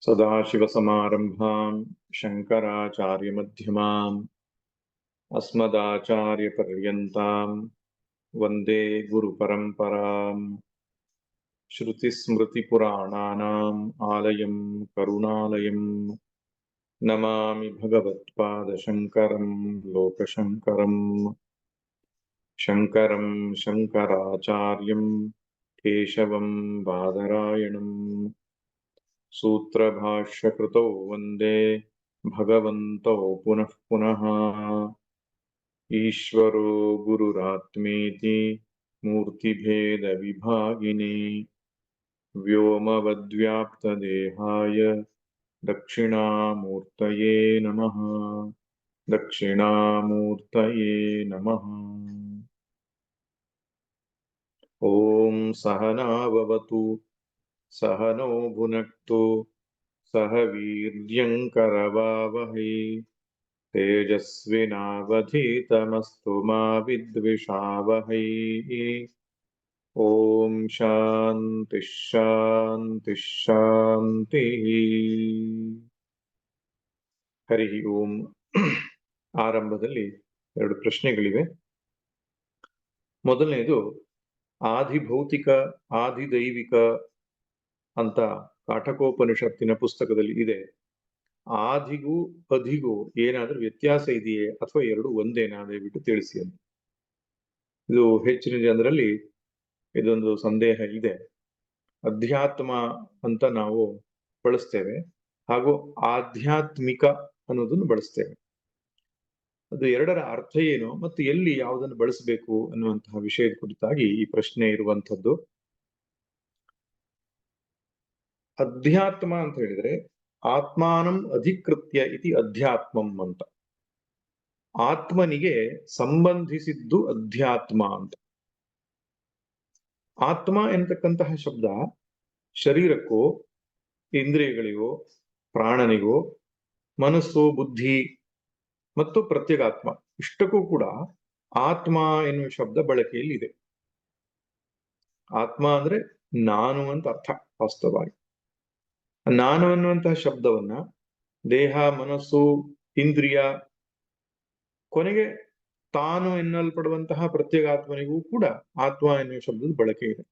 सदाशिवसमारम्भां शङ्कराचार्यमध्यमाम् अस्मदाचार्यपर्यन्तां वन्दे गुरुपरम्पराम्। श्रुतिस्मृतिपुराणानाम् आलयं करुणालयं नमामि भगवत्पादशङ्करं लोकशङ्करम्। शङ्करं शङ्कराचार्यं केशवं बादरायणम् सूत्रभाष्यकृतौ वन्दे भगवन्तौ पुनः पुनः। ईश्वरो गुरुरात्मेति मूर्तिभेदविभागिने व्योमवद्व्याप्तदेहाय दक्षिणामूर्तये नमः। दक्षिणामूर्तये नमः। ॐ सहना भवतु सहनौ भुनक्तु सह वीर्यङ्करवावहै तेजस्विनावधीतमस्तु मा विद्विषावहै। ॐ शान्ति शान्ति शान्तिः। ಹರಿ ಓಂ. ಆರಂಭದಲ್ಲಿ ಎರಡು ಪ್ರಶ್ನೆಗಳಿವೆ. ಮೊದಲನೇದು ಆದಿಭೌತಿಕ ಆದಿದೈವಿಕ ಅಂತ ಕಾಠಕೋಪನಿಷತ್ತಿನ ಪುಸ್ತಕದಲ್ಲಿ ಇದೆ. ಆದಿಗೂ ಅಧಿಗೂ ಏನಾದ್ರೂ ವ್ಯತ್ಯಾಸ ಇದೆಯೇ ಅಥವಾ ಎರಡು ಒಂದೇನಾ ದಯವಿಟ್ಟು ತಿಳಿಸಿ ಅಂತ. ಇದು ಹೆಚ್ಚಿನ ಜನರಲ್ಲಿ ಇದೊಂದು ಸಂದೇಹ ಇದೆ. ಅಧ್ಯಾತ್ಮ ಅಂತ ನಾವು ಬಳಸ್ತೇವೆ, ಹಾಗೂ ಆಧ್ಯಾತ್ಮಿಕ ಅನ್ನೋದನ್ನು ಬಳಸ್ತೇವೆ. ಅದು ಎರಡರ ಅರ್ಥ ಏನು ಮತ್ತು ಎಲ್ಲಿ ಯಾವುದನ್ನು ಬಳಸಬೇಕು ಅನ್ನುವಂತಹ ವಿಷಯದ ಕುರಿತಾಗಿ ಈ ಪ್ರಶ್ನೆ ಇರುವಂಥದ್ದು. ಅಧ್ಯಾತ್ಮ ಅಂತ ಹೇಳಿದ್ರೆ ಆತ್ಮಾನಂ ಅಧಿಕೃತ್ಯ ಇತಿ ಅಧ್ಯಾತ್ಮಂ ಅಂತ. ಆತ್ಮನಿಗೆ ಸಂಬಂಧಿಸಿದ್ದು ಅಧ್ಯಾತ್ಮ ಅಂತ. ಆತ್ಮ ಎನ್ನತಕ್ಕಂತಹ ಶಬ್ದ ಶರೀರಕ್ಕೋ, ಇಂದ್ರಿಯಗಳಿಗೋ, ಪ್ರಾಣನಿಗೋ, ಮನಸ್ಸು, ಬುದ್ಧಿ ಮತ್ತು ಪ್ರತ್ಯೇಗಾತ್ಮ ಇಷ್ಟಕ್ಕೂ ಕೂಡ ಆತ್ಮ ಎನ್ನುವ ಶಬ್ದ ಬಳಕೆಯಲ್ಲಿ ಇದೆ. ಆತ್ಮ ಅಂದ್ರೆ ನಾನು ಅಂತ ಅರ್ಥ. ವಾಸ್ತವವಾಗಿ ನಾನು ಅನ್ನುವಂತಹ ಶಬ್ದವನ್ನ ದೇಹ, ಮನಸ್ಸು, ಇಂದ್ರಿಯ, ಕೊನೆಗೆ ತಾನು ಎನ್ನಲ್ಪಡುವಂತಹ ಪ್ರತ್ಯೇಗಾತ್ಮನಿಗೂ ಕೂಡ ಆತ್ಮ ಎನ್ನುವ ಶಬ್ದದ ಬಳಕೆ ಇದೆ.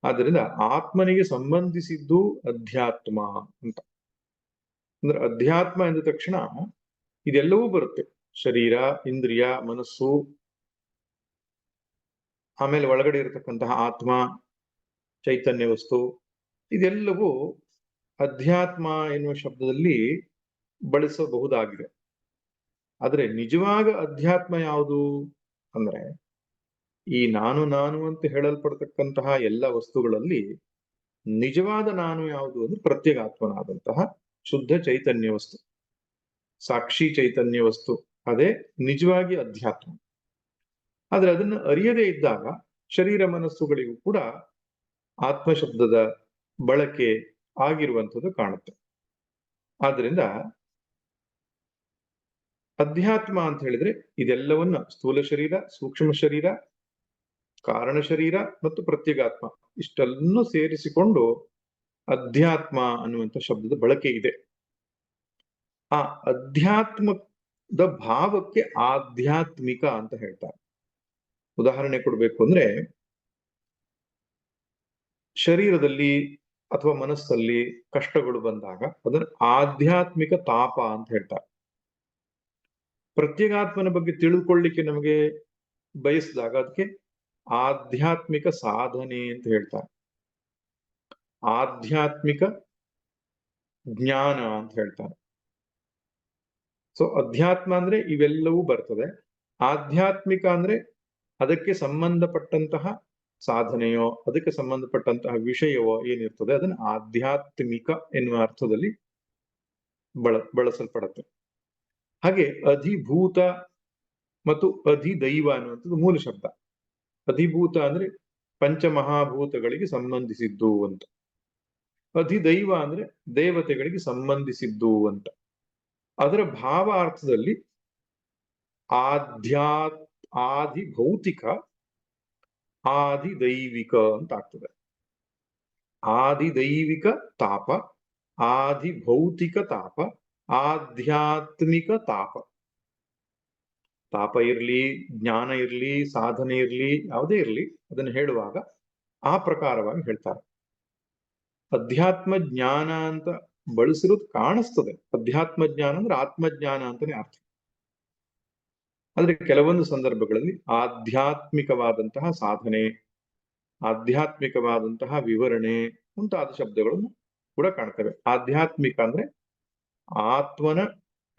ಆದ್ದರಿಂದ ಆತ್ಮನಿಗೆ ಸಂಬಂಧಿಸಿದ್ದು ಅಧ್ಯಾತ್ಮ ಅಂತ. ಅಂದ್ರೆ ಅಧ್ಯಾತ್ಮ ಎಂದ ತಕ್ಷಣ ಇದೆಲ್ಲವೂ ಬರುತ್ತೆ. ಶರೀರ, ಇಂದ್ರಿಯ, ಮನಸ್ಸು, ಆಮೇಲೆ ಒಳಗಡೆ ಇರತಕ್ಕಂತಹ ಆತ್ಮ, ಚೈತನ್ಯ ವಸ್ತು, ಇದೆಲ್ಲವೂ ಅಧ್ಯಾತ್ಮ ಎನ್ನುವ ಶಬ್ದದಲ್ಲಿ ಬಳಸಬಹುದಾಗಿದೆ. ಆದರೆ ನಿಜವಾಗ ಅಧ್ಯಾತ್ಮ ಯಾವುದು ಅಂದ್ರೆ ಈ ನಾನು ನಾನು ಅಂತ ಹೇಳಲ್ಪಡ್ತಕ್ಕಂತಹ ಎಲ್ಲ ವಸ್ತುಗಳಲ್ಲಿ ನಿಜವಾದ ನಾನು ಯಾವುದು ಅಂದ್ರೆ ಪ್ರತ್ಯೇಗಾತ್ಮನಾದಂತಹ ಶುದ್ಧ ಚೈತನ್ಯ ವಸ್ತು, ಸಾಕ್ಷಿ ಚೈತನ್ಯ ವಸ್ತು, ಅದೇ ನಿಜವಾಗಿ ಅಧ್ಯಾತ್ಮ. ಆದ್ರೆ ಅದನ್ನು ಅರಿಯದೇ ಇದ್ದಾಗ ಶರೀರ ಮನಸ್ಸುಗಳಿಗೂ ಕೂಡ ಆತ್ಮ ಶಬ್ದದ ಬಳಕೆ ಆಗಿರುವಂಥದ್ದು ಕಾಣುತ್ತೆ. ಆದ್ರಿಂದ ಅಧ್ಯಾತ್ಮ ಅಂತ ಹೇಳಿದ್ರೆ ಇದೆಲ್ಲವನ್ನ ಸ್ಥೂಲ ಶರೀರ, ಸೂಕ್ಷ್ಮ ಶರೀರ, ಕಾರಣ ಶರೀರ ಮತ್ತು ಪ್ರತ್ಯೇಗಾತ್ಮ ಇಷ್ಟೆಲ್ಲೂ ಸೇರಿಸಿಕೊಂಡು ಅಧ್ಯಾತ್ಮ ಅನ್ನುವಂಥ ಶಬ್ದದ ಬಳಕೆ ಇದೆ. ಆ ಅಧ್ಯಾತ್ಮದ ಭಾವಕ್ಕೆ ಆಧ್ಯಾತ್ಮಿಕ ಅಂತ ಹೇಳ್ತಾರೆ. ಉದಾಹರಣೆ ಕೊಡ್ಬೇಕು ಅಂದ್ರೆ ಶರೀರದಲ್ಲಿ ಅಥವಾ ಮನಸ್ಸಲ್ಲಿ ಕಷ್ಟಗಳು ಬಂದಾಗ ಅದನ್ನು ಆಧ್ಯಾತ್ಮಿಕ ತಾಪ ಅಂತ ಹೇಳ್ತಾರೆ. ಪ್ರತ್ಯೇಗಾತ್ಮನ ಬಗ್ಗೆ ತಿಳಿದುಕೊಳ್ಳಿಕ್ಕೆ ನಮಗೆ ಬಯಸಿದಾಗ ಅದಕ್ಕೆ ಆಧ್ಯಾತ್ಮಿಕ ಸಾಧನೆ ಅಂತ ಹೇಳ್ತಾರೆ. ಆಧ್ಯಾತ್ಮಿಕ ಜ್ಞಾನ ಅಂತ ಹೇಳ್ತಾರೆ. ಸೊ ಅಧ್ಯಾತ್ಮ ಅಂದ್ರೆ ಇವೆಲ್ಲವೂ ಬರ್ತದೆ. ಆಧ್ಯಾತ್ಮಿಕ ಅಂದ್ರೆ ಅದಕ್ಕೆ ಸಂಬಂಧಪಟ್ಟಂತಹ ಸಾಧನೆಯೋ, ಅದಕ್ಕೆ ಸಂಬಂಧಪಟ್ಟಂತಹ ವಿಷಯವೋ ಏನಿರ್ತದೆ ಅದನ್ನು ಆಧ್ಯಾತ್ಮಿಕ ಎನ್ನುವ ಅರ್ಥದಲ್ಲಿ ಬಳಸಲ್ಪಡುತ್ತೆ. ಹಾಗೆ ಅಧಿಭೂತ ಮತ್ತು ಅಧಿದೈವ ಅನ್ನುವಂಥದ್ದು ಮೂಲ ಶಬ್ದ. ಅಧಿಭೂತ ಅಂದ್ರೆ ಪಂಚಮಹಾಭೂತಗಳಿಗೆ ಸಂಬಂಧಿಸಿದ್ದು ಅಂತ. ಅಧಿದೈವ ಅಂದ್ರೆ ದೇವತೆಗಳಿಗೆ ಸಂಬಂಧಿಸಿದ್ದು ಅಂತ. ಅದರ ಭಾವ ಅರ್ಥದಲ್ಲಿ ಆದಿಭೌತಿಕ ಆದಿದೈವಿಕ ಅಂತ ಆಗ್ತದೆ. ಆದಿದೈವಿಕ ತಾಪ ಆಧಿಭೌತಿಕ ತಾಪ, ಆಧ್ಯಾತ್ಮಿಕ ತಾಪ. ತಾಪ ಇರ್ಲಿ, ಜ್ಞಾನ ಇರ್ಲಿ, ಸಾಧನೆ ಇರ್ಲಿ, ಯಾವುದೇ ಇರ್ಲಿ, ಅದನ್ನು ಹೇಳುವಾಗ ಆ ಪ್ರಕಾರವಾಗಿ ಹೇಳ್ತಾರೆ. ಅಧ್ಯಾತ್ಮ ಜ್ಞಾನ ಅಂತ ಬಳಸಿರೋದು ಕಾಣಿಸ್ತದೆ. ಅಧ್ಯಾತ್ಮ ಜ್ಞಾನ ಅಂದ್ರೆ ಆತ್ಮಜ್ಞಾನ ಅಂತಾನೆ ಅರ್ಥ. ಆದ್ರೆ ಕೆಲವೊಂದು ಸಂದರ್ಭಗಳಲ್ಲಿ ಆಧ್ಯಾತ್ಮಿಕವಾದಂತಹ ಸಾಧನೆ, ಆಧ್ಯಾತ್ಮಿಕವಾದಂತಹ ವಿವರಣೆ ಮುಂತಾದ ಶಬ್ದಗಳನ್ನು ಕೂಡ ಕಾಣ್ತವೆ. ಆಧ್ಯಾತ್ಮಿಕ ಅಂದ್ರೆ ಆತ್ಮನ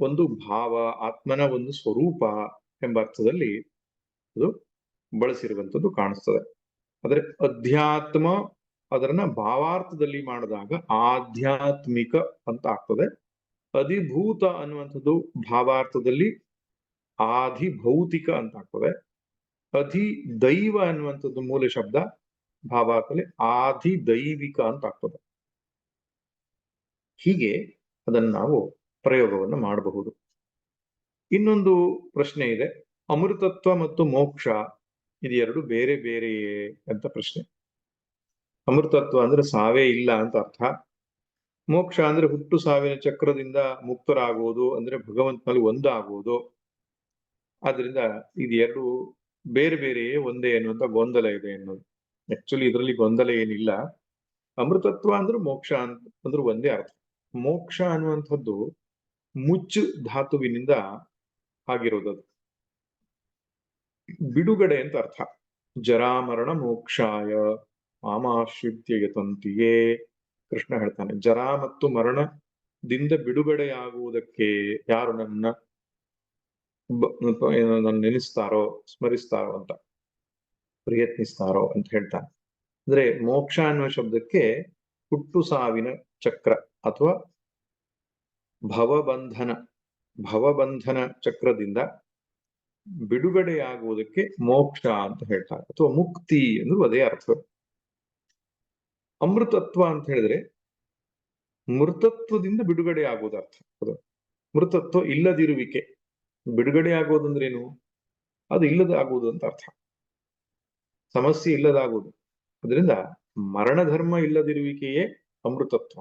ಒಂದು ಭಾವ, ಆತ್ಮನ ಒಂದು ಸ್ವರೂಪ ಎಂಬ ಅರ್ಥದಲ್ಲಿ ಅದು ಬಳಸಿರುವಂಥದ್ದು ಕಾಣಿಸ್ತದೆ. ಆದ್ರೆ ಅಧ್ಯಾತ್ಮ ಅದನ್ನ ಭಾವಾರ್ಥದಲ್ಲಿ ಮಾಡಿದಾಗ ಆಧ್ಯಾತ್ಮಿಕ ಅಂತ ಆಗ್ತದೆ. ಅಧಿಭೂತ ಅನ್ನುವಂಥದ್ದು ಭಾವಾರ್ಥದಲ್ಲಿ ಆಧಿಭೌತಿಕ ಅಂತ ಆಗ್ತದೆ. ಅಧಿದೈವ ಅನ್ನುವಂಥದ್ದು ಮೂಲ ಶಬ್ದ ಭಾವಾರ್ಥದಲ್ಲಿ ಆಧಿದೈವಿಕ ಅಂತ ಆಗ್ತದೆ. ಹೀಗೆ ಅದನ್ನು ನಾವು ಪ್ರಯೋಗವನ್ನು ಮಾಡಬಹುದು. ಇನ್ನೊಂದು ಪ್ರಶ್ನೆ ಇದೆ, ಅಮೃತತ್ವ ಮತ್ತು ಮೋಕ್ಷ ಇದೆರಡು ಬೇರೆ ಬೇರೆಯೇ ಅಂತ ಪ್ರಶ್ನೆ. ಅಮೃತತ್ವ ಅಂದ್ರೆ ಸಾವೇ ಇಲ್ಲ ಅಂತ ಅರ್ಥ. ಮೋಕ್ಷ ಅಂದ್ರೆ ಹುಟ್ಟು ಸಾವಿನ ಚಕ್ರದಿಂದ ಮುಕ್ತರಾಗುವುದು, ಅಂದ್ರೆ ಭಗವಂತನಲ್ಲಿ ಒಂದಾಗುವುದು. ಆದ್ರಿಂದ ಇದೆರಡು ಬೇರೆ ಬೇರೆಯೇ ಒಂದೇ ಅನ್ನುವಂತ ಗೊಂದಲ ಇದೆ ಅನ್ನೋದು. ಆಕ್ಚುಲಿ ಇದರಲ್ಲಿ ಗೊಂದಲ ಏನಿಲ್ಲ. ಅಮೃತತ್ವ ಅಂದ್ರೆ ಮೋಕ್ಷ ಅಂದ್ರೆ ಒಂದೇ ಅರ್ಥ. ಮೋಕ್ಷ ಅನ್ನುವಂಥದ್ದು ಮುಚ್ಚು ಧಾತುವಿನಿಂದ ಆಗಿರೋದದು. ಬಿಡುಗಡೆ ಅಂತ ಅರ್ಥ. ಜರಾಮರಣ ಮೋಕ್ಷಾಯ ಮಾಮಾಶ್ರಿತ್ಯ ಯತಂತಿಯೇ. ಕೃಷ್ಣ ಹೇಳ್ತಾನೆ, ಜರಾ ಮತ್ತು ಮರಣದಿಂದ ಬಿಡುಗಡೆಯಾಗುವುದಕ್ಕೆ ಯಾರು ನನ್ನ ನೆನೆಸ್ತಾರೋ, ಸ್ಮರಿಸ್ತಾರೋ ಅಂತ, ಪ್ರಯತ್ನಿಸ್ತಾರೋ ಅಂತ ಹೇಳ್ತಾನೆ. ಅಂದ್ರೆ ಮೋಕ್ಷ ಅನ್ನುವ ಶಬ್ದಕ್ಕೆ ಹುಟ್ಟು ಸಾವಿನ ಚಕ್ರ ಅಥವಾ ಭವಬಂಧನ ಚಕ್ರದಿಂದ ಬಿಡುಗಡೆಯಾಗುವುದಕ್ಕೆ ಮೋಕ್ಷ ಅಂತ ಹೇಳ್ತಾರೆ, ಅಥವಾ ಮುಕ್ತಿ ಅಂದ್ರೂ ಅದೇ ಅರ್ಥ. ಅಮೃತತ್ವ ಅಂತ ಹೇಳಿದ್ರೆ ಮೃತತ್ವದಿಂದ ಬಿಡುಗಡೆ ಆಗುವುದು ಅರ್ಥ. ಅದು ಮೃತತ್ವ ಇಲ್ಲದಿರುವಿಕೆ. ಬಿಡುಗಡೆ ಆಗೋದಂದ್ರೇನು? ಅದು ಇಲ್ಲದ ಆಗುವುದು ಅಂತ ಅರ್ಥ. ಸಮಸ್ಯೆ ಇಲ್ಲದಾಗುವುದು. ಅದರಿಂದ ಮರಣ ಧರ್ಮ ಇಲ್ಲದಿರುವಿಕೆಯೇ ಅಮೃತತ್ವ.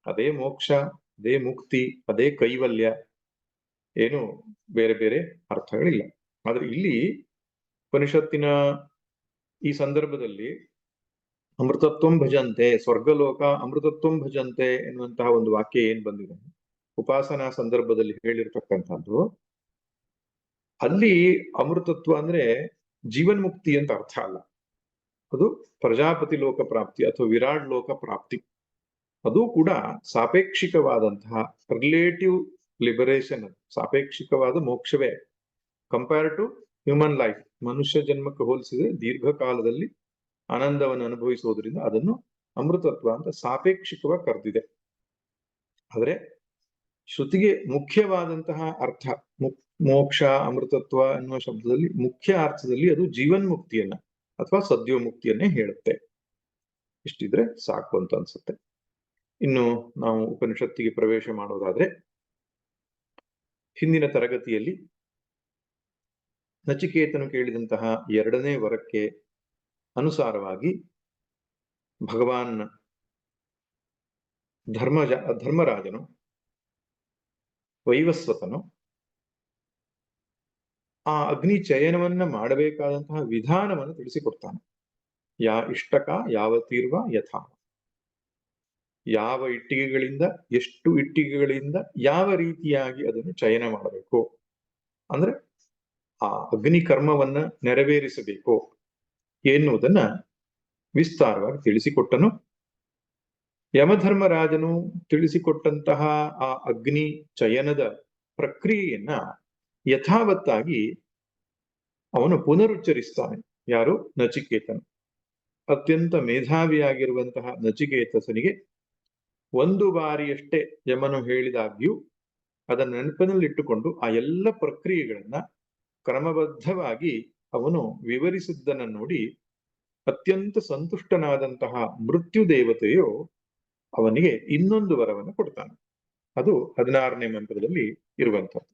ಅದೇ ಮೋಕ್ಷ, ಅದೇ ಮುಕ್ತಿ, ಅದೇ ಕೈವಲ್ಯ. ಏನು ಬೇರೆ ಬೇರೆ ಅರ್ಥಗಳಿಲ್ಲ. ಆದ್ರೆ ಇಲ್ಲಿ ಉಪನಿಷತ್ತಿನ ಈ ಸಂದರ್ಭದಲ್ಲಿ ಅಮೃತತ್ವಂ ಭಜಂತೆ, ಸ್ವರ್ಗಲೋಕ ಅಮೃತತ್ವಂ ಭಜಂತೆ ಎನ್ನುವಂತಹ ಒಂದು ವಾಕ್ಯ ಏನ್ ಬಂದಿದೆ ಉಪಾಸನಾ ಸಂದರ್ಭದಲ್ಲಿ ಹೇಳಿರ್ತಕ್ಕಂಥದ್ದು, ಅಲ್ಲಿ ಅಮೃತತ್ವ ಅಂದ್ರೆ ಜೀವನ್ಮುಕ್ತಿ ಅಂತ ಅರ್ಥ ಅಲ್ಲ. ಅದು ಪ್ರಜಾಪತಿ ಲೋಕ ಪ್ರಾಪ್ತಿ ಅಥವಾ ವಿರಾಟ್ ಲೋಕ ಪ್ರಾಪ್ತಿ. ಅದು ಕೂಡ ಸಾಪೇಕ್ಷಿಕವಾದಂತಹ ರಿಲೇಟಿವ್ ಲಿಬರೇಷನ್, ಸಾಪೇಕ್ಷಿಕವಾದ ಮೋಕ್ಷವೇ. ಕಂಪೇರ್ ಟು ಹ್ಯೂಮನ್ ಲೈಫ್, ಮನುಷ್ಯ ಜನ್ಮಕ್ಕೆ ಹೋಲಿಸಿದ್ರೆ ದೀರ್ಘಕಾಲದಲ್ಲಿ ಆನಂದವನ್ನು ಅನುಭವಿಸುವುದರಿಂದ ಅದನ್ನು ಅಮೃತತ್ವ ಅಂತ ಸಾಪೇಕ್ಷಿಕವಾಗಿ ಕರೆದಿದೆ. ಆದರೆ ಶ್ರುತಿಗೆ ಮುಖ್ಯವಾದಂತಹ ಅರ್ಥ ಮೋಕ್ಷ, ಅಮೃತತ್ವ ಎನ್ನುವ ಶಬ್ದದಲ್ಲಿ ಮುಖ್ಯ ಅರ್ಥದಲ್ಲಿ ಅದು ಜೀವನ್ಮುಕ್ತಿಯನ್ನ ಅಥವಾ ಸದ್ಯೋಮುಕ್ತಿಯನ್ನೇ ಹೇಳುತ್ತೆ. ಇಷ್ಟಿದ್ರೆ ಸಾಕು ಅಂತ ಅನ್ಸುತ್ತೆ. ಇನ್ನು ನಾವು ಉಪನಿಷತ್ತಿಗೆ ಪ್ರವೇಶ ಮಾಡೋದಾದ್ರೆ, ಹಿಂದಿನ ತರಗತಿಯಲ್ಲಿ ನಚಿಕೇತನು ಕೇಳಿದಂತಹ ಎರಡನೇ ವರಕ್ಕೆ ಅನುಸಾರವಾಗಿ ಭಗವಾನ್ ಧರ್ಮರಾಜನು, ವೈವಸ್ವತನು ಆ ಅಗ್ನಿ ಚಯನವನ್ನ ಮಾಡಬೇಕಾದಂತಹ ವಿಧಾನವನ್ನು ತಿಳಿಸಿಕೊಡ್ತಾನೆ. ಯಾ ಇಷ್ಟಕ ಯಾವ ತೀರ್ವ ಯಥಾ, ಯಾವ ಇಟ್ಟಿಗೆಗಳಿಂದ, ಎಷ್ಟು ಇಟ್ಟಿಗೆಗಳಿಂದ ಯಾವ ರೀತಿಯಾಗಿ ಅದನ್ನು ಚಯನ ಮಾಡಬೇಕು, ಅಂದ್ರೆ ಆ ಅಗ್ನಿ ಕರ್ಮವನ್ನ ನೆರವೇರಿಸಬೇಕು ಎನ್ನುವುದನ್ನ ವಿಸ್ತಾರವಾಗಿ ತಿಳಿಸಿಕೊಟ್ಟನು. ಯಮಧರ್ಮರಾಜನು ತಿಳಿಸಿಕೊಟ್ಟಂತಹ ಆ ಅಗ್ನಿ ಚಯನದ ಪ್ರಕ್ರಿಯೆಯನ್ನ ಯಥಾವತ್ತಾಗಿ ಅವನು ಪುನರುಚ್ಚರಿಸ್ತಾನೆ. ಯಾರು? ನಚಿಕೇತನು. ಅತ್ಯಂತ ಮೇಧಾವಿಯಾಗಿರುವಂತಹ ನಚಿಕೇತಸನಿಗೆ ಒಂದು ಬಾರಿಯಷ್ಟೇ ಯಮನು ಹೇಳಿದಾಗ್ಯೂ ಅದನ್ನು ನೆನಪಿನಲ್ಲಿಟ್ಟುಕೊಂಡು ಆ ಎಲ್ಲ ಪ್ರಕ್ರಿಯೆಗಳನ್ನ ಕ್ರಮಬದ್ಧವಾಗಿ ಅವನು ವಿವರಿಸಿದ್ದನ್ನು ನೋಡಿ ಅತ್ಯಂತ ಸಂತುಷ್ಟನಾದಂತಹ ಮೃತ್ಯು ದೇವತೆಯು ಅವನಿಗೆ ಇನ್ನೊಂದು ವರವನ್ನು ಕೊಡ್ತಾನೆ. ಅದು 16ನೇ ಮಂತ್ರದಲ್ಲಿ ಇರುವಂಥದ್ದು.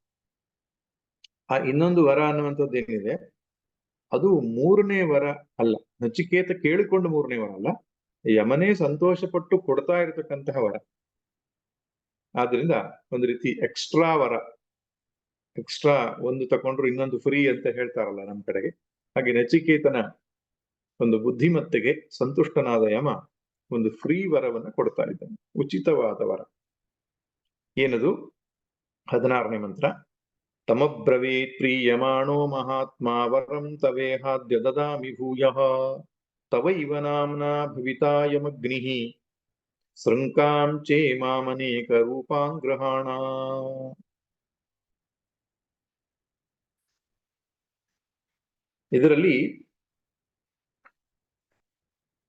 ಆ ಇನ್ನೊಂದು ವರ ಅನ್ನುವಂಥದ್ದು ಏನಿದೆ, ಅದು 3ನೇ ವರ ಅಲ್ಲ. ನಚಿಕೇತ ಕೇಳಿಕೊಂಡು 3ನೇ ವರ ಅಲ್ಲ, ಯಮನೇ ಸಂತೋಷಪಟ್ಟು ಕೊಡ್ತಾ ಇರತಕ್ಕಂತಹ ವರ. ಆದ್ರಿಂದ ಒಂದು ರೀತಿ ಎಕ್ಸ್ಟ್ರಾ ವರ, ಎಕ್ಸ್ಟ್ರಾ ಒಂದು ತಕೊಂಡ್ರು ಇನ್ನೊಂದು ಫ್ರೀ ಅಂತ ಹೇಳ್ತಾರಲ್ಲ ನಮ್ಮ ಕಡೆಗೆ, ಹಾಗೆ ನಚಿಕೇತನ ಒಂದು ಬುದ್ಧಿಮತ್ತೆಗೆ ಸಂತುಷ್ಟನಾದ ಯಮ ಒಂದು ಫ್ರೀ ವರವನ್ನ ಕೊಡ್ತಾ ಇದ್ದಾನೆ, ಉಚಿತವಾದ ವರ. ಏನದು? 16ನೇ ಮಂತ್ರ. ತಮಬ್ರವೀತ್ ಪ್ರೀಯಮಾಣೋ ಮಹಾತ್ಮ ವರಂ ತವೇಹಾದ್ಯ ದದಾಮಿ ಭೂಯಃ ತವೈವ ನಾಮ್ನಾ ಭವಿತಾಯಮಗ್ನಿಃ ಶೃಂಕಾಂ ಚೇಮಾಮನೇಕ ರೂಪಾಂ ಗ್ರಹಾಣ. ಇದರಲ್ಲಿ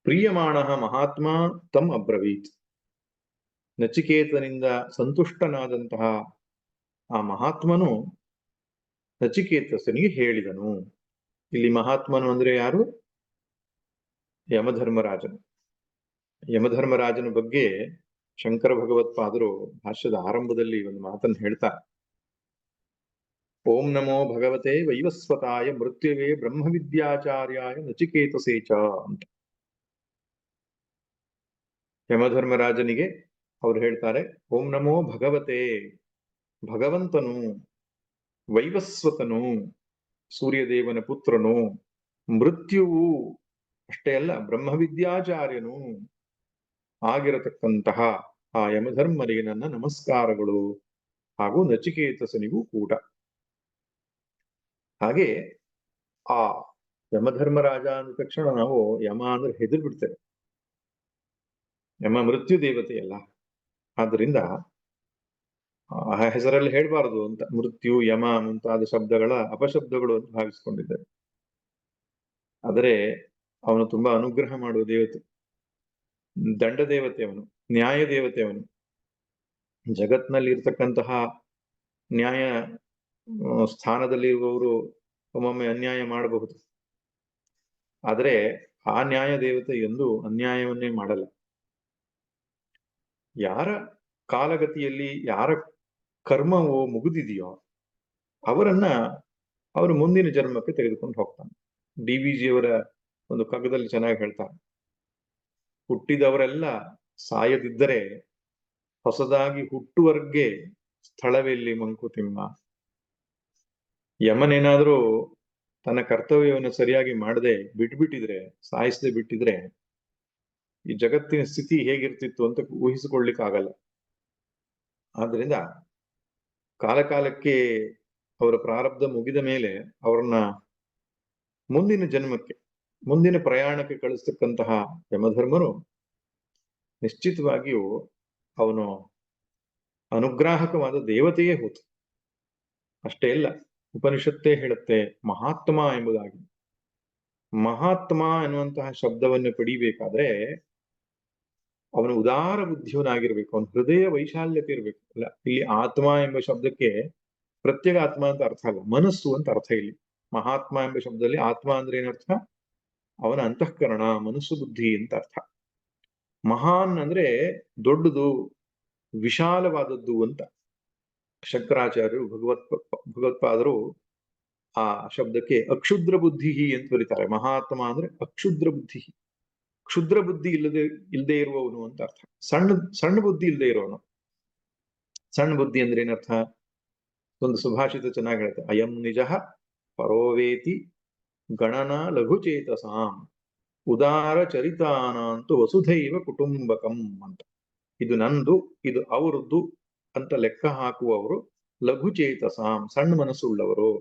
ಪ್ರಿಯಮಾಣ ಮಹಾತ್ಮ ತಮ್ ಅಬ್ರವೀತ್, ನಚಿಕೇತನಿಂದ ಸಂತುಷ್ಟನಾದಂತಹ ಆ ಮಹಾತ್ಮನು ನಚಿಕೇತಸನಿಗೆ ಹೇಳಿದನು. ಇಲ್ಲಿ ಮಹಾತ್ಮನು ಅಂದ್ರೆ ಯಾರು? ಯಮಧರ್ಮರಾಜನು. ಯಮಧರ್ಮರಾಜನ ಬಗ್ಗೆ ಶಂಕರ ಭಗವತ್ಪಾದರು ಭಾಷ್ಯದ ಆರಂಭದಲ್ಲಿ ಒಂದು ಮಾತನ್ನು ಹೇಳ್ತಾರೆ. ಓಂ ನಮೋ ಭಗವತೆ ವೈವಸ್ವತಾಯ ಮೃತ್ಯುವೇ ಬ್ರಹ್ಮವಿದ್ಯಾಚಾರ್ಯಾಯ ನಚಿಕೇತಸೇ ಚ ಅಂತ ಯಮಧರ್ಮರಾಜನಿಗೆ ಅವ್ರು ಹೇಳ್ತಾರೆ. ಓಂ ನಮೋ ಭಗವತೆ, ಭಗವಂತನು, ವೈವಸ್ವತನು, ಸೂರ್ಯದೇವನ ಪುತ್ರನು, ಮೃತ್ಯುವು ಅಷ್ಟೇ ಅಲ್ಲ ಬ್ರಹ್ಮವಿದ್ಯಾಚಾರ್ಯನು ಆಗಿರತಕ್ಕಂತಹ ಆ ಯಮಧರ್ಮನಿಗೆ ನನ್ನ ನಮಸ್ಕಾರಗಳು, ಹಾಗೂ ನಚಿಕೇತಸನಿಗೂ ಕೂಡ. ಹಾಗೆ ಆ ಯಮಧರ್ಮರಾಜ ಅಂದ ತಕ್ಷಣ ನಾವು ಯಮ ಅಂದ್ರೆ ಹೆದರ್ ಬಿಡ್ತೇವೆ. ಯಮ ಮೃತ್ಯು ದೇವತೆಯಲ್ಲ, ಆದ್ರಿಂದ ಆ ಹೆಸರಲ್ಲಿ ಹೇಳ್ಬಾರದು ಅಂತ ಮೃತ್ಯು, ಯಮ ಮುಂತಾದ ಶಬ್ದಗಳ ಅಪಶಬ್ದಗಳು ಅಂತ ಭಾವಿಸ್ಕೊಂಡಿದ್ದಾರೆ. ಆದರೆ ಅವನು ತುಂಬಾ ಅನುಗ್ರಹ ಮಾಡುವ ದೇವತೆ, ದಂಡ ದೇವತೆ, ಅವನು ನ್ಯಾಯ ದೇವತೆ. ಅವನು ಜಗತ್ನಲ್ಲಿ ಇರ್ತಕ್ಕಂತಹ ನ್ಯಾಯ ಸ್ಥಾನದಲ್ಲಿರುವವರು ಒಮ್ಮೊಮ್ಮೆ ಅನ್ಯಾಯ ಮಾಡಬಹುದು, ಆದರೆ ಆ ನ್ಯಾಯ ದೇವತೆ ಎಂದು ಅನ್ಯಾಯವನ್ನೇ ಮಾಡಲ್ಲ. ಯಾರ ಕಾಲಗತಿಯಲ್ಲಿ ಯಾರ ಕರ್ಮವು ಮುಗಿದಿದೆಯೋ ಅವರನ್ನ ಅವರು ಮುಂದಿನ ಜನ್ಮಕ್ಕೆ ತೆಗೆದುಕೊಂಡು ಹೋಗ್ತಾನೆ. DVG ಅವರ ಒಂದು ಕಗ್ಗದಲ್ಲಿ ಚೆನ್ನಾಗಿ ಹೇಳ್ತಾರೆ, ಹುಟ್ಟಿದವರೆಲ್ಲ ಸಾಯದಿದ್ದರೆ ಹೊಸದಾಗಿ ಹುಟ್ಟುವರ್ಗೆ ಸ್ಥಳವೆಲ್ಲಿ ಮಂಕುತಿಮ್ಮ. ಯಮನೇನಾದ್ರೂ ತನ್ನ ಕರ್ತವ್ಯವನ್ನು ಸರಿಯಾಗಿ ಮಾಡದೆ ಬಿಟ್ಬಿಟ್ಟಿದ್ರೆ, ಸಾಯಿಸದೆ ಬಿಟ್ಟಿದ್ರೆ ಈ ಜಗತ್ತಿನ ಸ್ಥಿತಿ ಹೇಗಿರ್ತಿತ್ತು ಅಂತ ಊಹಿಸಿಕೊಳ್ಳಿಕ್ಕಾಗಲ್ಲ. ಆದ್ರಿಂದ ಕಾಲಕಾಲಕ್ಕೆ ಅವರ ಪ್ರಾರಬ್ಧ ಮುಗಿದ ಮೇಲೆ ಅವರನ್ನ ಮುಂದಿನ ಜನ್ಮಕ್ಕೆ, ಮುಂದಿನ ಪ್ರಯಾಣಕ್ಕೆ ಕಳಿಸ್ತಕ್ಕಂತಹ ಯಮಧರ್ಮನು ನಿಶ್ಚಿತವಾಗಿಯೂ ಅವನು ಅನುಗ್ರಾಹಕವಾದ ದೇವತೆಯೇ ಹೋತು. ಅಷ್ಟೇ ಅಲ್ಲ, ಉಪನಿಷತ್ತೇ ಹೇಳುತ್ತೆ ಮಹಾತ್ಮ ಎಂಬುದಾಗಿ. ಮಹಾತ್ಮ ಎನ್ನುವಂತಹ ಶಬ್ದವನ್ನು ಪಡಿಬೇಕಾದ್ರೆ ಅವನು ಉದಾರ ಬುದ್ಧಿಯವನಾಗಿರ್ಬೇಕು, ಅವನ ಹೃದಯ ವೈಶಾಲ್ಯತೆ ಇರಬೇಕು. ಅಲ್ಲ, ಇಲ್ಲಿ ಆತ್ಮ ಎಂಬ ಶಬ್ದಕ್ಕೆ ಪ್ರತ್ಯೇಕ ಆತ್ಮ ಅಂತ ಅರ್ಥ ಅಲ್ಲ, ಮನಸ್ಸು ಅಂತ ಅರ್ಥ. ಇಲ್ಲಿ ಮಹಾತ್ಮ ಎಂಬ ಶಬ್ದದಲ್ಲಿ ಆತ್ಮ ಅಂದ್ರೆ ಏನರ್ಥ? ಅವನ ಅಂತಃಕರಣ, ಮನಸ್ಸು, ಬುದ್ಧಿ ಅಂತ ಅರ್ಥ. ಮಹಾನ್ ಅಂದ್ರೆ ದೊಡ್ಡದು, ವಿಶಾಲವಾದದ್ದು ಅಂತ. ಶಂಕರಾಚಾರ್ಯರು ಭಗವತ್ಪಾದರು ಆ ಶಬ್ದಕ್ಕೆ ಅಕ್ಷುದ್ರ ಬುದ್ಧಿ ಅಂತ ಬರೀತಾರೆ. ಮಹಾತ್ಮ ಅಂದ್ರೆ ಅಕ್ಷುದ್ರ ಬುದ್ಧಿ, ಕ್ಷುದ್ರ ಬುದ್ಧಿ ಇಲ್ಲದೆ ಇರುವವನು ಅಂತ ಅರ್ಥ. ಸಣ್ಣ ಬುದ್ಧಿ ಇಲ್ಲದೆ ಇರೋನು. ಸಣ್ಣ ಬುದ್ಧಿ ಅಂದ್ರೆ ಏನರ್ಥ? ಒಂದು ಸುಭಾಷಿತ ಚೆನ್ನಾಗಿ ಹೇಳುತ್ತೆ, ಅಯಂ ನಿಜ ಪರೋವೇತಿ ಗಣನಾ ಲಘುಚೇತಸಾಂ ಉದಾರ ಚರಿತಾನಂತು ವಸುಧೈವ ಕುಟುಂಬಕಂ ಅಂತ. ಇದು ನಂದು, ಇದು ಅವರದ್ದು ಅಂತ ಲೆಕ್ಕ ಹಾಕುವವರು ಲಘುಚೇತಸಾಂ, ಸಣ್ಣ ಮನಸ್ಸುಳ್ಳವರು.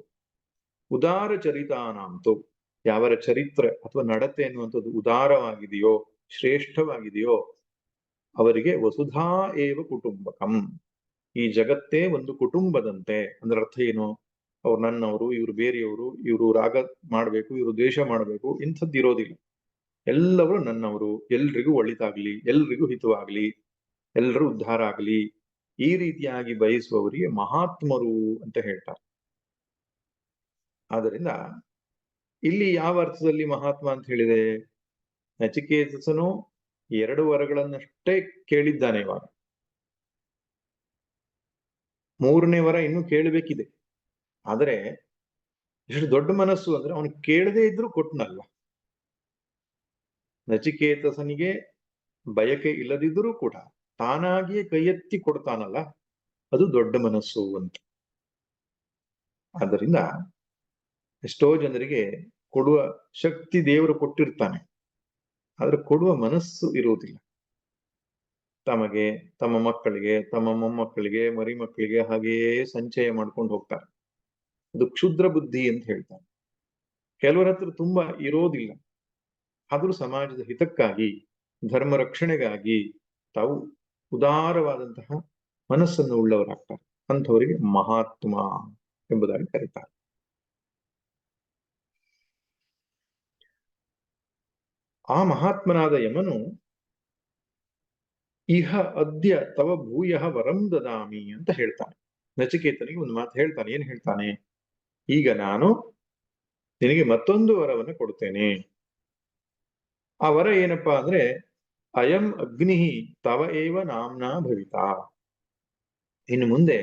ಉದಾರ ಚರಿತಾನಂತು, ಯಾವರ ಚರಿತ್ರೆ ಅಥವಾ ನಡತೆ ಎನ್ನುವಂಥದ್ದು ಉದಾರವಾಗಿದೆಯೋ, ಶ್ರೇಷ್ಠವಾಗಿದೆಯೋ ಅವರಿಗೆ ವಸುಧಾ ಏವ ಕುಟುಂಬಕಂ, ಈ ಜಗತ್ತೇ ಒಂದು ಕುಟುಂಬದಂತೆ. ಅಂದ್ರೆ ಅರ್ಥ ಏನು? ಅವ್ರು ನನ್ನವರು, ಇವರು ಬೇರೆಯವರು, ಇವರು ರಾಗ ಮಾಡ್ಬೇಕು, ಇವರು ದ್ವೇಷ ಮಾಡ್ಬೇಕು, ಇಂಥದ್ದು ಇರೋದಿಲ್ಲ. ಎಲ್ಲವರು ನನ್ನವರು, ಎಲ್ರಿಗೂ ಒಳಿತಾಗ್ಲಿ, ಎಲ್ರಿಗೂ ಹಿತವಾಗ್ಲಿ, ಎಲ್ಲರೂ ಉದ್ಧಾರ ಆಗ್ಲಿ, ಈ ರೀತಿಯಾಗಿ ಬಯಸುವವರಿಗೆ ಮಹಾತ್ಮರು ಅಂತ ಹೇಳ್ತಾರೆ. ಆದ್ದರಿಂದ ಇಲ್ಲಿ ಯಾವ ಅರ್ಥದಲ್ಲಿ ಮಹಾತ್ಮ ಅಂತ ಹೇಳಿದೆ? ನಚಿಕೇತಸನು 2 ವರಗಳನ್ನಷ್ಟೇ ಕೇಳಿದ್ದಾನೆ. ಇವಾಗ 3ನೇ ವರ ಇನ್ನೂ ಕೇಳಬೇಕಿದೆ. ಆದರೆ ಎಷ್ಟು ದೊಡ್ಡ ಮನಸ್ಸು ಅಂದ್ರೆ ಅವನು ಕೇಳದೇ ಇದ್ರೂ ಕೊಟ್ಟನಲ್ಲ. ನಚಿಕೇತಸನಿಗೆ ಬಯಕೆ ಇಲ್ಲದಿದ್ದರೂ ಕೂಡ ತಾನಾಗಿಯೇ ಕೈ ಎತ್ತಿ ಕೊಡ್ತಾನಲ್ಲ, ಅದು ದೊಡ್ಡ ಮನಸ್ಸು ಅಂತ. ಆದ್ದರಿಂದ ಎಷ್ಟೋ ಜನರಿಗೆ ಕೊಡುವ ಶಕ್ತಿ ದೇವರು ಕೊಟ್ಟಿರ್ತಾನೆ, ಆದ್ರೆ ಕೊಡುವ ಮನಸ್ಸು ಇರುವುದಿಲ್ಲ. ತಮಗೆ, ತಮ್ಮ ಮಕ್ಕಳಿಗೆ, ತಮ್ಮ ಮೊಮ್ಮಕ್ಕಳಿಗೆ, ಮರಿ ಮಕ್ಕಳಿಗೆ ಹಾಗೆಯೇ ಸಂಚಯ ಮಾಡ್ಕೊಂಡು ಹೋಗ್ತಾರೆ. ಅದು ಕ್ಷುದ್ರ ಬುದ್ಧಿ ಅಂತ ಹೇಳ್ತಾರೆ. ಕೆಲವರ ಹತ್ರ ತುಂಬಾ ಇರೋದಿಲ್ಲ, ಆದರೂ ಸಮಾಜದ ಹಿತಕ್ಕಾಗಿ, ಧರ್ಮ ರಕ್ಷಣೆಗಾಗಿ ತಾವು ಉದಾರವಾದಂತಹ ಮನಸ್ಸನ್ನು ಉಳ್ಳವರಾಗ್ತಾರೆ. ಅಂಥವರಿಗೆ ಮಹಾತ್ಮ ಎಂಬುದಾಗಿ ಕರೀತಾರೆ. ಆ ಮಹಾತ್ಮನಾದ ಯಮನು ಇಹ ಅದ್ಯ ತವ ಭೂಯ ವರಂ ದದಾಮಿ ಅಂತ ಹೇಳ್ತಾನೆ. ನಚಿಕೇತನಿಗೆ ಒಂದು ಮಾತು ಹೇಳ್ತಾನೆ. ಏನ್ ಹೇಳ್ತಾನೆ? ಈಗ ನಾನು ನಿನಗೆ ಮತ್ತೊಂದು ವರವನ್ನು ಕೊಡ್ತೇನೆ. ಆ ವರ ಏನಪ್ಪಾ ಅಂದ್ರೆ, ಅಯಂ ಅಗ್ನಿ ತವ ಏವ ನಾಮ್ನಾ ಭವಿತಾ. ಇನ್ನು ಮುಂದೆ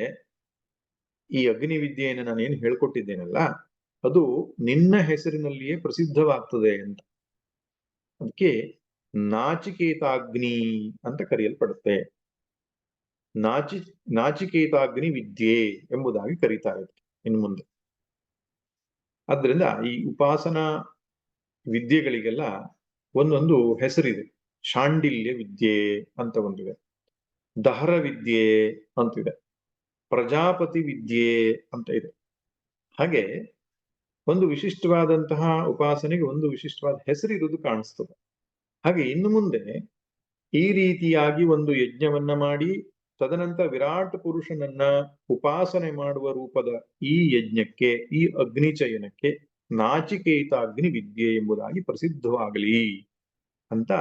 ಈ ಅಗ್ನಿ ವಿದ್ಯೆಯನ್ನು ನಾನು ಏನು ಹೇಳ್ಕೊಟ್ಟಿದ್ದೇನಲ್ಲ, ಅದು ನಿನ್ನ ಹೆಸರಿನಲ್ಲಿಯೇ ಪ್ರಸಿದ್ಧವಾಗ್ತದೆ ಅಂತ. ಅದಕ್ಕೆ ನಾಚಿಕೇತಾಗ್ನಿ ಅಂತ ಕರೆಯಲ್ಪಡುತ್ತೆ. ನಾಚಿಕೇತಾಗ್ನಿ ವಿದ್ಯೆ ಎಂಬುದಾಗಿ ಕರೀತಾರೆ ಇನ್ನು ಮುಂದೆ. ಆದ್ರಿಂದ ಈ ಉಪಾಸನಾ ವಿದ್ಯೆಗಳಿಗೆಲ್ಲ ಒಂದೊಂದು ಹೆಸರಿದೆ. ಶಾಂಡಿಲ್ಯ ವಿದ್ಯೆ ಅಂತ ಒಂದಿದೆ, ದಹರ ವಿದ್ಯೆ ಅಂತಿದೆ, ಪ್ರಜಾಪತಿ ವಿದ್ಯೆ ಅಂತ ಇದೆ. ಹಾಗೆ ಒಂದು ವಿಶಿಷ್ಟವಾದಂತಹ ಉಪಾಸನೆಗೆ ಒಂದು ವಿಶಿಷ್ಟವಾದ ಹೆಸರಿರುವುದು ಕಾಣಿಸ್ತದೆ. ಹಾಗೆ ಇನ್ನು ಮುಂದೆ ಈ ರೀತಿಯಾಗಿ ಒಂದು ಯಜ್ಞವನ್ನ ಮಾಡಿ ತದನಂತರ ವಿರಾಟ್ ಪುರುಷನನ್ನ ಉಪಾಸನೆ ಮಾಡುವ ರೂಪದ ಈ ಯಜ್ಞಕ್ಕೆ, ಈ ಅಗ್ನಿಚಯನಕ್ಕೆ ನಾಚಿಕೇತಾಗ್ನಿ ವಿದ್ಯೆ ಎಂಬುದಾಗಿ ಪ್ರಸಿದ್ಧವಾಗಲಿ ಅಂತ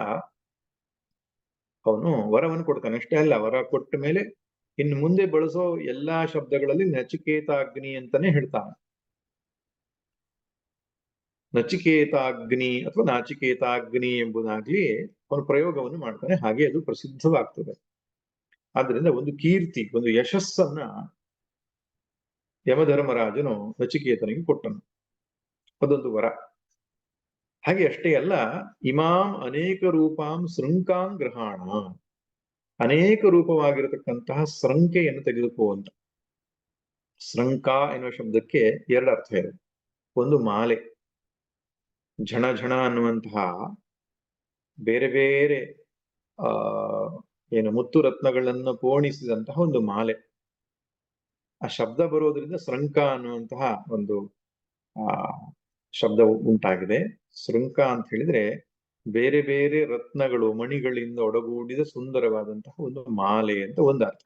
ಅವನು ವರವನ್ನು ಕೊಡ್ತಾನೆ. ಅಷ್ಟೇ ಅಲ್ಲ, ವರ ಕೊಟ್ಟ ಮೇಲೆ ಇನ್ನು ಮುಂದೆ ಬಳಸೋ ಎಲ್ಲಾ ಶಬ್ದಗಳಲ್ಲಿ ನಚಿಕೇತಾಗ್ನಿ ಅಂತಾನೆ ಹೇಳ್ತಾನೆ. ನಚಿಕೇತಾಗ್ನಿ ಅಥವಾ ನಾಚಿಕೇತಾಗ್ನಿ ಎಂಬುದಾಗ್ಲಿ ಅವನು ಪ್ರಯೋಗವನ್ನು ಮಾಡ್ತಾನೆ. ಹಾಗೆ ಅದು ಪ್ರಸಿದ್ಧವಾಗ್ತದೆ. ಆದ್ರಿಂದ ಒಂದು ಕೀರ್ತಿ, ಒಂದು ಯಶಸ್ಸನ್ನ ಯಮಧರ್ಮರಾಜನು ನಚಿಕೇತನಿಗೆ ಕೊಟ್ಟನು. ಅದೊಂದು ವರ. ಹಾಗೆ ಅಷ್ಟೇ ಅಲ್ಲ, ಇಮಾಂ ಅನೇಕ ರೂಪಾಂ ಶೃಂಕಾಂ ಗ್ರಹಾಣ, ಅನೇಕ ರೂಪವಾಗಿರತಕ್ಕಂತಹ ಶೃಂಖೆಯನ್ನು ತೆಗೆದುಕೋ ಅಂತ. ಶೃಂಖ ಎನ್ನುವ ಶಬ್ದಕ್ಕೆ ಎರಡು ಅರ್ಥ ಇದೆ. ಒಂದು ಮಾಲೆ, ಝಣ ಝಣ ಅನ್ನುವಂತಹ ಬೇರೆ ಬೇರೆ ಏನು ಮುತ್ತು ರತ್ನಗಳನ್ನು ಪೋಣಿಸಿದಂತಹ ಒಂದು ಮಾಲೆ. ಆ ಶಬ್ದ ಬರೋದ್ರಿಂದ ಶೃಂಖ ಅನ್ನುವಂತಹ ಒಂದು ಶಬ್ದ ಉಂಟಾಗಿದೆ. ಶೃಂಖ ಅಂತ ಹೇಳಿದ್ರೆ ಬೇರೆ ಬೇರೆ ರತ್ನಗಳು, ಮಣಿಗಳಿಂದ ಒಡಗೂಡಿದ ಸುಂದರವಾದಂತಹ ಒಂದು ಮಾಲೆ ಅಂತ ಒಂದು ಅರ್ಥ.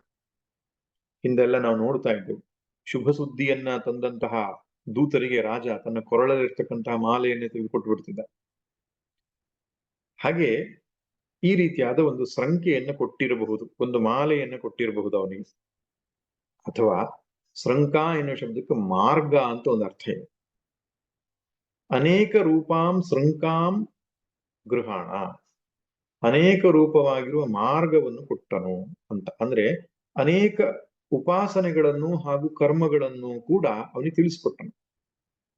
ಹಿಂದೆಲ್ಲ ನಾವು ನೋಡ್ತಾ ಇದ್ದೆವು, ಶುಭ ಸುದ್ದಿಯನ್ನ ತಂದಂತಹ ದೂತರಿಗೆ ರಾಜ ತನ್ನ ಕೊರಳಲ್ಲಿರ್ತಕ್ಕಂತಹ ಮಾಲೆಯನ್ನೇ ತೆಗೆದುಕೊಟ್ಟು ಬಿಡ್ತಿದ್ದ. ಹಾಗೆ ಈ ರೀತಿಯಾದ ಒಂದು ಶೃಂಖೆಯನ್ನು ಕೊಟ್ಟಿರಬಹುದು, ಒಂದು ಮಾಲೆಯನ್ನು ಕೊಟ್ಟಿರಬಹುದು ಅವನಿಗೆ. ಅಥವಾ ಶೃಂಖ ಎನ್ನುವ ಶಬ್ದಕ್ಕೆ ಮಾರ್ಗ ಅಂತ ಒಂದು ಅರ್ಥ ಇದೆ. ಅನೇಕ ರೂಪಾಂ ಶೃಂಖಾಂ ಗೃಹಾಣ, ಅನೇಕ ರೂಪವಾಗಿರುವ ಮಾರ್ಗವನ್ನು ಕೊಟ್ಟನು ಅಂತ. ಅಂದ್ರೆ ಅನೇಕ ಉಪಾಸನೆಗಳನ್ನು ಹಾಗೂ ಕರ್ಮಗಳನ್ನು ಕೂಡ ಅವನಿಗೆ ತಿಳಿಸ್ಕೊಟ್ಟನು.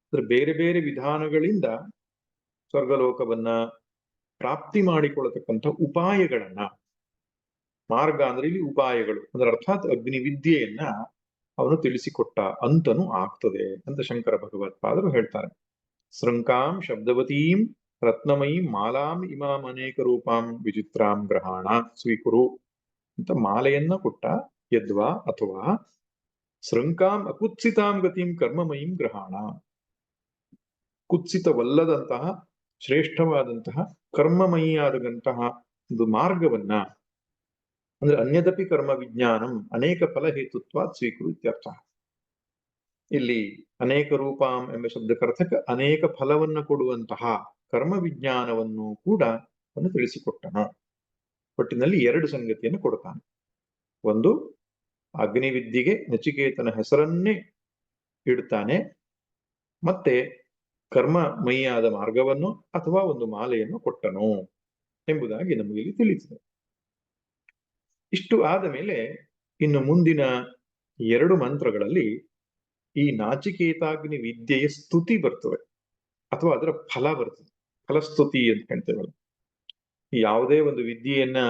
ಅಂದ್ರೆ ಬೇರೆ ಬೇರೆ ವಿಧಾನಗಳಿಂದ ಸ್ವರ್ಗಲೋಕವನ್ನ ಪ್ರಾಪ್ತಿ ಮಾಡಿಕೊಳ್ಳತಕ್ಕಂಥ ಉಪಾಯಗಳನ್ನ, ಮಾರ್ಗ ಅಂದ್ರೆ ಇಲ್ಲಿ ಉಪಾಯಗಳು ಅಂದ್ರೆ ಅರ್ಥಾತ್ ಅಗ್ನಿ ವಿದ್ಯೆಯನ್ನ ಅವನು ತಿಳಿಸಿಕೊಟ್ಟ ಅಂತನೂ ಆಗ್ತದೆ ಅಂತ ಶಂಕರ ಭಗವತ್ಪಾದರು ಹೇಳ್ತಾರೆ. ಶೃಂಕಾಂ ಶಬ್ದವತೀಂ ರತ್ನಮಯೀಂ ಮಾಲಾಂ ಇಮಾಂ ಅನೇಕ ರೂಪಾಂ ವಿಚಿತ್ರಾಂ ಗ್ರಹಾಣ ಸ್ವೀಕುರು ಅಂತ ಮಾಲೆಯನ್ನ ಕೊಟ್ಟ. ಯದ್ವಾ ಅಥವಾ ಶೃಂಕಾಂ ಅಕುತ್ಸಿತಾಂ ಗತಿಂ ಕರ್ಮಮಯೀಂ ಗ್ರಹಾಣ, ಕುತ್ಸಿತವಲ್ಲದಂತಹ ಶ್ರೇಷ್ಠವಾದಂತಹ ಕರ್ಮಮಯಿಯಾದಂತಹ ಒಂದು ಮಾರ್ಗವನ್ನ, ಅಂದ್ರೆ ಅನ್ಯದಪಿ ಕರ್ಮ ವಿಜ್ಞಾನಂ ಅನೇಕ ಫಲಹೇತುತ್ವಾತ್ ಸ್ವೀಕರು ಇತ್ಯರ್ಥ. ಇಲ್ಲಿ ಅನೇಕ ರೂಪಾಂ ಎಂಬ ಶಬ್ದಕ್ಕರ್ಥಕ ಅನೇಕ ಫಲವನ್ನು ಕೊಡುವಂತಹ ಕರ್ಮ ವಿಜ್ಞಾನವನ್ನು ಕೂಡ ಅವನು ತಿಳಿಸಿಕೊಟ್ಟನು. ಒಟ್ಟಿನಲ್ಲಿ ಎರಡು ಸಂಗತಿಯನ್ನು ಕೊಡ್ತಾನೆ. ಒಂದು, ಅಗ್ನಿವಿದ್ಯೆಗೆ ನಚಿಕೇತನ ಹೆಸರನ್ನೇ ಇಡ್ತಾನೆ, ಮತ್ತೆ ಕರ್ಮಮಯಿಯಾದ ಮಾರ್ಗವನ್ನು ಅಥವಾ ಒಂದು ಮಾಲೆಯನ್ನು ಕೊಟ್ಟನು ಎಂಬುದಾಗಿ ನಮಗೆ ಇಲ್ಲಿ ತಿಳಿಸಿದೆ. ಇಷ್ಟು ಆದ ಮೇಲೆ ಇನ್ನು ಮುಂದಿನ ಎರಡು ಮಂತ್ರಗಳಲ್ಲಿ ಈ ನಾಚಿಕೇತಾಗ್ನಿ ವಿದ್ಯೆಯ ಸ್ತುತಿ ಬರ್ತವೆ, ಅಥವಾ ಅದರ ಫಲ ಬರ್ತದೆ. ಫಲಸ್ತುತಿ ಅಂತ ಹೇಳ್ತೇವಲ್ಲ. ಯಾವುದೇ ಒಂದು ವಿದ್ಯೆಯನ್ನ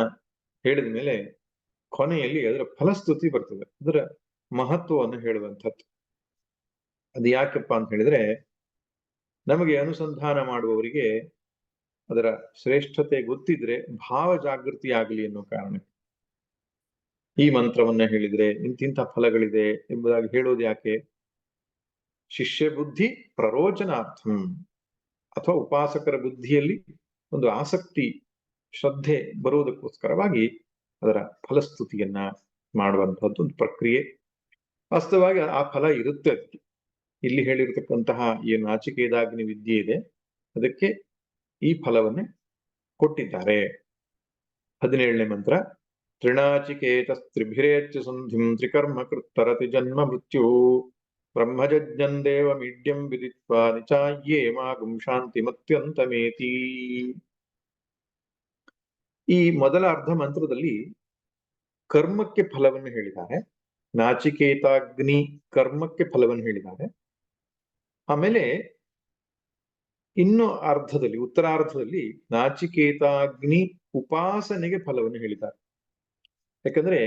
ಹೇಳಿದ ಮೇಲೆ ಕೊನೆಯಲ್ಲಿ ಅದರ ಫಲಸ್ತುತಿ ಬರ್ತದೆ, ಅದರ ಮಹತ್ವವನ್ನು ಹೇಳುವಂಥದ್ದು. ಅದು ಯಾಕಪ್ಪ ಅಂತ ಹೇಳಿದ್ರೆ, ನಮಗೆ ಅನುಸಂಧಾನ ಮಾಡುವವರಿಗೆ ಅದರ ಶ್ರೇಷ್ಠತೆ ಗೊತ್ತಿದ್ರೆ ಭಾವ ಜಾಗೃತಿ ಆಗಲಿ ಅನ್ನೋ ಕಾರಣಕ್ಕೆ ಈ ಮಂತ್ರವನ್ನ ಹೇಳಿದ್ರೆ ಇಂತಿಂಥ ಫಲಗಳಿದೆ ಎಂಬುದಾಗಿ ಹೇಳೋದು ಯಾಕೆ? ಶಿಷ್ಯ ಬುದ್ಧಿ ಪ್ರರೋಚನಾರ್ಥಂ, ಅಥವಾ ಉಪಾಸಕರ ಬುದ್ಧಿಯಲ್ಲಿ ಒಂದು ಆಸಕ್ತಿ ಶ್ರದ್ಧೆ ಬರುವುದಕ್ಕೋಸ್ಕರವಾಗಿ ಅದರ ಫಲಸ್ತುತಿಯನ್ನ ಮಾಡುವಂತಹದ್ದು ಒಂದು ಪ್ರಕ್ರಿಯೆ. ವಾಸ್ತವವಾಗಿ ಆ ಫಲ ಇರುತ್ತೆ ಅದಕ್ಕೆ. ಇಲ್ಲಿ ಹೇಳಿರ್ತಕ್ಕಂತಹ ಏನು ನಾಚಿಕೇದಾಗ್ನಿ ವಿದ್ಯೆ ಇದೆ ಅದಕ್ಕೆ ಈ ಫಲವನ್ನೇ ಕೊಟ್ಟಿದ್ದಾರೆ. 17ನೇ ಮಂತ್ರ. ತ್ರಿನಾಚಿಕೇತಸ್ತ್ರಿಭಿರೇಚ್ಯ ಸಂಧಿಂ ತ್ರಿಕರ್ಮ ಕೃತ್ತರತಿ ಜನ್ಮ ಮೃತ್ಯು ಬ್ರಹ್ಮಜಜ್ಞಂ ದೇವಮೀಡ್ಯಂ ವಿದಿತ್ವಾ ನಿಚಾಯ್ಯೇ ಮಾಗುಂ ಶಾಂತಿಮತ್ಯಂತಮೇತಿ. ಈ ಮೊದಲ ಅರ್ಧ ಮಂತ್ರದಲ್ಲಿ ಕರ್ಮಕ್ಕೆ ಫಲವನ್ನು ಹೇಳಿದ್ದಾರೆ, ನಾಚಿಕೇತಾಗ್ನಿ ಕರ್ಮಕ್ಕೆ ಫಲವನ್ನು ಹೇಳಿದ್ದಾರೆ. ಆಮೇಲೆ ಇನ್ನು ಅರ್ಧದಲ್ಲಿ, ಉತ್ತರಾರ್ಧದಲ್ಲಿ ನಾಚಿಕೇತಾಗ್ನಿ ಉಪಾಸನೆಗೆ ಫಲವನ್ನು ಹೇಳಿದ್ದಾರೆ. ಯಾಕಂದ್ರೆ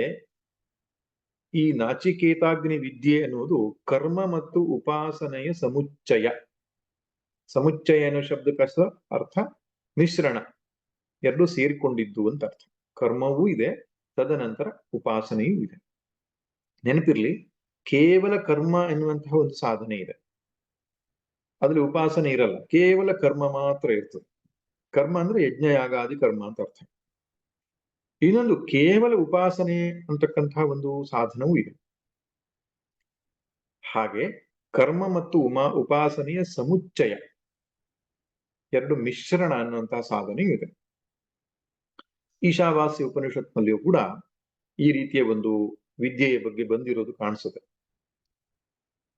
ಈ ನಾಚಿಕೇತಾಗ್ನಿ ವಿದ್ಯೆ ಅನ್ನುವುದು ಕರ್ಮ ಮತ್ತು ಉಪಾಸನೆಯ ಸಮುಚ್ಚಯ. ಸಮುಚ್ಚಯ ಅನ್ನೋ ಶಬ್ದಕ್ಕೆ ಅರ್ಥ ಮಿಶ್ರಣ, ಎರಡು ಸೇರಿಕೊಂಡಿದ್ದು ಅಂತ ಅರ್ಥ. ಕರ್ಮವೂ ಇದೆ, ತದನಂತರ ಉಪಾಸನೆಯೂ ಇದೆ. ನೆನಪಿರ್ಲಿ, ಕೇವಲ ಕರ್ಮ ಎನ್ನುವಂತಹ ಒಂದು ಸಾಧನೆ ಇದೆ, ಅದ್ರಲ್ಲಿ ಉಪಾಸನೆ ಇರಲ್ಲ, ಕೇವಲ ಕರ್ಮ ಮಾತ್ರ ಇರ್ತದೆ. ಕರ್ಮ ಅಂದ್ರೆ ಯಜ್ಞ ಯಾಗಾದಿ ಕರ್ಮ ಅಂತ ಅರ್ಥ. ಇನ್ನೊಂದು ಕೇವಲ ಉಪಾಸನೆ ಅಂತಕ್ಕಂತಹ ಒಂದು ಸಾಧನವೂ ಇದೆ. ಹಾಗೆ ಕರ್ಮ ಮತ್ತು ಉಪಾಸನೆಯ ಸಮುಚ್ಚಯ, ಎರಡು ಮಿಶ್ರಣ ಅನ್ನುವಂತಹ ಸಾಧನೆಯೂ ಇದೆ. ಈಶಾವಾಸ್ಯ ಉಪನಿಷತ್ನಲ್ಲಿಯೂ ಕೂಡ ಈ ರೀತಿಯ ಒಂದು ವಿದ್ಯೆಯ ಬಗ್ಗೆ ಬಂದಿರೋದು ಕಾಣಿಸುತ್ತೆ.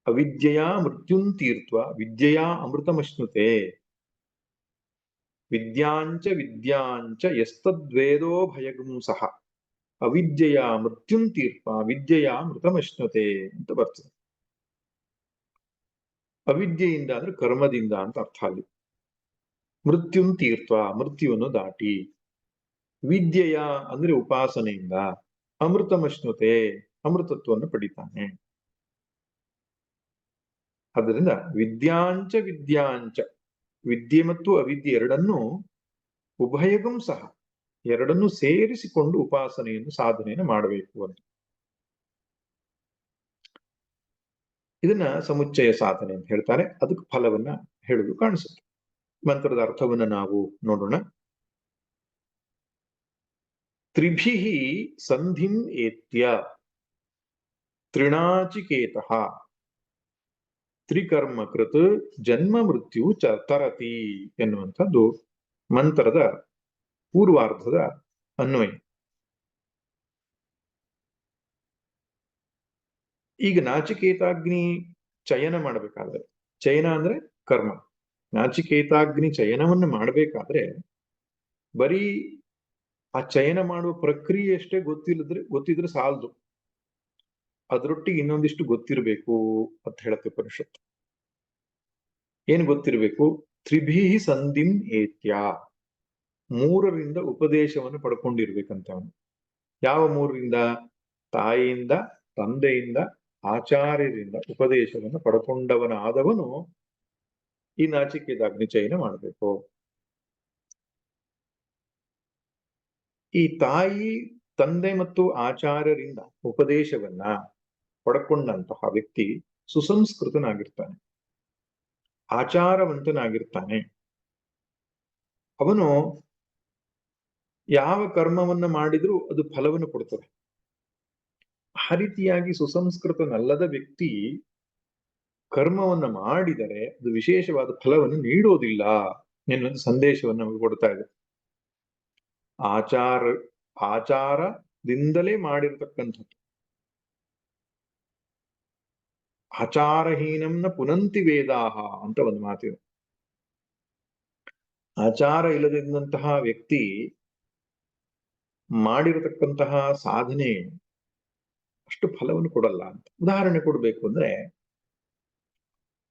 ಅವಿದ್ಯೆಯ ಮೃತ್ಯುಂತೀರ್ತ್ವ ವಿದ್ಯೆಯ ಅಮೃತಮಶ್ನುತೆ ವಿದ್ಯಾಂಚ ವಿದ್ಯಾಂಚ ಯಸ್ತದ್ವೇದೋ ಭಯಗುಂ ಸಹ ಅವಿದ್ಯೆಯ ಮೃತ್ಯುಂತೀರ್ತ್ವ ವಿದ್ಯೆಯ ಅಮೃತಮಶ್ನುತೆ ಅಂತ ಬರ್ತದೆ. ಅವಿದ್ಯೆಯಿಂದ ಅಂದ್ರೆ ಕರ್ಮದಿಂದ ಅಂತ ಅರ್ಥ ಅಲ್ಲಿ. ಮೃತ್ಯುಂತೀರ್ತ್ವ ಮೃತ್ಯುವನ್ನು ದಾಟಿ, ವಿದ್ಯೆಯ ಅಂದ್ರೆ ಉಪಾಸನೆಯಿಂದ, ಅಮೃತಮಶ್ನುತೆ ಅಮೃತತ್ವವನ್ನು ಪಡಿತಾನೆ. ಆದ್ದರಿಂದ ವಿದ್ಯಾಂಚ ವಿದ್ಯಾಂಚ, ವಿದ್ಯೆ ಮತ್ತು ಅವಿದ್ಯೆ ಎರಡನ್ನೂ ಉಭಯಗಂ ಸಹ, ಎರಡನ್ನೂ ಸೇರಿಸಿಕೊಂಡು ಉಪಾಸನೆಯನ್ನು ಸಾಧನೆಯನ್ನು ಮಾಡಬೇಕು ಅಂತ. ಇದನ್ನ ಸಮುಚ್ಚಯ ಸಾಧನೆ ಅಂತ ಹೇಳ್ತಾರೆ. ಅದಕ್ಕೆ ಫಲವನ್ನ ಹೇಳುವುದು ಕಾಣಿಸುತ್ತೆ. ಮಂತ್ರದ ಅರ್ಥವನ್ನ ನಾವು ನೋಡೋಣ. ತ್ರಿಭಿಃ ಸಂಧಿಂ ಏತ್ಯ ತ್ರಿನಾಚಿಕೇತಃ ತ್ರಿಕರ್ಮಕೃತ್ ಜನ್ಮ ಮೃತ್ಯು ತರತಿ ಎನ್ನುವಂಥದ್ದು ಮಂತ್ರದ ಪೂರ್ವಾರ್ಧದ ಅನ್ವಯ. ಈಗ ನಾಚಿಕೇತಾಗ್ನಿ ಚಯನ ಮಾಡಬೇಕಾದ್ರೆ, ಚಯನ ಅಂದ್ರೆ ಕರ್ಮ, ನಾಚಿಕೇತಾಗ್ನಿ ಚಯನವನ್ನು ಮಾಡಬೇಕಾದ್ರೆ ಬರೀ ಆ ಚಯನ ಮಾಡುವ ಪ್ರಕ್ರಿಯೆ ಅಷ್ಟೇ ಗೊತ್ತಿದ್ರೆ ಸಾಲದು, ಅದರೊಟ್ಟಿಗೆ ಇನ್ನೊಂದಿಷ್ಟು ಗೊತ್ತಿರಬೇಕು ಅಂತ ಹೇಳುತ್ತೆ ಉಪನಿಷತ್ತು. ಏನು ಗೊತ್ತಿರಬೇಕು? ತ್ರಿಭಿಃ ಸಂಧಿಂ ಏತ್ಯ, ಮೂರರಿಂದ ಉಪದೇಶವನ್ನು ಪಡ್ಕೊಂಡಿರ್ಬೇಕಂತ ಅವನು. ಯಾವ ಮೂರರಿಂದ? ತಾಯಿಯಿಂದ, ತಂದೆಯಿಂದ, ಆಚಾರ್ಯರಿಂದ ಉಪದೇಶವನ್ನು ಪಡ್ಕೊಂಡವನಾದವನು ಈ ನಾಚಿಕೇತಾಗ್ನಿ ಚಯನ ಮಾಡಬೇಕು. ಈ ತಾಯಿ, ತಂದೆ ಮತ್ತು ಆಚಾರ್ಯರಿಂದ ಉಪದೇಶವನ್ನ ಪಡ್ಕೊಂಡಂತಹ ವ್ಯಕ್ತಿ ಸುಸಂಸ್ಕೃತನಾಗಿರ್ತಾನೆ, ಆಚಾರವಂತನಾಗಿರ್ತಾನೆ. ಅವನು ಯಾವ ಕರ್ಮವನ್ನ ಮಾಡಿದ್ರೂ ಅದು ಫಲವನ್ನು ಕೊಡ್ತದೆ. ಆ ರೀತಿಯಾಗಿ ಸುಸಂಸ್ಕೃತನಲ್ಲದ ವ್ಯಕ್ತಿ ಕರ್ಮವನ್ನ ಮಾಡಿದರೆ ಅದು ವಿಶೇಷವಾದ ಫಲವನ್ನು ನೀಡೋದಿಲ್ಲ ಎನ್ನುವಂಥ ಸಂದೇಶವನ್ನು ನಮಗೆ ಕೊಡ್ತಾ ಇದೆ. ಆಚಾರದಿಂದಲೇ ಮಾಡಿರ್ತಕ್ಕಂಥದ್ದು. ಆಚಾರಹೀನಂನ ಪುನಂತಿ ವೇದಾಹ ಅಂತ ಒಂದು ಮಾತಿದೆ. ಆಚಾರ ಇಲ್ಲದಿದ್ದಂತಹ ವ್ಯಕ್ತಿ ಮಾಡಿರತಕ್ಕಂತಹ ಸಾಧನೆ ಅಷ್ಟು ಫಲವನ್ನು ಕೊಡಲ್ಲ ಅಂತ. ಉದಾಹರಣೆ ಕೊಡ್ಬೇಕು ಅಂದ್ರೆ,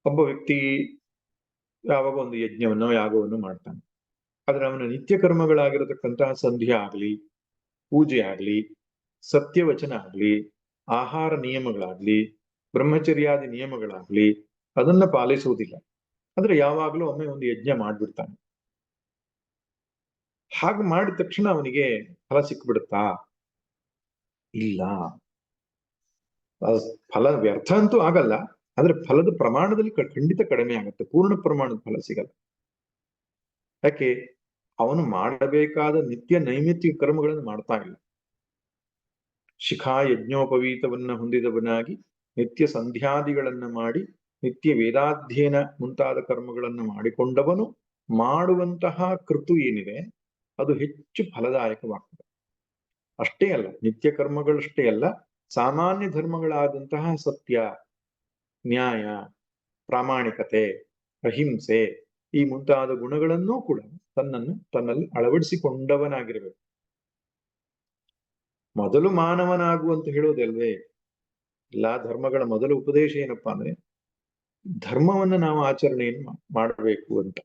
ಒಬ್ಬ ವ್ಯಕ್ತಿ ಯಾವಾಗ ಒಂದು ಯಜ್ಞವನ್ನು ಯಾಗವನ್ನು ಮಾಡ್ತಾನೆ, ಆದ್ರೆ ಅವನ ನಿತ್ಯ ಕರ್ಮಗಳಾಗಿರತಕ್ಕಂತಹ ಸಂಧ್ಯಾ ಆಗ್ಲಿ, ಪೂಜೆ ಆಗ್ಲಿ, ಸತ್ಯವಚನ ಆಗ್ಲಿ, ಆಹಾರ ನಿಯಮಗಳಾಗ್ಲಿ, ಬ್ರಹ್ಮಚರ್ಯಾದಿ ನಿಯಮಗಳಾಗ್ಲಿ ಅದನ್ನ ಪಾಲಿಸುವುದಿಲ್ಲ. ಅಂದ್ರೆ ಯಾವಾಗಲೂ ಒಮ್ಮೆ ಒಂದು ಯಜ್ಞ ಮಾಡ್ಬಿಡ್ತಾನೆ. ಹಾಗೆ ಮಾಡಿದ ತಕ್ಷಣ ಅವನಿಗೆ ಫಲ ಸಿಕ್ಬಿಡುತ್ತಾ? ಇಲ್ಲ. ಫಲ ವ್ಯರ್ಥ ಅಂತೂ ಆಗಲ್ಲ, ಆದ್ರೆ ಫಲದ ಪ್ರಮಾಣದಲ್ಲಿ ಖಂಡಿತ ಕಡಿಮೆ ಆಗುತ್ತೆ, ಪೂರ್ಣ ಪ್ರಮಾಣದ ಫಲ ಸಿಗಲ್ಲ. ಯಾಕೆ? ಅವನು ಮಾಡಬೇಕಾದ ನಿತ್ಯ ನೈಮಿತ್ತಿಕ ಕರ್ಮಗಳನ್ನು ಮಾಡ್ತಾ ಇಲ್ಲ. ಶಿಖಾ ಯಜ್ಞೋಪವೀತವನ್ನ ಹೊಂದಿದವನಾಗಿ ನಿತ್ಯ ಸಂಧ್ಯಾದಿಗಳನ್ನ ಮಾಡಿ ನಿತ್ಯ ವೇದಾಧ್ಯಯನ ಮುಂತಾದ ಕರ್ಮಗಳನ್ನು ಮಾಡಿಕೊಂಡವನು ಮಾಡುವಂತಹ ಕೃತು ಏನಿದೆ ಅದು ಹೆಚ್ಚು ಫಲದಾಯಕವಾಗ್ತದೆ. ಅಷ್ಟೇ ಅಲ್ಲ, ನಿತ್ಯ ಕರ್ಮಗಳಷ್ಟೇ ಅಲ್ಲ, ಸಾಮಾನ್ಯ ಧರ್ಮಗಳಾದಂತಹ ಸತ್ಯ, ನ್ಯಾಯ, ಪ್ರಾಮಾಣಿಕತೆ, ಅಹಿಂಸೆ ಈ ಮುಂತಾದ ಗುಣಗಳನ್ನೂ ಕೂಡ ತನ್ನಲ್ಲಿ ಅಳವಡಿಸಿಕೊಂಡವನಾಗಿರಬೇಕು. ಮೊದಲು ಮಾನವನಾಗು ಅಂತ ಹೇಳೋದಲ್ವೇ? ಎಲ್ಲಾ ಧರ್ಮಗಳ ಮೊದಲ ಉಪದೇಶ ಏನಪ್ಪಾ ಅಂದ್ರೆ ಧರ್ಮವನ್ನ ನಾವು ಆಚರಣೆಯನ್ನು ಮಾಡಬೇಕು ಅಂತ.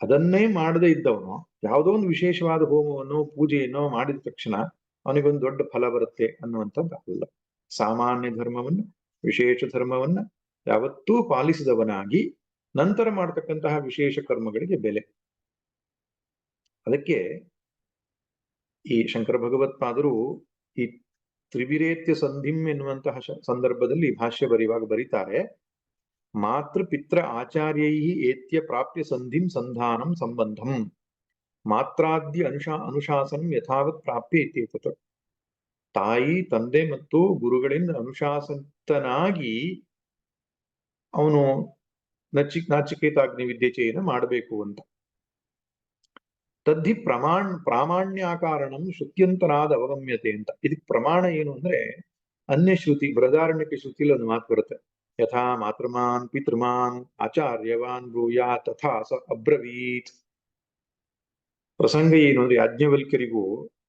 ಅದನ್ನೇ ಮಾಡದೇ ಇದ್ದವನು ಯಾವುದೋ ಒಂದು ವಿಶೇಷವಾದ ಹೋಮವನ್ನು ಪೂಜೆಯನ್ನು ಮಾಡಿದ ತಕ್ಷಣ ಅವನಿಗೊಂದು ದೊಡ್ಡ ಫಲ ಬರುತ್ತೆ ಅನ್ನುವಂಥದ್ದಲ್ಲ. ಸಾಮಾನ್ಯ ಧರ್ಮವನ್ನ, ವಿಶೇಷ ಧರ್ಮವನ್ನ ಯಾವತ್ತೂ ಪಾಲಿಸಿದವನಾಗಿ ನಂತರ ಮಾಡತಕ್ಕಂತಹ ವಿಶೇಷ ಕರ್ಮಗಳಿಗೆ ಬೆಲೆ. ಅದಕ್ಕೆ ಈ ಶಂಕರ ಭಗವತ್ಪಾದರು ಈ ತ್ರಿವಿರೇತ್ಯ ಸಂಧಿಂ ಎನ್ನುವಂತಹ ಸಂದರ್ಭದಲ್ಲಿ ಭಾಷ್ಯ ಬರೆಯುವಾಗ ಬರೀತಾರೆ, ಮಾತೃ ಪಿತ್ರ ಆಚಾರ್ಯೈ ಏತ್ಯ ಪ್ರಾಪ್ಯ ಸಂಧಿಂ ಸಂಧಾನಂ ಸಂಬಂಧಂ ಮಾತ್ರಾದ್ಯ ಅನುಶಾಸನ ಯಥಾವತ್ ಪ್ರಾಪ್ಯ ಇತ್ಯೇತತ್. ತಾಯಿ, ತಂದೆ ಮತ್ತು ಗುರುಗಳಿಂದ ಅನುಶಾಸಿತನಾಗಿ ಅವನು ನಾಚಿಕೇತಾಗ್ನಿ ವಿದ್ಯೆಚೆಯನ್ನು ಮಾಡಬೇಕು ಅಂತ. ತದ್ಧಿ ಪ್ರಾಮಾಣ್ಯಾಕಾರಣಂ ಶ್ರುತ್ಯಂತರಾದ ಅವಗಮ್ಯತೆ ಅಂತ. ಇದಕ್ಕೆ ಪ್ರಮಾಣ ಏನು ಅಂದ್ರೆ ಅನ್ಯ ಶ್ರುತಿ, ಬೃಹದಾರಣ್ಯಕ ಶ್ರುತಿಲಿ ಒಂದು ಮಾತು ಬರುತ್ತೆ, ಯಥಾ ಮಾತೃಮಾನ್ ಪಿತೃಮಾನ್ ಆಚಾರ್ಯವಾನ್ ಬ್ರೂಯಾ ತಥಾ ಸ ಅಬ್ರವೀತ್. ಪ್ರಸಂಗ ಏನು ಅಂದ್ರೆ ಯಾಜ್ಞವಲ್ಕ್ಯರಿಗೂ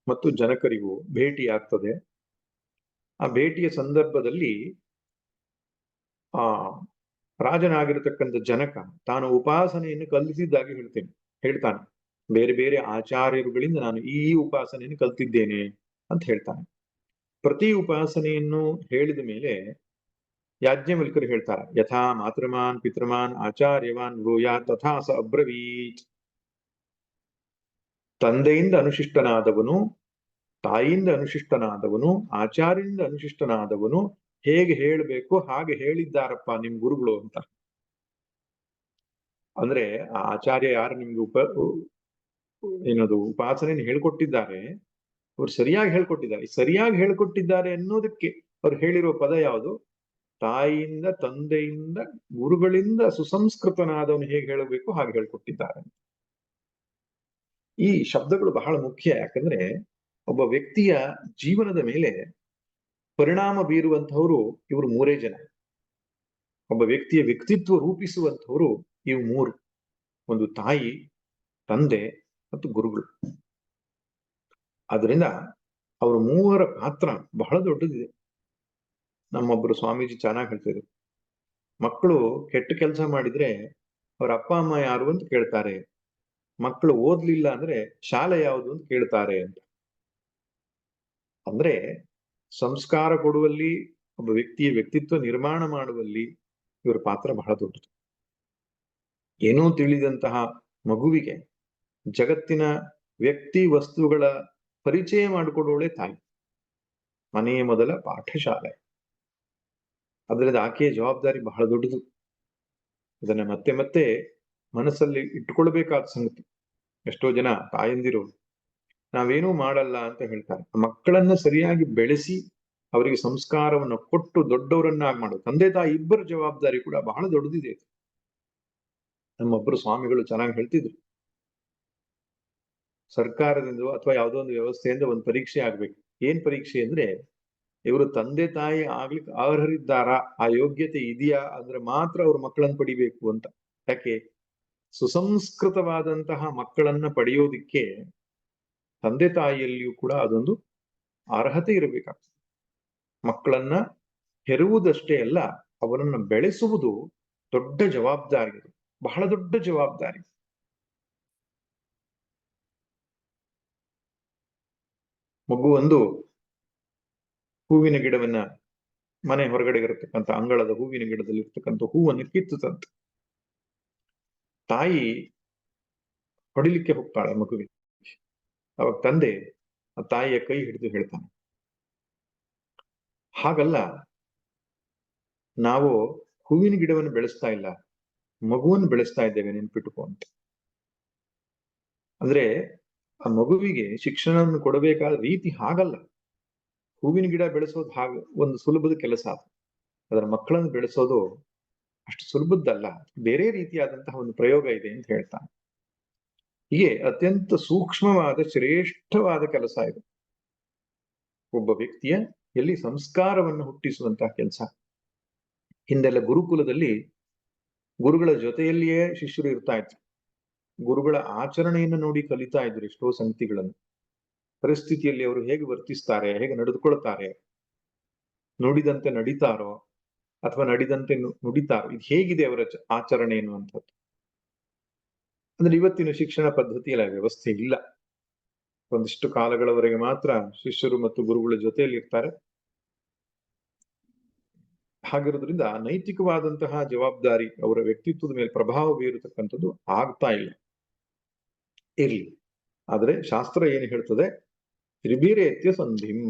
ಮತ್ತು ಜನಕರಿಗೂ ಭೇಟಿ ಆಗ್ತದೆ. ಆ ಭೇಟಿಯ ಸಂದರ್ಭದಲ್ಲಿ ಆ ರಾಜನಾಗಿರತಕ್ಕಂಥ ಜನಕ ತಾನು ಉಪಾಸನೆಯನ್ನು ಕಲಿಸಿದ್ದಾಗಿ ಹೇಳ್ತಾನೆ. ಬೇರೆ ಬೇರೆ ಆಚಾರ್ಯರುಗಳಿಂದ ನಾನು ಈ ಉಪಾಸನೆಯನ್ನು ಕಲ್ತಿದ್ದೇನೆ ಅಂತ ಹೇಳ್ತಾನೆ. ಪ್ರತಿ ಉಪಾಸನೆಯನ್ನು ಹೇಳಿದ ಮೇಲೆ ಯಾಜ್ಞವಲ್ಕರು ಹೇಳ್ತಾರೆ, ಯಥಾ ಮಾತೃಮಾನ್ ಪಿತೃಮಾನ್ ಆಚಾರ್ಯವಾನ್ ಬ್ರೂಯಾ ತಥಾ ಸ ಅಬ್ರವೀತ್. ತಂದೆಯಿಂದ ಅನುಶಿಷ್ಟನಾದವನು, ತಾಯಿಯಿಂದ ಅನುಶಿಷ್ಟನಾದವನು, ಆಚಾರ್ಯದಿಂದ ಅನುಶಿಷ್ಟನಾದವನು ಹೇಗೆ ಹೇಳಬೇಕು ಹಾಗೆ ಹೇಳಿದ್ದಾರಪ್ಪ ನಿಮ್ ಗುರುಗಳು ಅಂತ. ಅಂದ್ರೆ ಆ ಆಚಾರ್ಯ ಯಾರು ನಿಮ್ಗೆ ಏನದು ಉಪಾಸನೆಯನ್ನು ಹೇಳ್ಕೊಟ್ಟಿದ್ದಾರೆ, ಅವ್ರು ಸರಿಯಾಗಿ ಹೇಳ್ಕೊಟ್ಟಿದ್ದಾರೆ. ಸರಿಯಾಗಿ ಹೇಳ್ಕೊಟ್ಟಿದ್ದಾರೆ ಅನ್ನೋದಕ್ಕೆ ಅವ್ರು ಹೇಳಿರೋ ಪದ ಯಾವುದು? ತಾಯಿಯಿಂದ, ತಂದೆಯಿಂದ, ಗುರುಗಳಿಂದ ಸುಸಂಸ್ಕೃತನಾದವನು ಹೇಗೆ ಹೇಳಬೇಕು ಹಾಗೆ ಹೇಳ್ಕೊಟ್ಟಿದ್ದಾರೆ. ಈ ಶಬ್ದಗಳು ಬಹಳ ಮುಖ್ಯ. ಯಾಕಂದ್ರೆ ಒಬ್ಬ ವ್ಯಕ್ತಿಯ ಜೀವನದ ಮೇಲೆ ಪರಿಣಾಮ ಬೀರುವಂತಹವರು ಇವರು ಮೂರೇ ಜನ. ಒಬ್ಬ ವ್ಯಕ್ತಿಯ ವ್ಯಕ್ತಿತ್ವ ರೂಪಿಸುವಂತಹವರು ಇವು ಮೂರು: ಒಂದು ತಾಯಿ, ತಂದೆ ಮತ್ತು ಗುರುಗಳು. ಆದ್ರಿಂದ ಅವರ ಮೂವರ ಪಾತ್ರ ಬಹಳ ದೊಡ್ಡದಿದೆ. ನಮ್ಮೊಬ್ಬರು ಸ್ವಾಮೀಜಿ ಚೆನ್ನಾಗಿ ಹೇಳ್ತಿದ್ರು, ಮಕ್ಕಳು ಕೆಟ್ಟ ಕೆಲಸ ಮಾಡಿದ್ರೆ ಅವ್ರ ಅಪ್ಪ ಅಮ್ಮ ಯಾರು ಅಂತ ಕೇಳ್ತಾರೆ, ಮಕ್ಕಳು ಓದ್ಲಿಲ್ಲ ಅಂದ್ರೆ ಶಾಲೆ ಯಾವುದು ಅಂತ ಕೇಳ್ತಾರೆ ಅಂತ. ಅಂದ್ರೆ ಸಂಸ್ಕಾರ ಕೊಡುವಲ್ಲಿ, ಒಬ್ಬ ವ್ಯಕ್ತಿಯ ವ್ಯಕ್ತಿತ್ವ ನಿರ್ಮಾಣ ಮಾಡುವಲ್ಲಿ ಇವರ ಪಾತ್ರ ಬಹಳ ದೊಡ್ಡದು. ಏನೂ ತಿಳಿದಂತಹ ಮಗುವಿಗೆ ಜಗತ್ತಿನ ವ್ಯಕ್ತಿ ವಸ್ತುಗಳ ಪರಿಚಯ ಮಾಡಿಕೊಡೋಳೆ ತಾಯಿ. ಮನೆಯ ಮೊದಲ ಪಾಠಶಾಲೆ. ಅದರಿಂದ ಆಕೆಯ ಜವಾಬ್ದಾರಿ ಬಹಳ ದೊಡ್ಡದು. ಅದನ್ನ ಮತ್ತೆ ಮತ್ತೆ ಮನಸ್ಸಲ್ಲಿ ಇಟ್ಟುಕೊಳ್ಬೇಕಾದ ಸಂಗತಿ. ಎಷ್ಟೋ ಜನ ತಾಯಂದಿರು ನಾವೇನೂ ಮಾಡಲ್ಲ ಅಂತ ಹೇಳ್ತಾರೆ. ಮಕ್ಕಳನ್ನ ಸರಿಯಾಗಿ ಬೆಳೆಸಿ ಅವರಿಗೆ ಸಂಸ್ಕಾರವನ್ನು ಕೊಟ್ಟು ದೊಡ್ಡವರನ್ನಾಗಿ ಮಾಡೋದು ತಂದೆ ತಾಯಿ ಇಬ್ಬರ ಜವಾಬ್ದಾರಿ ಕೂಡ ಬಹಳ ದೊಡ್ಡದಿದೆ. ನಮ್ಮೊಬ್ಬರು ಸ್ವಾಮಿಗಳು ಚೆನ್ನಾಗಿ ಹೇಳ್ತಿದ್ರು, ಸರ್ಕಾರದಿಂದ ಅಥವಾ ಯಾವುದೋ ಒಂದು ವ್ಯವಸ್ಥೆಯಿಂದ ಒಂದು ಪರೀಕ್ಷೆ ಆಗ್ಬೇಕು. ಏನ್ ಪರೀಕ್ಷೆ ಅಂದ್ರೆ, ಇವರು ತಂದೆ ತಾಯಿ ಆಗ್ಲಿಕ್ಕೆ ಅರ್ಹರಿದ್ದಾರಾ, ಆ ಯೋಗ್ಯತೆ ಇದೆಯಾ ಅಂದ್ರೆ ಮಾತ್ರ ಅವ್ರ ಮಕ್ಕಳನ್ನು ಪಡಿಬೇಕು ಅಂತ. ಯಾಕೆ? ಸುಸಂಸ್ಕೃತವಾದಂತಹ ಮಕ್ಕಳನ್ನ ಪಡೆಯೋದಿಕ್ಕೆ ತಂದೆ ತಾಯಿಯಲ್ಲಿಯೂ ಕೂಡ ಅದೊಂದು ಅರ್ಹತೆ ಇರಬೇಕಾಗ್ತದೆ. ಮಕ್ಕಳನ್ನ ಹೆರುವುದಷ್ಟೇ ಅಲ್ಲ, ಅವರನ್ನು ಬೆಳೆಸುವುದು ದೊಡ್ಡ ಜವಾಬ್ದಾರಿ, ಬಹಳ ದೊಡ್ಡ ಜವಾಬ್ದಾರಿ. ಮಗು ಒಂದು ಹೂವಿನ ಗಿಡವನ್ನ, ಮನೆ ಹೊರಗಡೆ ಇರತಕ್ಕಂಥ ಅಂಗಳದ ಹೂವಿನ ಗಿಡದಲ್ಲಿ ಇರ್ತಕ್ಕಂಥ ಹೂವನ್ನು ಕಿತ್ತುತ್ತಂತೆ. ತಾಯಿ ಹೊಡಿಲಿಕ್ಕೆ ಹೋಗ್ತಾಳೆ ಮಗುವಿಗೆ. ಅವಾಗ ತಂದೆ ಆ ತಾಯಿಯ ಕೈ ಹಿಡಿದು ಹೇಳ್ತಾನೆ, ಹಾಗಲ್ಲ, ನಾವು ಹೂವಿನ ಗಿಡವನ್ನು ಬೆಳೆಸ್ತಾ ಇಲ್ಲ, ಮಗುವನ್ನು ಬೆಳೆಸ್ತಾ ಇದ್ದೇವೆ, ನೆನ್ಪಿಟ್ಟುಕೋ ಅಂತ. ಅಂದ್ರೆ ಆ ಮಗುವಿಗೆ ಶಿಕ್ಷಣವನ್ನು ಕೊಡಬೇಕಾದ ರೀತಿ ಹಾಗಲ್ಲ. ಹೂವಿನ ಗಿಡ ಬೆಳೆಸೋದು ಹಾಗೆ ಒಂದು ಸುಲಭದ ಕೆಲಸ. ಅದರ ಮಕ್ಕಳನ್ನು ಬೆಳೆಸೋದು ಅಷ್ಟು ಸುಲಭದ್ದಲ್ಲ, ಬೇರೆ ರೀತಿಯಾದಂತಹ ಒಂದು ಪ್ರಯೋಗ ಇದೆ ಅಂತ ಹೇಳ್ತಾನೆ. ಹೀಗೆ ಅತ್ಯಂತ ಸೂಕ್ಷ್ಮವಾದ ಶ್ರೇಷ್ಠವಾದ ಕೆಲಸ ಇದು. ಒಬ್ಬ ವ್ಯಕ್ತಿಯ ಎಲ್ಲಿ ಸಂಸ್ಕಾರವನ್ನು ಹುಟ್ಟಿಸುವಂತಹ ಕೆಲಸ. ಹಿಂದೆಲ್ಲ ಗುರುಕುಲದಲ್ಲಿ ಗುರುಗಳ ಜೊತೆಯಲ್ಲಿಯೇ ಶಿಷ್ಯರು ಇರ್ತಾ ಇದ್ರು. ಗುರುಗಳ ಆಚರಣೆಯನ್ನು ನೋಡಿ ಕಲಿತಾ ಇದ್ರು ಎಷ್ಟೋ ಸಂಗತಿಗಳನ್ನು. ಪರಿಸ್ಥಿತಿಯಲ್ಲಿ ಅವರು ಹೇಗೆ ವರ್ತಿಸ್ತಾರೆ, ಹೇಗೆ ನಡೆದುಕೊಳ್ತಾರೆ, ನುಡಿದಂತೆ ನಡೀತಾರೋ ಅಥವಾ ನಡಿದಂತೆ ನುಡಿತಾರೋ, ಇದು ಹೇಗಿದೆ ಅವರ ಆಚರಣೆ ಎನ್ನುವಂಥದ್ದು. ಅಂದ್ರೆ ಇವತ್ತಿನ ಶಿಕ್ಷಣ ಪದ್ಧತಿಯಲ್ಲಿ ಆ ವ್ಯವಸ್ಥೆ ಇಲ್ಲ. ಒಂದಿಷ್ಟು ಕಾಲಗಳವರೆಗೆ ಮಾತ್ರ ಶಿಷ್ಯರು ಮತ್ತು ಗುರುಗಳ ಜೊತೆಯಲ್ಲಿ ಇರ್ತಾರೆ. ಹಾಗಿರೋದ್ರಿಂದ ನೈತಿಕವಾದಂತಹ ಜವಾಬ್ದಾರಿ ಅವರ ವ್ಯಕ್ತಿತ್ವದ ಮೇಲೆ ಪ್ರಭಾವ ಬೀರತಕ್ಕಂಥದ್ದು ಆಗ್ತಾ ಇಲ್ಲ. ಇರ್ಲಿ, ಆದ್ರೆ ಶಾಸ್ತ್ರ ಏನು ಹೇಳ್ತದೆ, ತ್ರಿಭಿರೇತ್ಯ ಸಂಧಿಂ,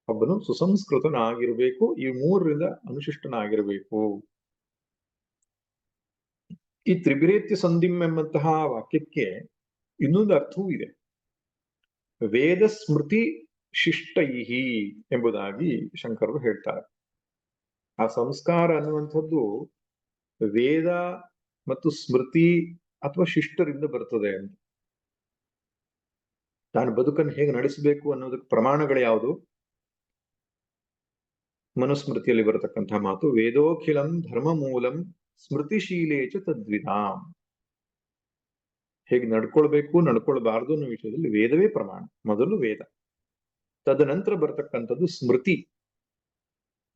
ಒಬ್ಬನು ಸುಸಂಸ್ಕೃತನಾಗಿರ್ಬೇಕು, ಈ ಮೂರರಿಂದ ಅನುಶಿಷ್ಟನಾಗಿರ್ಬೇಕು. ಈ ತ್ರಿಭಿರೇತ್ಯ ಸಂಧಿಂ ಎಂಬಂತಹ ವಾಕ್ಯಕ್ಕೆ ಇನ್ನೊಂದು ಅರ್ಥವೂ ಇದೆ. ವೇದ ಸ್ಮೃತಿ ಶಿಷ್ಟೈಹಿ ಎಂಬುದಾಗಿ ಶಂಕರರು ಹೇಳ್ತಾರೆ. ಆ ಸಂಸ್ಕಾರ ಅನ್ನುವಂಥದ್ದು ವೇದ ಮತ್ತು ಸ್ಮೃತಿ ಅಥವಾ ಶಿಷ್ಟರಿಂದ ಬರ್ತದೆ ಅಂತ. ತಾನು ಬದುಕನ್ನು ಹೇಗೆ ನಡೆಸಬೇಕು ಅನ್ನೋದಕ್ಕೆ ಪ್ರಮಾಣಗಳು ಯಾವುದು? ಮನುಸ್ಮೃತಿಯಲ್ಲಿ ಬರತಕ್ಕಂತಹ ಮಾತು, ವೇದೋಖಿಲಂ ಧರ್ಮ ಮೂಲಂ ಸ್ಮೃತಿಶೀಲೇಚ ತದ್ವಿಧಾಂ. ಹೇಗೆ ನಡ್ಕೊಳ್ಬೇಕು, ನಡ್ಕೊಳ್ಬಾರ್ದು ಅನ್ನೋ ವಿಷಯದಲ್ಲಿ ವೇದವೇ ಪ್ರಮಾಣ. ಮೊದಲು ವೇದ, ತದನಂತರ ಬರತಕ್ಕಂಥದ್ದು ಸ್ಮೃತಿ,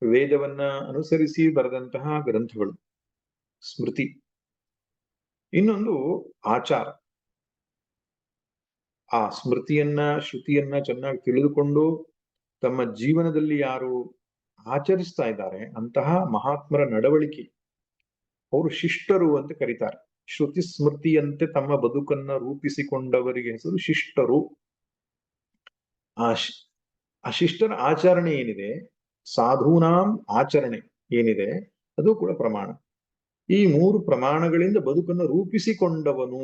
ವೇದವನ್ನ ಅನುಸರಿಸಿ ಬರೆದಂತಹ ಗ್ರಂಥಗಳು ಸ್ಮೃತಿ. ಇನ್ನೊಂದು ಆಚಾರ. ಆ ಸ್ಮೃತಿಯನ್ನ, ಶ್ರುತಿಯನ್ನ ಚೆನ್ನಾಗಿ ತಿಳಿದುಕೊಂಡು ತಮ್ಮ ಜೀವನದಲ್ಲಿ ಯಾರು ಆಚರಿಸ್ತಾ ಇದ್ದಾರೆ ಅಂತಹ ಮಹಾತ್ಮರ ನಡವಳಿಕೆ, ಅವರು ಶಿಷ್ಟರು ಅಂತ ಕರೀತಾರೆ. ಶ್ರುತಿ ಸ್ಮೃತಿಯಂತೆ ತಮ್ಮ ಬದುಕನ್ನ ರೂಪಿಸಿಕೊಂಡವರಿಗೆ ಹೆಸರು ಶಿಷ್ಟರು. ಆ ಶಿಷ್ಟರ ಆಚರಣೆ ಏನಿದೆ, ಸಾಧೂನಾಂ ಆಚರಣೆ ಏನಿದೆ, ಅದು ಕೂಡ ಪ್ರಮಾಣ. ಈ ಮೂರು ಪ್ರಮಾಣಗಳಿಂದ ಬದುಕನ್ನು ರೂಪಿಸಿಕೊಂಡವನು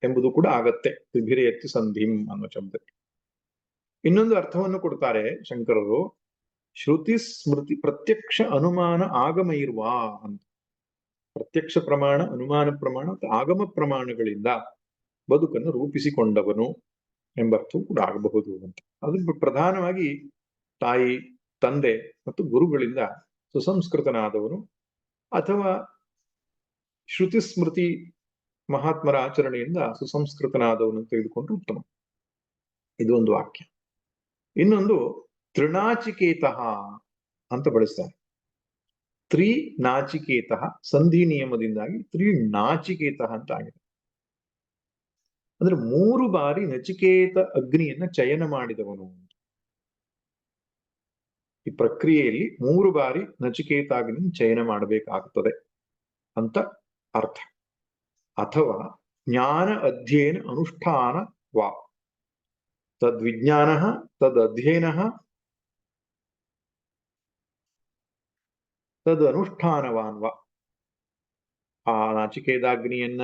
ಎಂಬುದು ಕೂಡ ಆಗತ್ತೆ ತ್ರಿಭಿರೇತ್ಯ ಸಂಧಿಂ ಅನ್ನೋ ಶಬ್ದಕ್ಕೆ. ಇನ್ನೊಂದು ಅರ್ಥವನ್ನು ಕೊಡ್ತಾರೆ ಶಂಕರರು, ಶ್ರುತಿ ಸ್ಮೃತಿ ಪ್ರತ್ಯಕ್ಷ ಅನುಮಾನ ಆಗಮ ಇರುವ ಅಂತ. ಪ್ರತ್ಯಕ್ಷ ಪ್ರಮಾಣ, ಅನುಮಾನ ಪ್ರಮಾಣ ಮತ್ತು ಆಗಮ ಪ್ರಮಾಣಗಳಿಂದ ಬದುಕನ್ನು ರೂಪಿಸಿಕೊಂಡವನು ಎಂಬ ಅರ್ಥವೂ ಕೂಡ ಆಗಬಹುದು ಅಂತ. ಅದು ಪ್ರಧಾನವಾಗಿ ತಾಯಿ, ತಂದೆ ಮತ್ತು ಗುರುಗಳಿಂದ ಸುಸಂಸ್ಕೃತನಾದವನು ಅಥವಾ ಶ್ರುತಿ ಸ್ಮೃತಿ ಮಹಾತ್ಮರ ಆಚರಣೆಯಿಂದ ಸುಸಂಸ್ಕೃತನಾದವನು ತೆಗೆದುಕೊಂಡು ಉತ್ತಮ. ಇದು ಒಂದು ವಾಕ್ಯ. ಇನ್ನೊಂದು ತ್ರಿನಾಚಿಕೇತಃ ಅಂತ ಬಳಸ್ತಾರೆ. ತ್ರಿನಾಚಿಕೇತಃ ಸಂಧಿ ನಿಯಮದಿಂದಾಗಿ ತ್ರಿನಾಚಿಕೇತಃ ಅಂತ ಆಗಿದೆ. ಅಂದ್ರೆ 3 ಬಾರಿ ನಚಿಕೇತ ಅಗ್ನಿಯನ್ನ ಚಯನ ಮಾಡಿದವನು. ಈ ಪ್ರಕ್ರಿಯೆಯಲ್ಲಿ 3 ಬಾರಿ ನಚಿಕೇತ ಅಗ್ನಿ ಚಯನ ಮಾಡಬೇಕಾಗುತ್ತದೆ ಅಂತ ಅರ್ಥ. ಅಥವಾ ಜ್ಞಾನ ಅಧ್ಯಯನ ಅನುಷ್ಠಾನ ವಾ ತದ್ವಿಜ್ಞಾನ ತದಧ್ಯಯನ ತದ್ ಅನುಷ್ಠಾನವಾನ್ ವಾ. ಆ ನಾಚಿಕೇತಾಗ್ನಿಯನ್ನ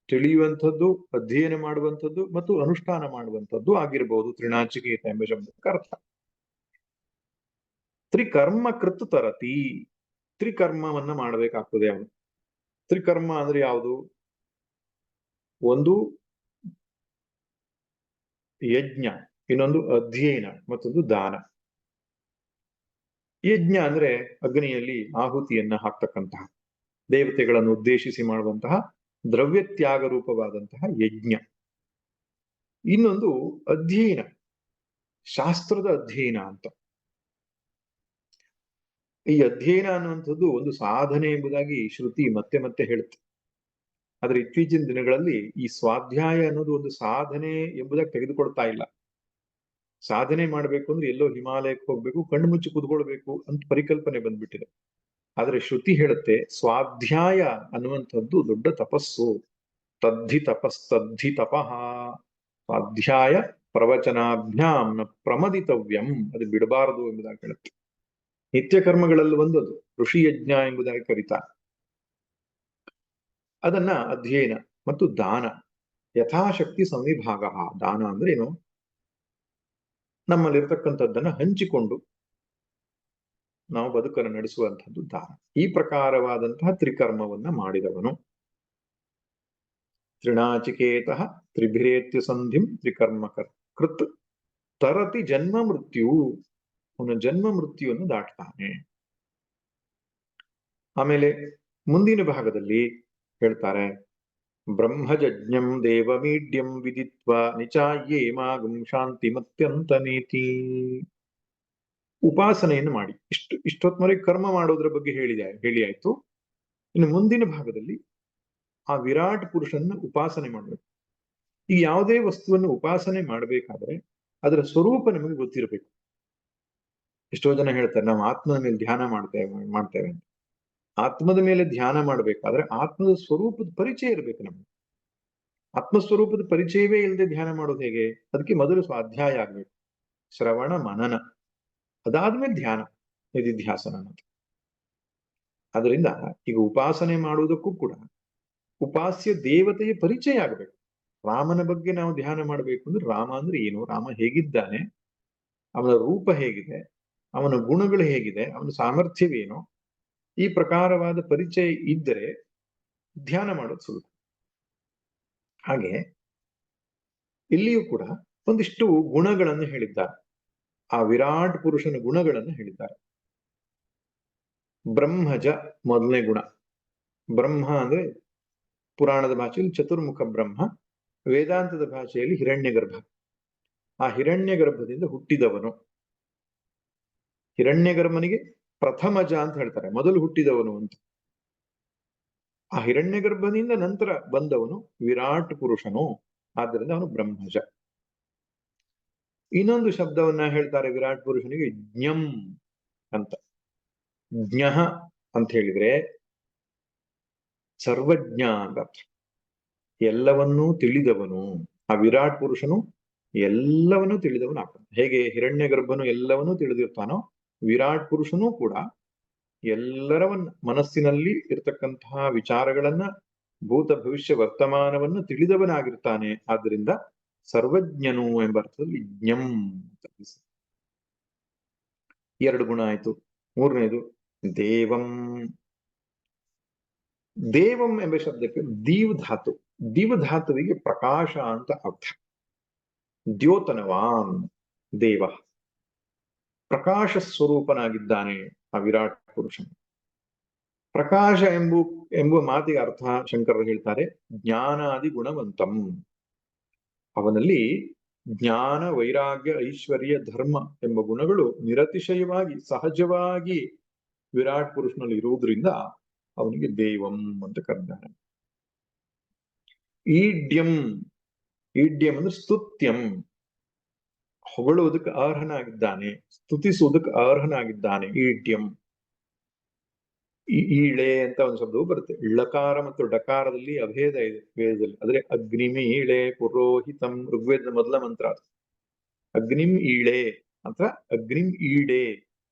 ತಿಳಿಯುವಂಥದ್ದು, ಅಧ್ಯಯನ ಮಾಡುವಂಥದ್ದು ಮತ್ತು ಅನುಷ್ಠಾನ ಮಾಡುವಂಥದ್ದು ಆಗಿರಬಹುದು ತ್ರಿನಾಚಿಕೇತ ಎಂಬ ಶಬ್ದಕ್ಕೆ ಅರ್ಥ. ತ್ರಿಕರ್ಮ ಕೃತ್ ತರತಿ, ತ್ರಿಕರ್ಮವನ್ನ ಮಾಡಬೇಕಾಗ್ತದೆ ಅವನು. ತ್ರಿಕರ್ಮ ಅಂದ್ರೆ ಯಾವುದು? ಒಂದು ಯಜ್ಞ, ಇನ್ನೊಂದು ಅಧ್ಯಯನ, ಮತ್ತೊಂದು ದಾನ. ಯಜ್ಞ ಅಂದ್ರೆ ಅಗ್ನಿಯಲ್ಲಿ ಆಹುತಿಯನ್ನ ಹಾಕ್ತಕ್ಕಂತಹ, ದೇವತೆಗಳನ್ನು ಉದ್ದೇಶಿಸಿ ಮಾಡುವಂತಹ ದ್ರವ್ಯತ್ಯಾಗ ರೂಪವಾದಂತಹ ಯಜ್ಞ. ಇನ್ನೊಂದು ಅಧ್ಯಯನ, ಶಾಸ್ತ್ರದ ಅಧ್ಯಯನ ಅಂತ. ಈ ಅಧ್ಯಯನ ಅನ್ನುವಂಥದ್ದು ಒಂದು ಸಾಧನೆ ಎಂಬುದಾಗಿ ಶ್ರುತಿ ಮತ್ತೆ ಮತ್ತೆ ಹೇಳುತ್ತೆ. ಆದ್ರೆ ಇತ್ತೀಚಿನ ದಿನಗಳಲ್ಲಿ ಈ ಸ್ವಾಧ್ಯಾಯ ಅನ್ನೋದು ಒಂದು ಸಾಧನೆ ಎಂಬುದಾಗಿ ತೆಗೆದುಕೊಳ್ತಾ ಇಲ್ಲ. ಸಾಧನೆ ಮಾಡ್ಬೇಕು ಅಂದ್ರೆ ಎಲ್ಲೋ ಹಿಮಾಲಯಕ್ಕೆ ಹೋಗ್ಬೇಕು, ಕಣ್ಣು ಮುಚ್ಚಿ ಕುತ್ಕೊಳ್ಬೇಕು ಅಂತ ಪರಿಕಲ್ಪನೆ ಬಂದ್ಬಿಟ್ಟಿದೆ. ಆದ್ರೆ ಶ್ರುತಿ ಹೇಳುತ್ತೆ ಸ್ವಾಧ್ಯಾಯ ಅನ್ನುವಂಥದ್ದು ದೊಡ್ಡ ತಪಸ್ಸು. ತದ್ಧಿ ತಪಃ ಸ್ವಾಧ್ಯಾಯ ಪ್ರವಚನಾಭ್ಯಾಂ ನ ಪ್ರಮದಿತವ್ಯಂ, ಅದು ಬಿಡಬಾರದು ಎಂಬುದಾಗಿ ಹೇಳುತ್ತೆ. ನಿತ್ಯ ಕರ್ಮಗಳಲ್ಲಿ ಒಂದದು ಋಷಿ ಯಜ್ಞ ಎಂಬುದಾಗಿ ಕರೀತಾರೆ. ಅದನ್ನ ಅಧ್ಯಯನ ಮತ್ತು ದಾನ, ಯಥಾಶಕ್ತಿ ಸಂವಿಭಾಗ. ದಾನ ಅಂದ್ರೆ ಏನು? ನಮ್ಮಲ್ಲಿರ್ತಕ್ಕಂಥದ್ದನ್ನ ಹಂಚಿಕೊಂಡು ನಾವು ಬದುಕನ್ನು ನಡೆಸುವಂತಹದ್ದು ದಾನ. ಈ ಪ್ರಕಾರವಾದಂತಹ ತ್ರಿಕರ್ಮವನ್ನ ಮಾಡಿದವನು ತ್ರಿಣಾಚಿಕೇತ ತ್ರಿಭಿರೇತ್ಯ ಸಂಧಿಂ ತ್ರಿಕರ್ಮ ಕೃತ್ ತರತಿ ಜನ್ಮ ಮೃತ್ಯು, ಅವನ ಜನ್ಮ ಮೃತ್ಯುವನ್ನು ದಾಟ್ತಾನೆ. ಆಮೇಲೆ ಮುಂದಿನ ಭಾಗದಲ್ಲಿ ಹೇಳ್ತಾರೆ ಬ್ರಹ್ಮಜಜ್ಞಂ ದೇವಮೀಡ್ಯಂ ವಿದಿತ್ವ ನಿಚಾಯೇ ಮಾಗುಂ ಶಾಂತಿ ಮತ್ಯಂತಮೇತಿ. ಉಪಾಸನೆಯನ್ನು ಮಾಡಿ. ಇಷ್ಟೊತ್ವರೆಗೆ ಕರ್ಮ ಮಾಡೋದ್ರ ಬಗ್ಗೆ ಹೇಳಿ ಆಯ್ತು. ಇನ್ನು ಮುಂದಿನ ಭಾಗದಲ್ಲಿ ಆ ವಿರಾಟ್ ಪುರುಷನ್ನ ಉಪಾಸನೆ ಮಾಡಬೇಕು. ಈ ಯಾವುದೇ ವಸ್ತುವನ್ನು ಉಪಾಸನೆ ಮಾಡಬೇಕಾದ್ರೆ ಅದರ ಸ್ವರೂಪ ನಮಗೆ ಗೊತ್ತಿರಬೇಕು. ಎಷ್ಟೋ ಜನ ಹೇಳ್ತಾರೆ ನಾವು ಆತ್ಮದ ಮೇಲೆ ಧ್ಯಾನ ಮಾಡ್ತೇವೆ ಅಂತ. ಆತ್ಮದ ಮೇಲೆ ಧ್ಯಾನ ಮಾಡ್ಬೇಕಾದ್ರೆ ಆತ್ಮದ ಸ್ವರೂಪದ ಪರಿಚಯ ಇರಬೇಕು ನಮ್ಗೆ. ಆತ್ಮಸ್ವರೂಪದ ಪರಿಚಯವೇ ಇಲ್ಲದೆ ಧ್ಯಾನ ಮಾಡೋದು ಹೇಗೆ? ಅದಕ್ಕೆ ಮೊದಲು ಸ್ವಾಧ್ಯಾಯ ಆಗ್ಬೇಕು, ಶ್ರವಣ ಮನನ, ಅದಾದ್ಮೇಲೆ ಧ್ಯಾನ ನಿಧಿಧ್ಯಾಸನ ಅನ್ನೋದು. ಅದರಿಂದ ಈಗ ಉಪಾಸನೆ ಮಾಡುವುದಕ್ಕೂ ಕೂಡ ಉಪಾಸ್ಯ ದೇವತೆಯ ಪರಿಚಯ ಆಗಬೇಕು. ರಾಮನ ಬಗ್ಗೆ ನಾವು ಧ್ಯಾನ ಮಾಡಬೇಕು ಅಂದ್ರೆ ರಾಮ ಅಂದ್ರೆ ಏನು, ರಾಮ ಹೇಗಿದ್ದಾನೆ, ಅವನ ರೂಪ ಹೇಗಿದೆ, ಅವನ ಗುಣಗಳು ಹೇಗಿದೆ, ಅವನ ಸಾಮರ್ಥ್ಯವೇನು, ಈ ಪ್ರಕಾರವಾದ ಪರಿಚಯ ಇದ್ದರೆ ಧ್ಯಾನ ಮಾಡೋದು ಸುಲಭ. ಹಾಗೆ ಇಲ್ಲಿಯೂ ಕೂಡ ಒಂದಿಷ್ಟು ಗುಣಗಳನ್ನು ಹೇಳಿದ್ದಾರೆ. ಆ ವಿರಾಟ್ ಪುರುಷನ ಗುಣಗಳನ್ನು ಹೇಳಿದ್ದಾರೆ. ಬ್ರಹ್ಮಜ ಮೊದಲನೇ ಗುಣ. ಬ್ರಹ್ಮ ಅಂದ್ರೆ ಪುರಾಣದ ಭಾಷೆಯಲ್ಲಿ ಚತುರ್ಮುಖ ಬ್ರಹ್ಮ, ವೇದಾಂತದ ಭಾಷೆಯಲ್ಲಿ ಹಿರಣ್ಯಗರ್ಭ. ಆ ಹಿರಣ್ಯಗರ್ಭದಿಂದ ಹುಟ್ಟಿದವನು. ಹಿರಣ್ಯಗರ್ಭನಿಗೆ ಪ್ರಥಮಜ ಅಂತ ಹೇಳ್ತಾರೆ, ಮೊದಲು ಹುಟ್ಟಿದವನು ಅಂತ. ಆ ಹಿರಣ್ಯಗರ್ಭದಿಂದ ನಂತರ ಬಂದವನು ವಿರಾಟ್ ಪುರುಷನು, ಆದ್ದರಿಂದ ಅವನು ಬ್ರಹ್ಮಜ. ಇನ್ನೊಂದು ಶಬ್ದವನ್ನ ಹೇಳ್ತಾರೆ ವಿರಾಟ್ ಪುರುಷನಿಗೆ, ಜ್ಞಂ ಅಂತ. ಜ್ಞಃ ಅಂತ ಹೇಳಿದ್ರೆ ಸರ್ವಜ್ಞ ಅಂತ ಅರ್ಥ. ಎಲ್ಲವನ್ನೂ ತಿಳಿದವನು. ಆ ವಿರಾಟ್ ಪುರುಷನು ಎಲ್ಲವನ್ನೂ ತಿಳಿದವನು ಆಗ್ತಾನೆ. ಹೇಗೆ ಹಿರಣ್ಯಗರ್ಭನು ಎಲ್ಲವನ್ನೂ ತಿಳಿದಿರ್ತಾನೋ, ವಿರಾಟ್ ಪುರುಷನೂ ಕೂಡ ಎಲ್ಲರವನ್ನ ಮನಸ್ಸಿನಲ್ಲಿ ಇರತಕ್ಕಂತಹ ವಿಚಾರಗಳನ್ನ, ಭೂತ ಭವಿಷ್ಯ ವರ್ತಮಾನವನ್ನು ತಿಳಿದವನಾಗಿರ್ತಾನೆ. ಆದ್ದರಿಂದ ಸರ್ವಜ್ಞನು ಎಂಬ ಅರ್ಥದಲ್ಲಿ ಜ್ಞಂ ಅಂತ. ಎರಡು ಗುಣ ಆಯ್ತು. ಮೂರನೇದು ದೇವಂ. ದೇವಂ ಎಂಬ ಶಬ್ದಕ್ಕೆ ದೀವ್ ಧಾತು. ದಿವ್ ಧಾತುವಿಗೆ ಪ್ರಕಾಶ ಅಂತ ಅರ್ಥ. ದ್ಯೋತನವಾನ್ ದೇವ, ಪ್ರಕಾಶ ಸ್ವರೂಪನಾಗಿದ್ದಾನೆ ಆ ವಿರಾಟ್ ಪುರುಷನು. ಪ್ರಕಾಶ ಎಂಬುವ ಮಾತಿಗೆ ಅರ್ಥ ಶಂಕರರು ಹೇಳ್ತಾರೆ ಜ್ಞಾನಾದಿ ಗುಣವಂತಂ. ಅವನಲ್ಲಿ ಜ್ಞಾನ, ವೈರಾಗ್ಯ, ಐಶ್ವರ್ಯ, ಧರ್ಮ ಎಂಬ ಗುಣಗಳು ನಿರತಿಶಯವಾಗಿ ಸಹಜವಾಗಿ ವಿರಾಟ್ ಪುರುಷನಲ್ಲಿ ಇರುವುದರಿಂದ ಅವನಿಗೆ ದೇವಂ ಅಂತ ಕರೆದಾನೆ. ಈಡ್ಯಂ. ಈಡ್ಯಂ ಅಂದ್ರೆ ಸ್ತುತ್ಯಂ, ಹೊಗಳುವುದಕ್ಕೆ ಅರ್ಹನಾಗಿದ್ದಾನೆ, ಸ್ತುತಿಸುವುದಕ್ಕೆ ಅರ್ಹನಾಗಿದ್ದಾನೆ. ಈಡ್ಯಂ. ಈಳೆ ಅಂತ ಒಂದು ಶಬ್ದವು ಬರುತ್ತೆ. ಳಕಾರ ಮತ್ತು ಡಕಾರದಲ್ಲಿ ಅಭೇದ ಇದೆ ವೇದದಲ್ಲಿ. ಆದ್ರೆ ಅಗ್ನಿಮಿ ಈಳೆ ಪುರೋಹಿತಂ, ಋಗ್ವೇದದ ಮೊದಲ ಮಂತ್ರ ಅದು. ಅಗ್ನಿಂ ಈಳೆ ಅಂತ. ಅಗ್ನಿಂ ಈಡೆ.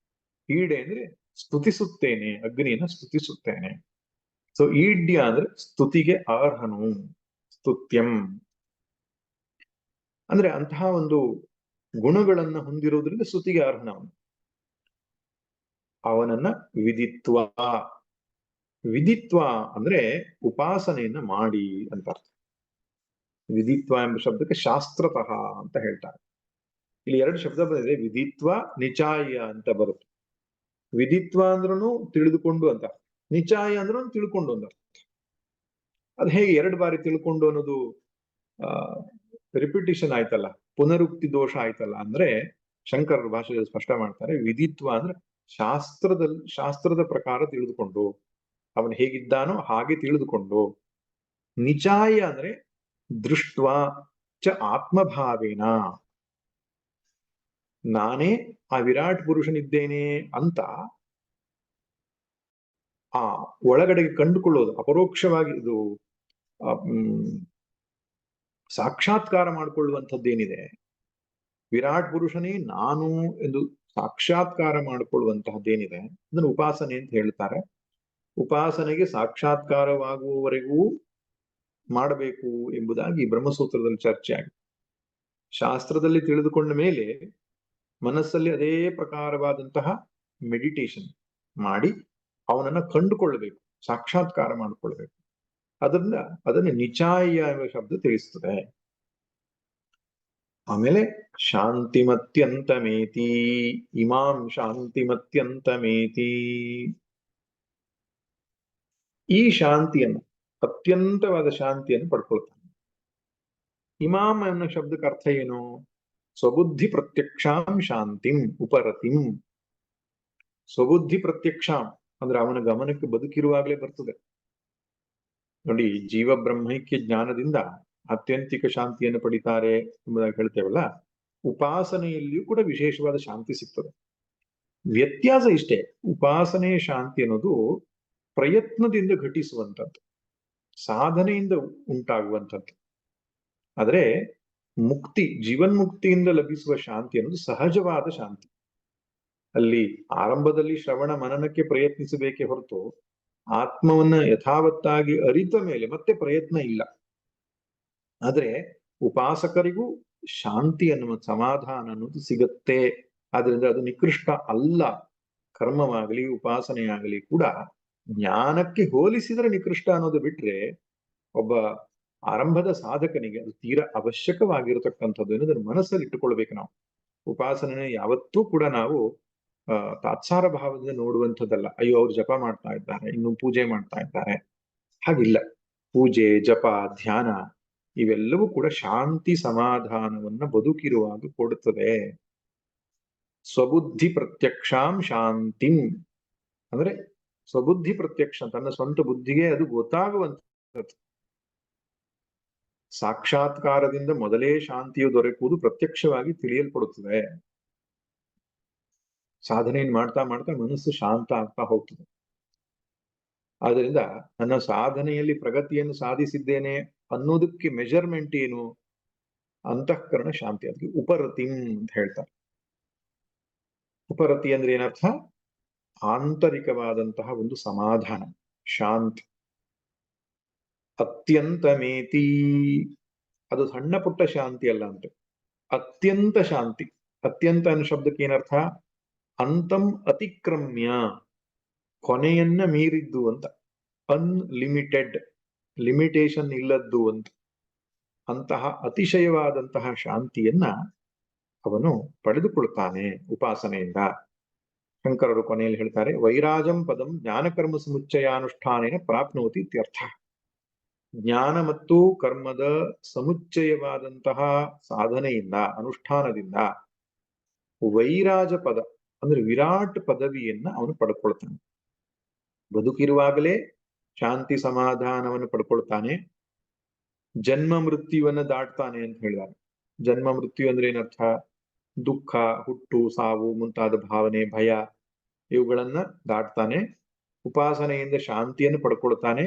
ಈಡೆ ಅಂದ್ರೆ ಸ್ತುತಿಸುತ್ತೇನೆ, ಅಗ್ನಿಯನ್ನ ಸ್ತುತಿಸುತ್ತೇನೆ. ಸೊ ಈಡ್ಯ ಅಂದ್ರೆ ಸ್ತುತಿಗೆ ಅರ್ಹನು, ಸ್ತುತ್ಯಂ ಅಂದ್ರೆ ಅಂತಹ ಒಂದು ಗುಣಗಳನ್ನ ಹೊಂದಿರುವುದರಿಂದ ಸ್ತುತಿಗೆ ಅರ್ಹನವನು. ಅವನನ್ನ ವಿದಿತ್ವ. ವಿದಿತ್ವ ಅಂದ್ರೆ ಉಪಾಸನೆಯನ್ನ ಮಾಡಿ ಅಂತ ಅರ್ಥ. ವಿದಿತ್ವ ಎಂಬ ಶಬ್ದಕ್ಕೆ ಶಾಸ್ತ್ರತಃ ಅಂತ ಹೇಳ್ತಾರೆ. ಇಲ್ಲಿ ಎರಡು ಶಬ್ದ ಬಂದಿದೆ, ವಿದಿತ್ವ, ನಿಚಾಯ ಅಂತ ಬರುತ್ತೆ. ವಿದಿತ್ವ ಅಂದ್ರೂ ತಿಳಿದುಕೊಂಡು ಅಂತ, ನಿಚಾಯ ಅಂದ್ರೂ ತಿಳ್ಕೊಂಡು ಅಂತ. ಅದು ಹೇಗೆ ಎರಡು ಬಾರಿ ತಿಳ್ಕೊಂಡು ಅನ್ನೋದು ರಿಪಿಟೇಷನ್ ಆಯ್ತಲ್ಲ, ಪುನರುಕ್ತಿ ದೋಷ ಆಯ್ತಲ್ಲ ಅಂದ್ರೆ ಶಂಕರರ ಭಾಷೆಯಲ್ಲಿ ಸ್ಪಷ್ಟ ಮಾಡ್ತಾರೆ. ವಿದಿತ್ವ ಅಂದ್ರೆ ಶಾಸ್ತ್ರದ ಪ್ರಕಾರ ತಿಳಿದುಕೊಂಡು, ಅವನು ಹೇಗಿದ್ದಾನೋ ಹಾಗೆ ತಿಳಿದುಕೊಂಡು. ನಿಚಾಯ ಅಂದ್ರೆ ದೃಷ್ಟ್ವಾ ಚ ಆತ್ಮಭಾವೇನ. ನಾನೇ ಆ ವಿರಾಟ್ ಪುರುಷನಿದ್ದೇನೆ ಅಂತ ಆ ಒಳಗಡೆಗೆ ಕಂಡುಕೊಳ್ಳೋದು ಅಪರೋಕ್ಷವಾಗಿ ಇದು ಸಾಕ್ಷಾತ್ಕಾರ ಮಾಡಿಕೊಳ್ಳುವಂಥದ್ದೇನಿದೆ, ವಿರಾಟ್ ಪುರುಷನೇ ನಾನು ಎಂದು ಸಾಕ್ಷಾತ್ಕಾರ ಮಾಡಿಕೊಳ್ಳುವಂತಹದ್ದೇನಿದೆ ಅದನ್ನು ಉಪಾಸನೆ ಅಂತ ಹೇಳ್ತಾರೆ. ಉಪಾಸನೆಗೆ ಸಾಕ್ಷಾತ್ಕಾರವಾಗುವವರೆಗೂ ಮಾಡಬೇಕು ಎಂಬುದಾಗಿ ಬ್ರಹ್ಮಸೂತ್ರದಲ್ಲಿ ಚರ್ಚೆ ಆಗಿದೆ. ಶಾಸ್ತ್ರದಲ್ಲಿ ತಿಳಿದುಕೊಂಡ ಮೇಲೆ ಮನಸ್ಸಲ್ಲಿ ಅದೇ ಪ್ರಕಾರವಾದಂತಹ ಮೆಡಿಟೇಷನ್ ಮಾಡಿ ಅವನನ್ನ ಕಂಡುಕೊಳ್ಳಬೇಕು, ಸಾಕ್ಷಾತ್ಕಾರ ಮಾಡಿಕೊಳ್ಬೇಕು. ಅದನ್ನು ನಿಚಾಯ ಎಂಬ ಶಬ್ದ ತಿಳಿಸ್ತದೆ. ಆಮೇಲೆ ಶಾಂತಿಮತ್ಯಂತಮೇತಿ, ಇಮಾಂ ಶಾಂತಿಮತ್ಯಂತಮೇತಿ, ಈ ಶಾಂತಿಯನ್ನು, ಅತ್ಯಂತವಾದ ಶಾಂತಿಯನ್ನು ಪಡ್ಕೊಳ್ತಾನೆ. ಇಮಾಂ ಅನ್ನೋ ಶಬ್ದಕ್ಕೆ ಅರ್ಥ ಏನು? ಸ್ವಬುದ್ಧಿ ಪ್ರತ್ಯಕ್ಷಾಂ ಶಾಂತಿಂ ಉಪರತಿಂ. ಸ್ವಬುದ್ಧಿ ಪ್ರತ್ಯಕ್ಷಾಂ ಅಂದ್ರೆ ಅವನ ಗಮನಕ್ಕೆ ಬದುಕಿರುವಾಗಲೇ ಬರ್ತದೆ ನೋಡಿ. ಜೀವ ಬ್ರಹ್ಮೈಕ್ಯ ಜ್ಞಾನದಿಂದ ಆತ್ಯಂತಿಕ ಶಾಂತಿಯನ್ನು ಪಡಿತಾರೆ ಎಂಬುದಾಗಿ ಹೇಳ್ತೇವಲ್ಲ, ಉಪಾಸನೆಯಲ್ಲಿಯೂ ಕೂಡ ವಿಶೇಷವಾದ ಶಾಂತಿ ಸಿಗ್ತದೆ. ವ್ಯತ್ಯಾಸ ಇಷ್ಟೇ, ಉಪಾಸನೆಯ ಶಾಂತಿ ಅನ್ನೋದು ಪ್ರಯತ್ನದಿಂದ ಘಟಿಸುವಂಥದ್ದು, ಸಾಧನೆಯಿಂದ ಉಂಟಾಗುವಂಥದ್ದು. ಆದರೆ ಮುಕ್ತಿ, ಜೀವನ್ಮುಕ್ತಿಯಿಂದ ಲಭಿಸುವ ಶಾಂತಿ ಅನ್ನೋದು ಸಹಜವಾದ ಶಾಂತಿ. ಅಲ್ಲಿ ಆರಂಭದಲ್ಲಿ ಶ್ರವಣ ಮನನಕ್ಕೆ ಪ್ರಯತ್ನಿಸಬೇಕೇ ಹೊರತು ಆತ್ಮವನ್ನ ಯಥಾವತ್ತಾಗಿ ಅರಿತ ಮೇಲೆ ಮತ್ತೆ ಪ್ರಯತ್ನ ಇಲ್ಲ. ಆದ್ರೆ ಉಪಾಸಕರಿಗೂ ಶಾಂತಿ ಅನ್ನುವ ಸಮಾಧಾನ ಅನ್ನೋದು ಸಿಗತ್ತೆ. ಆದ್ರಿಂದ ಅದು ನಿಕೃಷ್ಟ ಅಲ್ಲ. ಕರ್ಮವಾಗಲಿ ಉಪಾಸನೆಯಾಗಲಿ ಕೂಡ ಜ್ಞಾನಕ್ಕೆ ಹೋಲಿಸಿದ್ರೆ ನಿಕೃಷ್ಟ ಅನ್ನೋದು ಬಿಟ್ರೆ, ಒಬ್ಬ ಆರಂಭದ ಸಾಧಕನಿಗೆ ಅದು ತೀರಾ ಅವಶ್ಯಕವಾಗಿರತಕ್ಕಂಥದ್ದು ಅನ್ನೋದನ್ನು ಮನಸ್ಸಲ್ಲಿ ಇಟ್ಟುಕೊಳ್ಬೇಕು ನಾವು. ಉಪಾಸನೆ ಯಾವತ್ತೂ ಕೂಡ ನಾವು ತಾತ್ಸಾರ ಭಾವದಿಂದ ನೋಡುವಂಥದ್ದಲ್ಲ. ಅಯ್ಯೋ ಅವ್ರು ಜಪ ಮಾಡ್ತಾ ಇದ್ದಾರೆ, ಇನ್ನು ಪೂಜೆ ಮಾಡ್ತಾ ಇದ್ದಾರೆ, ಹಾಗಿಲ್ಲ. ಪೂಜೆ, ಜಪ, ಧ್ಯಾನ ಇವೆಲ್ಲವೂ ಕೂಡ ಶಾಂತಿ ಸಮಾಧಾನವನ್ನ ಬದುಕಿರುವಾಗ ಕೊಡುತ್ತದೆ. ಸ್ವಬುದ್ಧಿ ಪ್ರತ್ಯಕ್ಷಾಂ ಶಾಂತಿಂ ಅಂದ್ರೆ ಸ್ವಬುದ್ಧಿ ಪ್ರತ್ಯಕ್ಷ, ತನ್ನ ಸ್ವಂತ ಬುದ್ಧಿಗೆ ಅದು ಗೊತ್ತಾಗುವಂಥದ್ದು. ಸಾಕ್ಷಾತ್ಕಾರದಿಂದ ಮೊದಲೇ ಶಾಂತಿಯು ದೊರಕುವುದು ಪ್ರತ್ಯಕ್ಷವಾಗಿ ತಿಳಿಯಲ್ಪಡುತ್ತದೆ. ಸಾಧನೆಯನ್ನು ಮಾಡ್ತಾ ಮಾಡ್ತಾ ಮನಸ್ಸು ಶಾಂತ ಆಗ್ತಾ ಹೋಗ್ತದೆ. ಆದ್ದರಿಂದ ನನ್ನ ಸಾಧನೆಯಲ್ಲಿ ಪ್ರಗತಿಯನ್ನು ಸಾಧಿಸಿದ್ದೇನೆ ಅನ್ನೋದಕ್ಕೆ ಮೆಜರ್ಮೆಂಟ್ ಏನು? ಅಂತಃಕರಣ ಶಾಂತಿ. ಅದಕ್ಕೆ ಉಪರತಿಂ ಅಂತ ಹೇಳ್ತಾರೆ. ಉಪರತಿ ಅಂದ್ರೆ ಏನರ್ಥ? ಆಂತರಿಕವಾದಂತಹ ಒಂದು ಸಮಾಧಾನ, ಶಾಂತಿ. ಅತ್ಯಂತಮೇತಿ, ಅದು ಸಣ್ಣ ಪುಟ್ಟ ಶಾಂತಿ ಅಲ್ಲ ಅಂತ, ಅತ್ಯಂತ ಶಾಂತಿ. ಅತ್ಯಂತ ಅನ್ನೋ ಶಬ್ದಕ್ಕೆ ಏನರ್ಥ? ಅಂತಂ ಅತಿಕ್ರಮ್ಯ, ಕೊನೆಯನ್ನ ಮೀರಿದ್ದು ಅಂತ. ಅನ್ಲಿಮಿಟೆಡ್, ಲಿಮಿಟೇಷನ್ ಇಲ್ಲದ್ದು ಅಂತ. ಅಂತಹ ಅತಿಶಯವಾದಂತಹ ಶಾಂತಿಯನ್ನ ಅವನು ಪಡೆದುಕೊಳ್ತಾನೆ ಉಪಾಸನೆಯಿಂದ. ಶಂಕರರು ಕೊನೆಯಲ್ಲಿ ಹೇಳ್ತಾರೆ, ವೈರಾಜಂ ಪದಂ ಜ್ಞಾನಕರ್ಮ ಸಮುಚ್ಚಯಾನುಷ್ಠಾನೇನ ಪ್ರಾಪ್ನೋತಿ ಇತ್ಯರ್ಥ. ಜ್ಞಾನ ಮತ್ತು ಕರ್ಮದ ಸಮುಚ್ಚಯವಾದಂತಹ ಸಾಧನೆಯಿಂದ, ಅನುಷ್ಠಾನದಿಂದ ವೈರಾಜ ಪದ ಅಂದ್ರೆ ವಿರಾಟ್ ಪದವಿಯನ್ನ ಅವನು ಪಡ್ಕೊಳ್ತಾನೆ. ಬದುಕಿರುವಾಗಲೇ ಶಾಂತಿ ಸಮಾಧಾನವನ್ನು ಪಡ್ಕೊಳ್ತಾನೆ. ಜನ್ಮ ಮೃತ್ಯುವನ್ನ ದಾಟ್ತಾನೆ ಅಂತ ಹೇಳಿದ್ದಾರೆ. ಜನ್ಮ ಮೃತ್ಯು ಅಂದ್ರೆ ಏನರ್ಥ? ದುಃಖ, ಹುಟ್ಟು, ಸಾವು ಮುಂತಾದ ಭಾವನೆ, ಭಯ ಇವುಗಳನ್ನ ದಾಟ್ತಾನೆ. ಉಪಾಸನೆಯಿಂದ ಶಾಂತಿಯನ್ನು ಪಡ್ಕೊಳ್ತಾನೆ.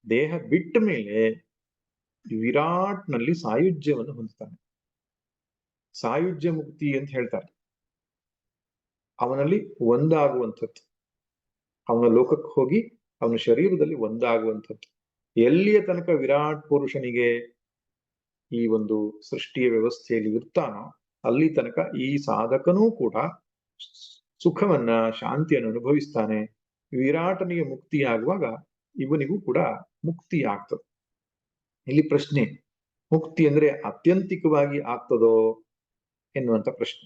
ದೇಹ ಬಿಟ್ಟ ಮೇಲೆ ವಿರಾಟ್ನಲ್ಲಿ ಸಾಯುಜ್ಯವನ್ನು ಹೊಂದುತ್ತಾನೆ. ಸಾಯುಜ್ಯ ಮುಕ್ತಿ ಅಂತ ಹೇಳ್ತಾರೆ. ಅವನಲ್ಲಿ ಒಂದಾಗುವಂಥದ್ದು, ಅವನ ಲೋಕಕ್ಕೆ ಹೋಗಿ ಅವನ ಶರೀರದಲ್ಲಿ ಒಂದಾಗುವಂಥದ್ದು. ಎಲ್ಲಿಯ ತನಕ ವಿರಾಟ್ ಪುರುಷನಿಗೆ ಈ ಒಂದು ಸೃಷ್ಟಿಯ ವ್ಯವಸ್ಥೆಯಲ್ಲಿ ಇರ್ತಾನೋ ಅಲ್ಲಿ ತನಕ ಈ ಸಾಧಕನೂ ಕೂಡ ಸುಖವನ್ನ, ಶಾಂತಿಯನ್ನು ಅನುಭವಿಸ್ತಾನೆ. ವಿರಾಟನಿಗೆ ಮುಕ್ತಿಯಾಗುವಾಗ ಇವನಿಗೂ ಕೂಡ ಮುಕ್ತಿ ಆಗ್ತದೆ. ಇಲ್ಲಿ ಪ್ರಶ್ನೆ, ಮುಕ್ತಿ ಅಂದ್ರೆ ಆತ್ಯಂತಿಕವಾಗಿ ಆಗ್ತದೋ ಎನ್ನುವಂತ ಪ್ರಶ್ನೆ.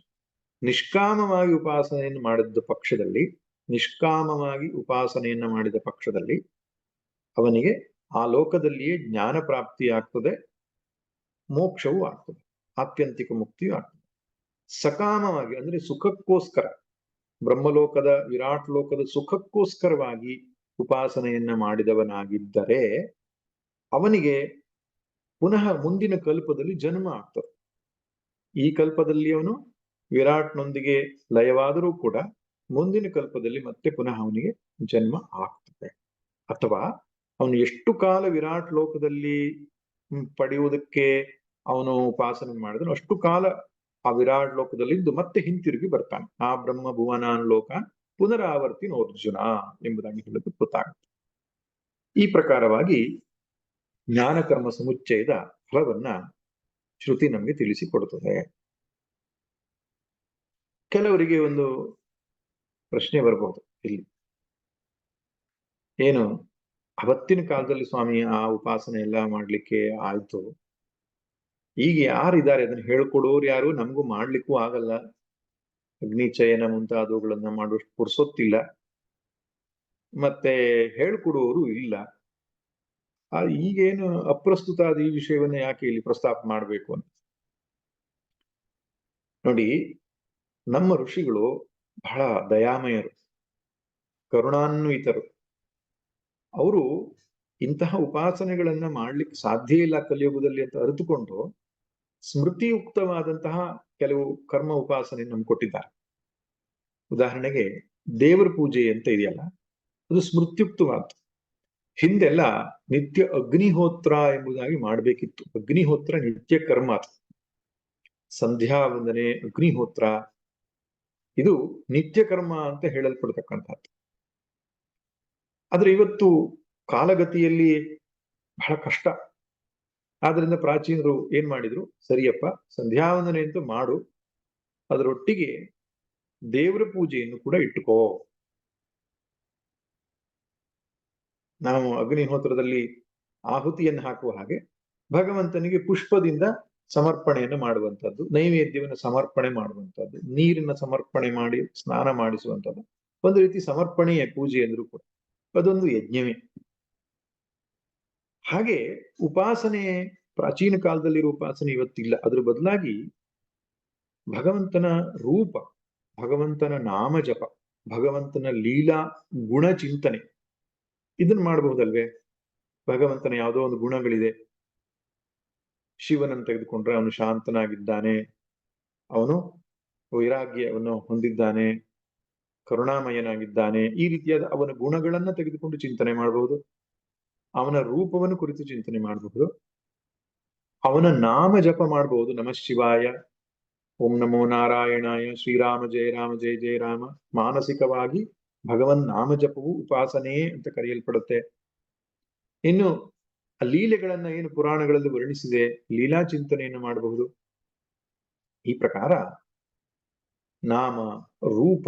ನಿಷ್ಕಾಮವಾಗಿ ಉಪಾಸನೆಯನ್ನು ಮಾಡಿದ ಪಕ್ಷದಲ್ಲಿ, ನಿಷ್ಕಾಮವಾಗಿ ಉಪಾಸನೆಯನ್ನ ಮಾಡಿದ ಪಕ್ಷದಲ್ಲಿ ಅವನಿಗೆ ಆ ಲೋಕದಲ್ಲಿಯೇ ಜ್ಞಾನ ಪ್ರಾಪ್ತಿ ಆಗ್ತದೆ, ಮೋಕ್ಷವೂ ಆಗ್ತದೆ, ಆತ್ಯಂತಿಕ ಮುಕ್ತಿಯೂ ಆಗ್ತದೆ. ಸಕಾಮವಾಗಿ ಅಂದ್ರೆ ಸುಖಕ್ಕೋಸ್ಕರ, ಬ್ರಹ್ಮಲೋಕದ ವಿರಾಟ್ ಲೋಕದ ಸುಖಕ್ಕೋಸ್ಕರವಾಗಿ ಉಪಾಸನೆಯನ್ನ ಮಾಡಿದವನಾಗಿದ್ದರೆ ಅವನಿಗೆ ಪುನಃ ಮುಂದಿನ ಕಲ್ಪದಲ್ಲಿ ಜನ್ಮ ಆಗ್ತದೆ. ಈ ಕಲ್ಪದಲ್ಲಿ ಅವನು ವಿರಾಟ್ನೊಂದಿಗೆ ಲಯವಾದರೂ ಕೂಡ ಮುಂದಿನ ಕಲ್ಪದಲ್ಲಿ ಮತ್ತೆ ಪುನಃ ಅವನಿಗೆ ಜನ್ಮ ಆಗ್ತದೆ. ಅಥವಾ ಅವನು ಎಷ್ಟು ಕಾಲ ವಿರಾಟ್ ಲೋಕದಲ್ಲಿ ಪಡೆಯುವುದಕ್ಕೆ ಅವನು ಉಪಾಸನೆ ಮಾಡಿದನು ಅಷ್ಟು ಕಾಲ ಆ ವಿರಾಟ್ ಲೋಕದಲ್ಲಿದ್ದು ಮತ್ತೆ ಹಿಂತಿರುಗಿ ಬರ್ತಾನೆ. ಆ ಬ್ರಹ್ಮ ಭುವನಾನ್ ಲೋಕ ಪುನರಾವರ್ತಿ ಅರ್ಜುನ ಎಂಬುದಾಗಿ ಹೇಳೋದು ಗೊತ್ತಾಗುತ್ತೆ. ಈ ಪ್ರಕಾರವಾಗಿ ಜ್ಞಾನಕರ್ಮ ಸಮುಚ್ಚಯದ ಫಲವನ್ನ ಶ್ರುತಿ ನಮಗೆ ತಿಳಿಸಿಕೊಡುತ್ತದೆ. ಕೆಲವರಿಗೆ ಒಂದು ಪ್ರಶ್ನೆ ಬರಬಹುದು ಇಲ್ಲಿ, ಏನು ಅವತ್ತಿನ ಕಾಲದಲ್ಲಿ ಸ್ವಾಮಿ ಆ ಉಪಾಸನೆ ಎಲ್ಲ ಮಾಡ್ಲಿಕ್ಕೆ ಆಯ್ತು, ಈಗ ಯಾರಿದ್ದಾರೆ ಅದನ್ನ ಹೇಳ್ಕೊಡೋರು ಯಾರು, ನಮಗೂ ಮಾಡ್ಲಿಕ್ಕೂ ಆಗಲ್ಲ, ಅಗ್ನಿಚಯನ ಮುಂತಾದವುಗಳನ್ನ ಮಾಡುವಷ್ಟು ಪುರ್ಸೊತ್ತಿಲ್ಲ, ಮತ್ತೆ ಹೇಳ್ಕೊಡುವವರು ಇಲ್ಲ. ಈಗೇನು ಅಪ್ರಸ್ತುತ ಆದ ಈ ವಿಷಯವನ್ನ ಯಾಕೆ ಇಲ್ಲಿ ಪ್ರಸ್ತಾಪ ಮಾಡಬೇಕು ಅಂತ ನೋಡಿ. ನಮ್ಮ ಋಷಿಗಳು ಬಹಳ ದಯಾಮಯರು, ಕರುಣಾನ್ವಿತರು. ಅವರು ಇಂತಹ ಉಪಾಸನೆಗಳನ್ನ ಮಾಡ್ಲಿಕ್ಕೆ ಸಾಧ್ಯ ಇಲ್ಲ ಕಲಿಯುಗದಲ್ಲಿ ಅಂತ ಅರಿತುಕೊಂಡು ಸ್ಮೃತಿಯುಕ್ತವಾದಂತಹ ಕೆಲವು ಕರ್ಮ ಉಪಾಸನೆ ನಮ್ಗೆ ಕೊಟ್ಟಿದ್ದಾರೆ. ಉದಾಹರಣೆಗೆ ದೇವರ ಪೂಜೆ ಅಂತ ಇದೆಯಲ್ಲ, ಅದು ಸ್ಮೃತ್ಯುಕ್ತವಾದ. ಹಿಂದೆಲ್ಲ ನಿತ್ಯ ಅಗ್ನಿಹೋತ್ರ ಎಂಬುದಾಗಿ ಮಾಡಬೇಕಿತ್ತು. ಅಗ್ನಿಹೋತ್ರ ನಿತ್ಯ ಕರ್ಮ, ಸಂಧ್ಯಾ ವಂದನೆ, ಅಗ್ನಿಹೋತ್ರ ಇದು ನಿತ್ಯ ಕರ್ಮ ಅಂತ ಹೇಳಲ್ಪಡ್ತಕ್ಕಂಥದ್ದು. ಆದ್ರೆ ಇವತ್ತು ಕಾಲಗತಿಯಲ್ಲಿ ಬಹಳ ಕಷ್ಟ. ಆದ್ರಿಂದ ಪ್ರಾಚೀನರು ಏನ್ ಮಾಡಿದ್ರು, ಸರಿಯಪ್ಪ ಸಂಧ್ಯಾವಂದನೆ ಅಂತೂ ಮಾಡು, ಅದರೊಟ್ಟಿಗೆ ದೇವರ ಪೂಜೆಯನ್ನು ಕೂಡ ಇಟ್ಟುಕೋ. ನಾವು ಅಗ್ನಿಹೋತ್ರದಲ್ಲಿ ಆಹುತಿಯನ್ನು ಹಾಕುವ ಹಾಗೆ ಭಗವಂತನಿಗೆ ಪುಷ್ಪದಿಂದ ಸಮರ್ಪಣೆಯನ್ನು ಮಾಡುವಂಥದ್ದು, ನೈವೇದ್ಯವನ್ನು ಸಮರ್ಪಣೆ ಮಾಡುವಂಥದ್ದು, ನೀರಿನ ಸಮರ್ಪಣೆ ಮಾಡಿ ಸ್ನಾನ ಮಾಡಿಸುವಂಥದ್ದು ಒಂದು ರೀತಿ ಸಮರ್ಪಣೆಯ ಪೂಜೆ ಅಂದ್ರೂ ಕೂಡ ಅದೊಂದು ಯಜ್ಞವೇ. ಹಾಗೆ ಉಪಾಸನೆ ಪ್ರಾಚೀನ ಕಾಲದಲ್ಲಿರುವ ಉಪಾಸನೆ ಇವತ್ತಿಲ್ಲ. ಅದ್ರ ಬದಲಾಗಿ ಭಗವಂತನ ರೂಪ, ಭಗವಂತನ ನಾಮ ಜಪ, ಭಗವಂತನ ಲೀಲಾ ಗುಣ ಚಿಂತನೆ ಇದನ್ನ ಮಾಡಬಹುದಲ್ವೇ? ಭಗವಂತನ ಯಾವುದೋ ಒಂದು ಗುಣಗಳಿದೆ. ಶಿವನನ್ನು ತೆಗೆದುಕೊಂಡ್ರೆ ಅವನು ಶಾಂತನಾಗಿದ್ದಾನೆ, ಅವನು ವೈರಾಗ್ಯವನ್ನು ಹೊಂದಿದ್ದಾನೆ, ಕರುಣಾಮಯನಾಗಿದ್ದಾನೆ. ಈ ರೀತಿಯಾದ ಅವನ ಗುಣಗಳನ್ನ ತೆಗೆದುಕೊಂಡು ಚಿಂತನೆ ಮಾಡಬಹುದು. ಅವನ ರೂಪವನ್ನು ಕುರಿತು ಚಿಂತನೆ ಮಾಡಬಹುದು. ಅವನ ನಾಮ ಜಪ ಮಾಡಬಹುದು. ನಮಃ ಶಿವಾಯ, ಓಂ ನಮೋ ನಾರಾಯಣಾಯ, ಶ್ರೀರಾಮ ಜಯ ರಾಮ ಜಯ ಜಯ ರಾಮ. ಮಾನಸಿಕವಾಗಿ ಭಗವನ್ ನಾಮ ಜಪವು ಉಪಾಸನೆ ಅಂತ ಕರೆಯಲ್ಪಡುತ್ತೆ. ಇನ್ನು ಆ ಲೀಲೆಗಳನ್ನ ಏನು ಪುರಾಣಗಳಲ್ಲಿ ವರ್ಣಿಸಿದೆ, ಲೀಲಾ ಚಿಂತನೆಯನ್ನು ಮಾಡಬಹುದು. ಈ ಪ್ರಕಾರ ನಾಮ, ರೂಪ,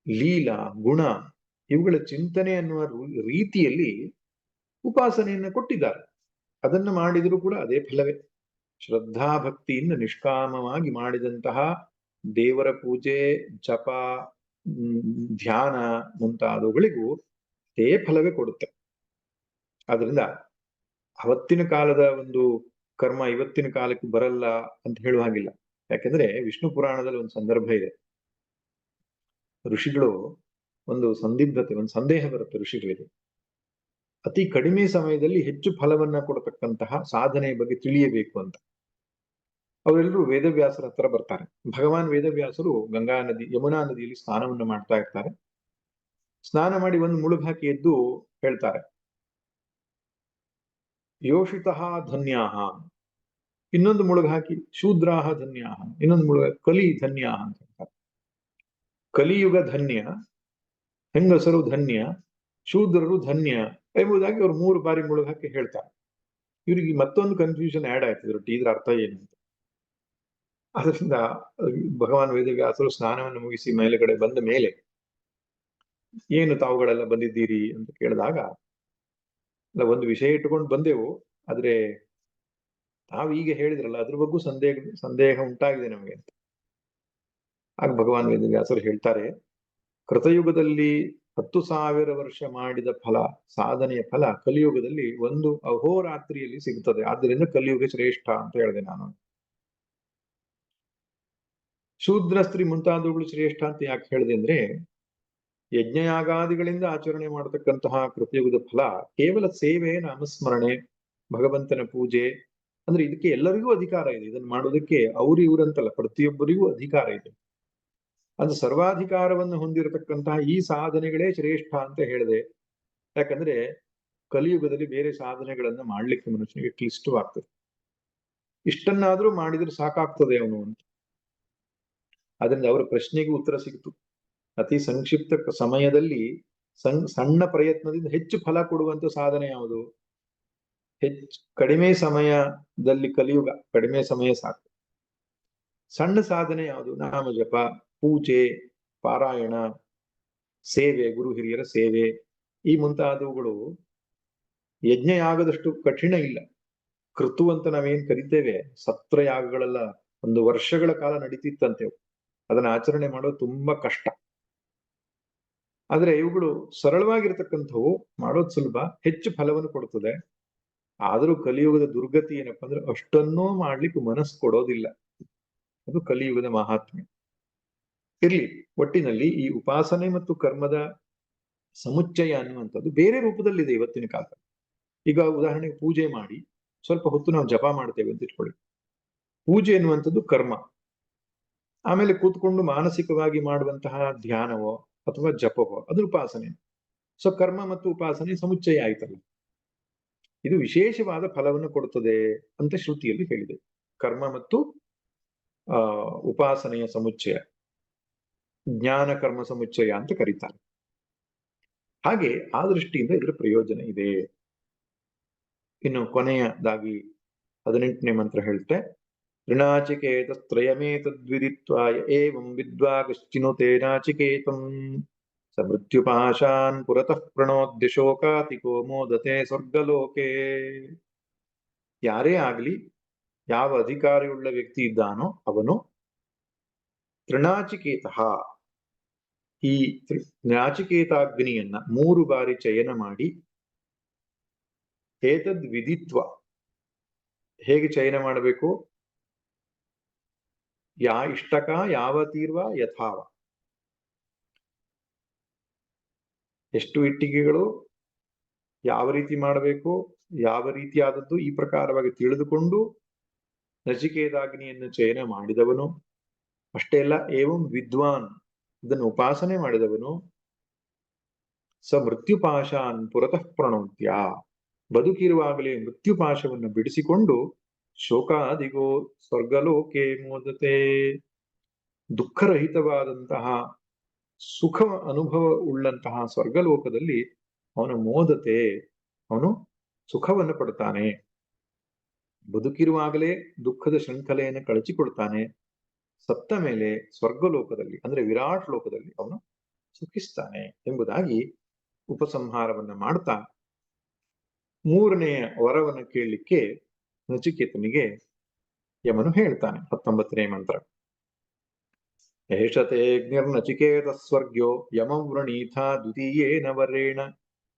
ಲೀಲಾ, ಗುಣ ಇವುಗಳ ಚಿಂತನೆ ಅನ್ನುವ ರೀತಿಯಲ್ಲಿ ಉಪಾಸನೆಯನ್ನು ಕೊಟ್ಟಿದ್ದಾರೆ. ಅದನ್ನು ಮಾಡಿದರೂ ಕೂಡ ಅದೇ ಫಲವೇ. ಶ್ರದ್ಧಾ ಭಕ್ತಿಯಿಂದ ನಿಷ್ಕಾಮವಾಗಿ ಮಾಡಿದಂತಹ ದೇವರ ಪೂಜೆ, ಜಪ, ಧ್ಯಾನ ಮುಂತಾದವುಗಳಿಗೂ ಅದೇ ಫಲವೇ ಕೊಡುತ್ತೆ. ಆದ್ರಿಂದ ಅವತ್ತಿನ ಕಾಲದ ಒಂದು ಕರ್ಮ ಇವತ್ತಿನ ಕಾಲಕ್ಕೆ ಬರಲ್ಲ ಅಂತ ಹೇಳುವ ಹಾಗಿಲ್ಲ. ಯಾಕೆಂದ್ರೆ ವಿಷ್ಣು ಪುರಾಣದಲ್ಲಿ ಒಂದು ಸಂದರ್ಭ ಇದೆ. ಋಷಿಗಳು ಒಂದು ಸಂದಿಗ್ಧತೆ, ಒಂದು ಸಂದೇಹ ಬರುತ್ತೆ ಋಷಿಗಳಿಗೆ. ಅತಿ ಕಡಿಮೆ ಸಮಯದಲ್ಲಿ ಹೆಚ್ಚು ಫಲವನ್ನ ಕೊಡತಕ್ಕಂತಹ ಸಾಧನೆಯ ಬಗ್ಗೆ ತಿಳಿಯಬೇಕು ಅಂತ. ಅವರೆಲ್ಲರೂ ವೇದವ್ಯಾಸರ ಹತ್ರ ಬರ್ತಾರೆ. ಭಗವಾನ್ ವೇದವ್ಯಾಸರು ಗಂಗಾ ನದಿ, ಯಮುನಾ ನದಿಯಲ್ಲಿ ಸ್ನಾನವನ್ನು ಮಾಡ್ತಾ ಇರ್ತಾರೆ. ಸ್ನಾನ ಮಾಡಿ ಒಂದು ಮುಳುಗು ಹಾಕಿ ಎದ್ದು ಹೇಳ್ತಾರೆ, ಯೋಷಿತಃ ಧನ್ಯಾಹ. ಇನ್ನೊಂದು ಮುಳುಗು ಹಾಕಿ ಶೂದ್ರಾಹ ಧನ್ಯಾಹ, ಇನ್ನೊಂದು ಮುಳುಗ ಕಲಿ ಧನ್ಯಾಹ ಅಂತ ಹೇಳ್ತಾರೆ. ಕಲಿಯುಗ ಧನ್ಯ, ಹೆಂಗಸರು ಧನ್ಯ, ಶೂದ್ರರು ಧನ್ಯ ಎಂಬುದಾಗಿ ಅವರು 3 ಬಾರಿ ಮುಳುಗು ಹಾಕಿ ಹೇಳ್ತಾರೆ. ಇವರಿಗೆ ಮತ್ತೊಂದು ಕನ್ಫ್ಯೂಷನ್ ಆಡ್ ಆಯ್ತಿದ್ರು, ಇದ್ರ ಅರ್ಥ ಏನು ಅಂತ. ಅದರಿಂದ ಭಗವಾನ್ ವೇದವ್ಯಾಸರು ಸ್ನಾನವನ್ನು ಮುಗಿಸಿ ಮೇಲುಗಡೆ ಬಂದ ಮೇಲೆ ಏನು ತಾವುಗಳೆಲ್ಲ ಬಂದಿದ್ದೀರಿ ಅಂತ ಕೇಳಿದಾಗ, ಒಂದು ವಿಷಯ ಇಟ್ಟುಕೊಂಡು ಬಂದೆವು, ಆದ್ರೆ ತಾವು ಈಗ ಹೇಳಿದ್ರಲ್ಲ ಅದ್ರ ಬಗ್ಗೆ ಸಂದೇಹ ಉಂಟಾಗಿದೆ ನಮಗೆ ಅಂತ. ಆಗ ಭಗವಾನ್ ವೇದವ್ಯಾಸರು ಹೇಳ್ತಾರೆ, ಕೃತಯುಗದಲ್ಲಿ 10,000 ವರ್ಷ ಮಾಡಿದ ಫಲ, ಸಾಧನೆಯ ಫಲ ಕಲಿಯುಗದಲ್ಲಿ ಒಂದು ಅಹೋರಾತ್ರಿಯಲ್ಲಿ ಸಿಗುತ್ತದೆ. ಆದ್ದರಿಂದ ಕಲಿಯುಗ ಶ್ರೇಷ್ಠ ಅಂತ ಹೇಳಿದೆ ನಾನು. ಶೂದ್ರ ಸ್ತ್ರೀ ಮುಂತಾದವುಗಳು ಶ್ರೇಷ್ಠ ಅಂತ ಯಾಕೆ ಹೇಳಿದೆ ಅಂದ್ರೆ, ಯಜ್ಞಯಾಗಾದಿಗಳಿಂದ ಆಚರಣೆ ಮಾಡತಕ್ಕಂತಹ ಕೃತಯುಗದ ಫಲ ಕೇವಲ ಸೇವೆ, ನಾಮಸ್ಮರಣೆ, ಭಗವಂತನ ಪೂಜೆ, ಅಂದ್ರೆ ಇದಕ್ಕೆ ಎಲ್ಲರಿಗೂ ಅಧಿಕಾರ ಇದೆ. ಇದನ್ನು ಮಾಡೋದಕ್ಕೆ ಅವ್ರು ಇವರಂತಲ್ಲ, ಪ್ರತಿಯೊಬ್ಬರಿಗೂ ಅಧಿಕಾರ ಇದೆ. ಅದು ಸರ್ವಾಧಿಕಾರವನ್ನು ಹೊಂದಿರತಕ್ಕಂತಹ ಈ ಸಾಧನೆಗಳೇ ಶ್ರೇಷ್ಠ ಅಂತ ಹೇಳಿದೆ. ಯಾಕಂದ್ರೆ ಕಲಿಯುಗದಲ್ಲಿ ಬೇರೆ ಸಾಧನೆಗಳನ್ನ ಮಾಡ್ಲಿಕ್ಕೆ ಮನುಷ್ಯನಿಗೆ ಕ್ಲಿಷ್ಟವಾಗ್ತದೆ. ಇಷ್ಟನ್ನಾದ್ರೂ ಮಾಡಿದ್ರೆ ಸಾಕಾಗ್ತದೆ ಅವನು ಅಂತ. ಅದರಿಂದ ಅವರ ಪ್ರಶ್ನೆಗೆ ಉತ್ತರ ಸಿಕ್ತು. ಅತಿ ಸಂಕ್ಷಿಪ್ತ ಸಮಯದಲ್ಲಿ ಸಣ್ಣ ಪ್ರಯತ್ನದಿಂದ ಹೆಚ್ಚು ಫಲ ಕೊಡುವಂತ ಸಾಧನೆ ಯಾವುದು? ಕಡಿಮೆ ಸಮಯದಲ್ಲಿ ಕಲಿಯುಗ, ಕಡಿಮೆ ಸಮಯ ಸಾಕು. ಸಣ್ಣ ಸಾಧನೆ ಯಾವುದು? ನಾಮ ಜಪ, ಪೂಜೆ, ಪಾರಾಯಣ, ಸೇವೆ, ಗುರು ಹಿರಿಯರ ಸೇವೆ, ಈ ಮುಂತಾದವುಗಳು ಯಜ್ಞ ಯಾಗದಷ್ಟು ಕಠಿಣ ಇಲ್ಲ. ಕೃತು ಅಂತ ನಾವೇನ್ ಕರಿತೇವೆ, ಸತ್ರ ಯಾಗಗಳೆಲ್ಲ 1 ವರ್ಷಗಳ ಕಾಲ ನಡೀತಿತ್ತಂತೆ. ಅದನ್ನ ಆಚರಣೆ ಮಾಡೋದು ತುಂಬಾ ಕಷ್ಟ. ಆದ್ರೆ ಇವುಗಳು ಸರಳವಾಗಿರ್ತಕ್ಕಂಥವು, ಮಾಡೋದು ಸುಲಭ, ಹೆಚ್ಚು ಫಲವನ್ನು ಕೊಡುತ್ತದೆ. ಆದರೂ ಕಲಿಯುಗದ ದುರ್ಗತಿ ಏನಪ್ಪಾ ಅಂದ್ರೆ ಅಷ್ಟನ್ನೂ ಮಾಡ್ಲಿಕ್ಕೆ ಮನಸ್ಸು ಕೊಡೋದಿಲ್ಲ. ಅದು ಕಲಿಯುಗದ ಮಹಾತ್ಮೆ. ಇರ್ಲಿ, ಒಟ್ಟಿನಲ್ಲಿ ಈ ಉಪಾಸನೆ ಮತ್ತು ಕರ್ಮದ ಸಮುಚ್ಚಯ ಅನ್ನುವಂಥದ್ದು ಬೇರೆ ರೂಪದಲ್ಲಿದೆ ಇವತ್ತಿನ ಕಾಲದಲ್ಲಿ. ಈಗ ಉದಾಹರಣೆಗೆ ಪೂಜೆ ಮಾಡಿ ಸ್ವಲ್ಪ ಹೊತ್ತು ನಾವು ಜಪ ಮಾಡ್ತೇವೆ ಅಂತ ಇಟ್ಕೊಳ್ಳಿ. ಪೂಜೆ ಎನ್ನುವಂಥದ್ದು ಕರ್ಮ. ಆಮೇಲೆ ಕೂತ್ಕೊಂಡು ಮಾನಸಿಕವಾಗಿ ಮಾಡುವಂತಹ ಧ್ಯಾನವೋ ಅಥವಾ ಜಪವೋ ಅದು ಉಪಾಸನೆ. ಸೊ ಕರ್ಮ ಮತ್ತು ಉಪಾಸನೆ ಸಮುಚ್ಚಯ ಆಯ್ತಲ್ಲ. ಇದು ವಿಶೇಷವಾದ ಫಲವನ್ನು ಕೊಡುತ್ತದೆ ಅಂತ ಶ್ರುತಿಯಲ್ಲಿ ಹೇಳಿದೆ. ಕರ್ಮ ಮತ್ತು ಉಪಾಸನೆಯ ಸಮುಚ್ಚಯ, ಜ್ಞಾನ ಕರ್ಮ ಸಮುಚ್ಚಯ ಅಂತ ಕರೀತಾರೆ. ಹಾಗೆ ಆ ದೃಷ್ಟಿಯಿಂದ ಇದರ ಪ್ರಯೋಜನ ಇದೆ. ಇನ್ನು ಕೊನೆಯದಾಗಿ 18ನೇ ಮಂತ್ರ ಹೇಳುತ್ತೆ, ಋಣಾಚಿಕೇತಸ್ತ್ರಯಮೇತದ್ವಿದಿತ್ವಾಯ ಏವಂ ವಿದ್ವಾಗಶ್ಚಿನುತೆ ನಾಚಿಕೇತಂ ಸ ಮೃತ್ಯುಪಾಶಾನ್ ಪುರತಃ ಪ್ರಣೋದ್ಯ ಶೋಕಾತಿಕೋ ಮೋದತೆ ಸ್ವರ್ಗಲೋಕೆ. ಯಾರೇ ಆಗ್ಲಿ, ಯಾವ ಅಧಿಕಾರಿಯುಳ್ಳ ವ್ಯಕ್ತಿ ಇದ್ದಾನೋ ಅವನು ತ್ರಿನಾಚಿಕೇತಃ, ಈ ನಾಚಿಕೇತಾಗ್ನಿಯನ್ನ 3 ಬಾರಿ ಚಯನ ಮಾಡಿ, ಏತದ್ ವಿದಿತ್ವ, ಹೇಗೆ ಚಯನ ಮಾಡಬೇಕು? ಇಷ್ಟಕ ಯಾವತೀರ್ವ ಯಥಾವ, ಎಷ್ಟು ಇಟ್ಟಿಗೆಗಳು, ಯಾವ ರೀತಿ ಮಾಡಬೇಕು, ಯಾವ ರೀತಿಯಾದದ್ದು, ಈ ಪ್ರಕಾರವಾಗಿ ತಿಳಿದುಕೊಂಡು ನಚಿಕೇತಾಗ್ನಿಯನ್ನು ಚಯನ ಮಾಡಿದವನು. ಅಷ್ಟೇ ಅಲ್ಲ, ಏವಂ ವಿದ್ವಾನ್, ಇದನ್ನು ಉಪಾಸನೆ ಮಾಡಿದವನು, ಸ ಮೃತ್ಯುಪಾಶಾನ್ ಪುರತಃ ಪ್ರಣೋತ್ಯ, ಬದುಕಿರುವಾಗಲೇ ಮೃತ್ಯುಪಾಶವನ್ನು ಬಿಡಿಸಿಕೊಂಡು ಶೋಕಾದಿಗೋ ಸ್ವರ್ಗಲೋಕೆ ಮೋದತೆ, ದುಃಖರಹಿತವಾದಂತಹ ಸುಖ ಅನುಭವ ಉಳ್ಳಂತಹ ಸ್ವರ್ಗಲೋಕದಲ್ಲಿ ಅವನು ಮೋದತೆ, ಅವನು ಸುಖವನ್ನು ಪಡ್ತಾನೆ. ಬದುಕಿರುವಾಗಲೇ ದುಃಖದ ಶೃಂಖಲೆಯನ್ನು ಕಳಚಿಕೊಡ್ತಾನೆ. ಸತ್ತ ಮೇಲೆ ಸ್ವರ್ಗಲೋಕದಲ್ಲಿ ಅಂದ್ರೆ ವಿರಾಟ್ ಲೋಕದಲ್ಲಿ ಅವನು ಸುಖಿಸ್ತಾನೆ ಎಂಬುದಾಗಿ ಉಪಸಂಹಾರವನ್ನ ಮಾಡ್ತಾ 3ನೆಯ ವರವನ್ನು ಕೇಳಲಿಕ್ಕೆ ನಚಿಕೇತನಿಗೆ ಯಮನು ಹೇಳ್ತಾನೆ. 19ನೇ ಮಂತ್ರ, ಏಷತೆ ಅಗ್ನಿರ್ನಚಿಕೇತ ಸ್ವರ್ಗ್ಯೋ ಯಮಂ ವೃಣೀಥ ದ್ವಿತೀಯೇನ ವರೇಣ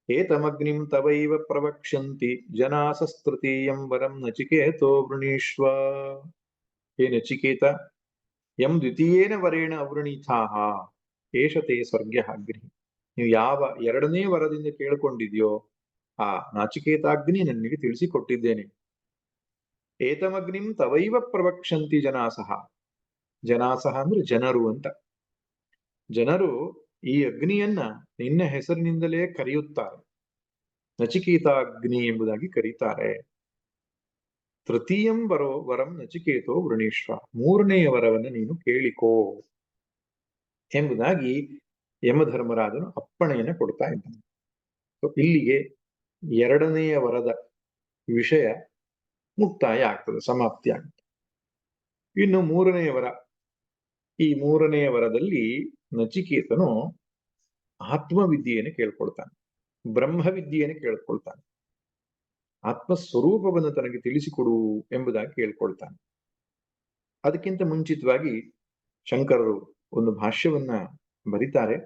ಏತಮಗ್ನಿಂ ತವೈವ ಪ್ರವಕ್ಷ್ಯಂತಿ ಜನಾಸಸ್ತೃತೀಯಂ ವರಂ ನಚಿಕೇತೋ ವೃಣೀಶ್ವ. ಹೇ ನಚಿಕೇತ, ಯಂ ದ್ವಿತೀಯೇನ ವರೇಣ ಅವೃಣೀಥಾಹ ಏಷತೆ ಸ್ವರ್ಗ್ಯ ಅಗ್ನಿ. ನೀವು ಯಾವ 2ನೇ ವರದಿಂದ ಕೇಳಿಕೊಂಡಿದ್ಯೋ ಆ ನಾಚಿಕೇತಾಗ್ನಿ ನನಗೆ ತಿಳಿಸಿಕೊಟ್ಟಿದ್ದೇನೆ. ಏತಮಗ್ನಿಂ ತವೈವ ಪ್ರವಕ್ಷಂತಿ ಜನಾಸಹ. ಜನಾಸಹ ಅಂದ್ರೆ ಜನರು ಅಂತ. ಜನರು ಈ ಅಗ್ನಿಯನ್ನ ನಿನ್ನ ಹೆಸರಿನಿಂದಲೇ ಕರೆಯುತ್ತಾರೆ, ನಚಿಕೇತಾಗ್ನಿ ಎಂಬುದಾಗಿ ಕರೀತಾರೆ. ತೃತೀಯಂ ವರಂ ನಚಿಕೇತೋ ವೃಣೀಶ್ವ, 3ನೆಯ ವರವನ್ನು ನೀನು ಕೇಳಿಕೋ ಎಂಬುದಾಗಿ ಯಮಧರ್ಮರಾಜನು ಅಪ್ಪಣೆಯನ್ನು ಕೊಡ್ತಾ ಇದ್ದಾನೆ. ಇಲ್ಲಿಗೆ 2ನೆಯ ವರದ ವಿಷಯ ಮುಕ್ತಾಯ ಆಗ್ತದೆ, ಸಮಾಪ್ತಿ ಆಗ್ತದೆ. ಇನ್ನು 3ನೆಯ ವರ. ಈ 3ನೆಯ ವರದಲ್ಲಿ ನಚಿಕೇತನು ಆತ್ಮವಿದ್ಯೆಯನ್ನು ಕೇಳ್ಕೊಳ್ತಾನೆ, ಬ್ರಹ್ಮವಿದ್ಯೆಯನ್ನು ಕೇಳ್ಕೊಳ್ತಾನೆ, ಆತ್ಮಸ್ವರೂಪವನ್ನು ತನಗೆ ತಿಳಿಸಿಕೊಡು ಎಂಬುದಾಗಿ ಕೇಳ್ಕೊಳ್ತಾನೆ. ಅದಕ್ಕಿಂತ ಮುಂಚಿತವಾಗಿ ಶಂಕರರು ಒಂದು ಭಾಷ್ಯವನ್ನ ಬರೀತಾರೆ.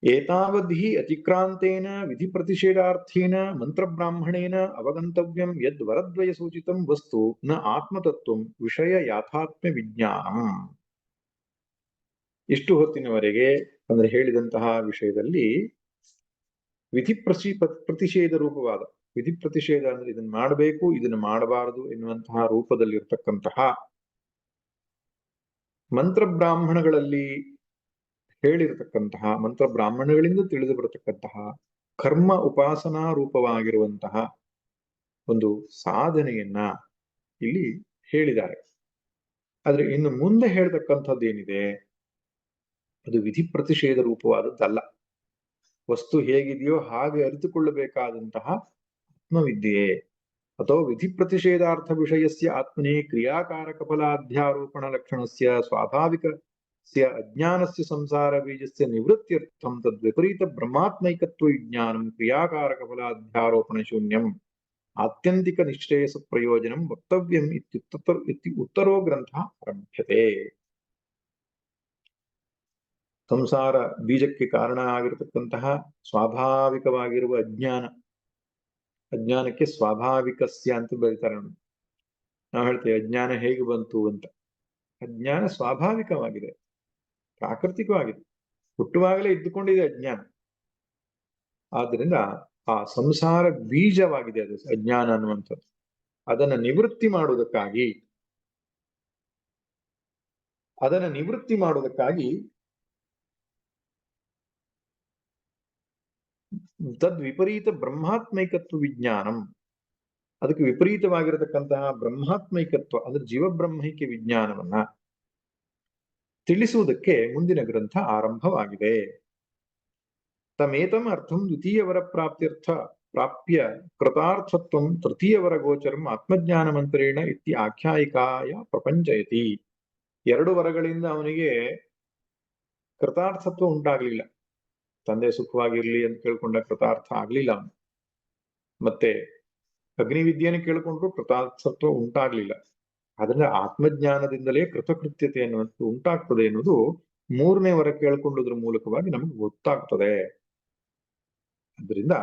ಏತಾವದ್ಹಿ ಅತಿಕ್ರಾಂತೇನ ವಿಧಿ ಪ್ರತಿಷೇಧಾರ್ಥೇನ ಮಂತ್ರಬ್ರಾಹ್ಮಣೇನ ಅವಗಂತವ್ಯಂ ಯದ್ ವರದ್ವಯ ಸೂಚಿತಂ ವಸ್ತು ನ ಆತ್ಮತತ್ವಂ ವಿಷಯ ಯಾಥಾತ್ಮ್ಯ ವಿಜ್ಞಾನಂ. ಇಷ್ಟು ಹೊತ್ತಿನವರೆಗೆ ಅಂದ್ರೆ ಹೇಳಿದಂತಹ ವಿಷಯದಲ್ಲಿ ವಿಧಿ ಪ್ರತಿಷೇಧ ರೂಪವಾದ ವಿಧಿ ಪ್ರತಿಷೇಧ ಅಂದ್ರೆ ಇದನ್ನ ಮಾಡಬೇಕು ಇದನ್ನ ಮಾಡಬಾರದು ಎನ್ನುವಂತಹ ರೂಪದಲ್ಲಿರ್ತಕ್ಕಂತಹ ಮಂತ್ರ ಬ್ರಾಹ್ಮಣಗಳಲ್ಲಿ ಹೇಳಿರತಕ್ಕಂತಹ ಮಂತ್ರ ಬ್ರಾಹ್ಮಣಗಳಿಂದ ತಿಳಿದು ಬರತಕ್ಕಂತಹ ಕರ್ಮ ಉಪಾಸನಾ ರೂಪವಾಗಿರುವಂತಹ ಒಂದು ಸಾಧನೆಯನ್ನ ಇಲ್ಲಿ ಹೇಳಿದ್ದಾರೆ. ಆದ್ರೆ ಇನ್ನು ಮುಂದೆ ಹೇಳ್ತಕ್ಕಂಥದ್ದೇನಿದೆ ಅದು ವಿಧಿ ಪ್ರತಿಷೇಧ ರೂಪವಾದದ್ದಲ್ಲ. ವಸ್ತು ಹೇಗಿದೆಯೋ ಹಾಗೆ ಅರಿತುಕೊಳ್ಳಬೇಕಾದಂತಹ ಆತ್ಮವಿದ್ಯೆ ಅಥವಾ ವಿಧಿ ಪ್ರತಿಷೇಧಾರ್ಥ ವಿಷಯಸ್ಯ ಆತ್ಮನೇ ಕ್ರಿಯಾಕಾರಕ ಫಲಾಧ್ಯಾರೋಪಣ ಲಕ್ಷಣಸ್ಯ ಸ್ವಾಭಾವಿಕಸ್ಯ ಅಜ್ಞಾನಸ್ಯ ಸಂಸಾರ ಬೀಜಸ್ಯ ನಿವೃತ್ತ್ಯರ್ಥಂ ತದ್ವಿಪರೀತ ಬ್ರಹ್ಮಾತ್ಮೈಕತ್ವ ವಿಜ್ಞಾನಂ ಕ್ರಿಯಾಕಾರಕ ಫಲಾಧ್ಯಾರೋಪಣ ಶೂನ್ಯಂ ಆತ್ಯಂತಿಕ ನಿಶ್ರೇಯಸ ಪ್ರಯೋಜನಂ ವಕ್ತವ್ಯಂ ಉತ್ತರೋ ಗ್ರಂಥ ಆರಭ್ಯತೆ. ಸಂಸಾರ ಬೀಜಕ್ಕೆ ಕಾರಣ ಆಗಿರತಕ್ಕಂತಹ ಸ್ವಾಭಾವಿಕವಾಗಿರುವ ಅಜ್ಞಾನಕ್ಕೆ ಸ್ವಾಭಾವಿಕಸ್ಯ ಅಂತ ಬರೀತಾರೆ ನೋಡಿ. ನಾವು ಹೇಳ್ತೇವೆ ಅಜ್ಞಾನ ಹೇಗೆ ಬಂತು ಅಂತ. ಅಜ್ಞಾನ ಸ್ವಾಭಾವಿಕವಾಗಿದೆ, ಪ್ರಾಕೃತಿಕವಾಗಿದೆ, ಹುಟ್ಟುವಾಗಲೇ ಇದ್ದುಕೊಂಡಿದೆ ಅಜ್ಞಾನ. ಆದ್ದರಿಂದ ಆ ಸಂಸಾರ ಬೀಜವಾಗಿದೆ ಅದು ಅಜ್ಞಾನ ಅನ್ನುವಂಥದ್ದು. ಅದನ್ನ ನಿವೃತ್ತಿ ಮಾಡುವುದಕ್ಕಾಗಿ ತದ್ವಿಪರೀತ ಬ್ರಹ್ಮಾತ್ಮೈಕತ್ವ ವಿಜ್ಞಾನಂ, ಅದಕ್ಕೆ ವಿಪರೀತವಾಗಿರತಕ್ಕಂತಹ ಬ್ರಹ್ಮಾತ್ಮೈಕತ್ವ ಅಂದ್ರೆ ಜೀವಬ್ರಹ್ಮೈಕ್ಯ ವಿಜ್ಞಾನವನ್ನ ತಿಳಿಸುವುದಕ್ಕೆ ಮುಂದಿನ ಗ್ರಂಥ ಆರಂಭವಾಗಿದೆ. ತಮೇತಂ ಅರ್ಥಂ ದ್ವಿತೀಯವರ ಪ್ರಾಪ್ಯ ಕೃತಾರ್ಥತ್ವಂ ತೃತೀಯವರ ಗೋಚರಂ ಆತ್ಮಜ್ಞಾನ ಮಂತ್ರೇಣ ಇತಿ ಆಖ್ಯಾಯಿಕಾಯ ಪ್ರಪಂಚಯತಿ. 2 ವರಗಳಿಂದ ಅವನಿಗೆ ಕೃತಾರ್ಥತ್ವ ಉಂಟಾಗ್ಲಿಲ್ಲ. ತಂದೆ ಸುಖವಾಗಿರ್ಲಿ ಅಂತ ಕೇಳ್ಕೊಂಡ ಕೃತಾರ್ಥ ಆಗ್ಲಿಲ್ಲ ಅವನು. ಮತ್ತೆ ಅಗ್ನಿವಿದ್ಯೆಯನ್ನು ಕೇಳ್ಕೊಂಡ್ರು ಕೃತಾರ್ಥತ್ವ ಉಂಟಾಗ್ಲಿಲ್ಲ. ಆದ್ರಿಂದ ಆತ್ಮಜ್ಞಾನದಿಂದಲೇ ಕೃತಕೃತ್ಯತೆ ಅನ್ನುವಂಥದ್ದು ಉಂಟಾಗ್ತದೆ ಎನ್ನುವುದು 3ನೇ ವರ ಕೇಳ್ಕೊಂಡೋದ್ರ ಮೂಲಕವಾಗಿ ನಮಗೆ ಗೊತ್ತಾಗ್ತದೆ. ಅದರಿಂದ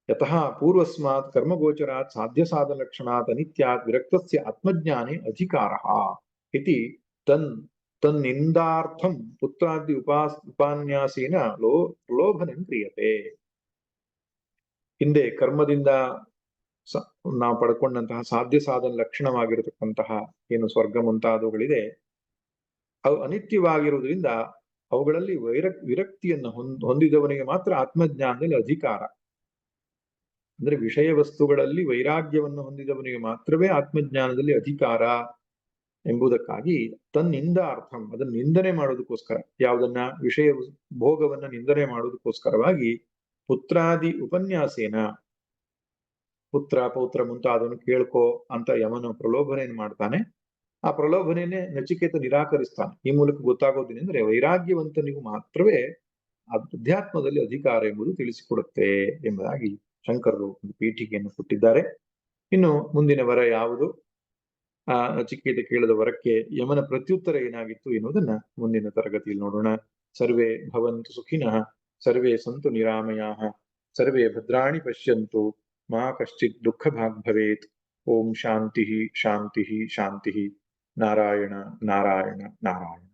ಯತಃ ಪೂರ್ವಸ್ಮಾತ್ ಕರ್ಮಗೋಚರಾತ್ ಸಾಧ್ಯ ಸಾಧನ ಲಕ್ಷಣಾತ್ ಅನಿತ್ಯಾತ್ ವಿರಕ್ತಸ್ಯ ಆತ್ಮಜ್ಞಾನೇ ಅಧಿಕಾರಃ ಇತಿ ತನ್ನಿಂದಾರ್ಥಂ ಪುತ್ರಾದಿ ಉಪನ್ಯಾಸೇನ ಪ್ರಲೋಭನಂ ಕ್ರಿಯತೆ. ಹಿಂದೆ ಕರ್ಮದಿಂದ ನಾವು ಪಡ್ಕೊಂಡಂತಹ ಸಾಧ್ಯ ಸಾಧನ ಲಕ್ಷಣವಾಗಿರತಕ್ಕಂತಹ ಏನು ಸ್ವರ್ಗ ಮುಂತಾದವುಗಳಿದೆ, ಅವು ಅನಿತ್ಯವಾಗಿರುವುದರಿಂದ ಅವುಗಳಲ್ಲಿ ವಿರಕ್ತಿಯನ್ನು ಹೊಂದಿದವನಿಗೆ ಮಾತ್ರ ಆತ್ಮಜ್ಞಾನದಲ್ಲಿ ಅಧಿಕಾರ. ಅಂದ್ರೆ ವಿಷಯ ವಸ್ತುಗಳಲ್ಲಿ ವೈರಾಗ್ಯವನ್ನು ಹೊಂದಿದವನಿಗೆ ಮಾತ್ರವೇ ಆತ್ಮಜ್ಞಾನದಲ್ಲಿ ಅಧಿಕಾರ ಎಂಬುದಕ್ಕಾಗಿ ತನ್ನಿಂದ ಅರ್ಥಂ, ಅದನ್ನು ನಿಂದನೆ ಮಾಡೋದಕ್ಕೋಸ್ಕರ, ಯಾವುದನ್ನ ವಿಷಯ ಭೋಗವನ್ನ ನಿಂದನೆ ಮಾಡೋದಕ್ಕೋಸ್ಕರವಾಗಿ ಪುತ್ರಾದಿ ಉಪನ್ಯಾಸೇನ, ಪುತ್ರ ಪೌತ್ರ ಮುಂತಾದವನು ಕೇಳ್ಕೋ ಅಂತ ಯಮನ ಪ್ರಲೋಭನೆಯನ್ನು ಮಾಡ್ತಾನೆ. ಆ ಪ್ರಲೋಭನೆಯನ್ನೇ ನಚಿಕೇತ ನಿರಾಕರಿಸ್ತಾನೆ. ಈ ಮೂಲಕ ಗೊತ್ತಾಗೋದೇನೆಂದ್ರೆ ವೈರಾಗ್ಯವಂತನಿಗೂ ಮಾತ್ರವೇ ಅಧ್ಯಾತ್ಮದಲ್ಲಿ ಅಧಿಕಾರ ಎಂಬುದು ತಿಳಿಸಿಕೊಡುತ್ತೆ ಎಂಬುದಾಗಿ ಶಂಕರರು ಒಂದು ಪೀಠಿಕೆಯನ್ನು ಕೊಟ್ಟಿದ್ದಾರೆ. ಇನ್ನು ಮುಂದಿನ ವರ ಯಾವುದು, ಆ ನಚಿಕೇತ ಕೇಳಿದ ವರಕ್ಕೆ ಯಮನ ಪ್ರತ್ಯುತ್ತರ ಏನಾಗಿತ್ತು ಎನ್ನುವುದನ್ನ ಮುಂದಿನ ತರಗತಿಯಲ್ಲಿ ನೋಡೋಣ. ಸರ್ವೇ ಭವಂತು ಸುಖಿನಃ, ಸರ್ವೇ ಸಂತು ನಿರಾಮಯಾಃ, ಸರ್ವೇ ಭದ್ರಾಣಿ ಪಶ್ಯಂತು, ಮಾ ಕಶ್ಚಿತ್ ದುಃಖ ಭಾಗ್ ಭವೇತ್. ಓಂ ಶಾಂತಿ ಶಾಂತಿ ಶಾಂತಿ. ನಾರಾಯಣ ನಾರಾಯಣ ನಾರಾಯಣ.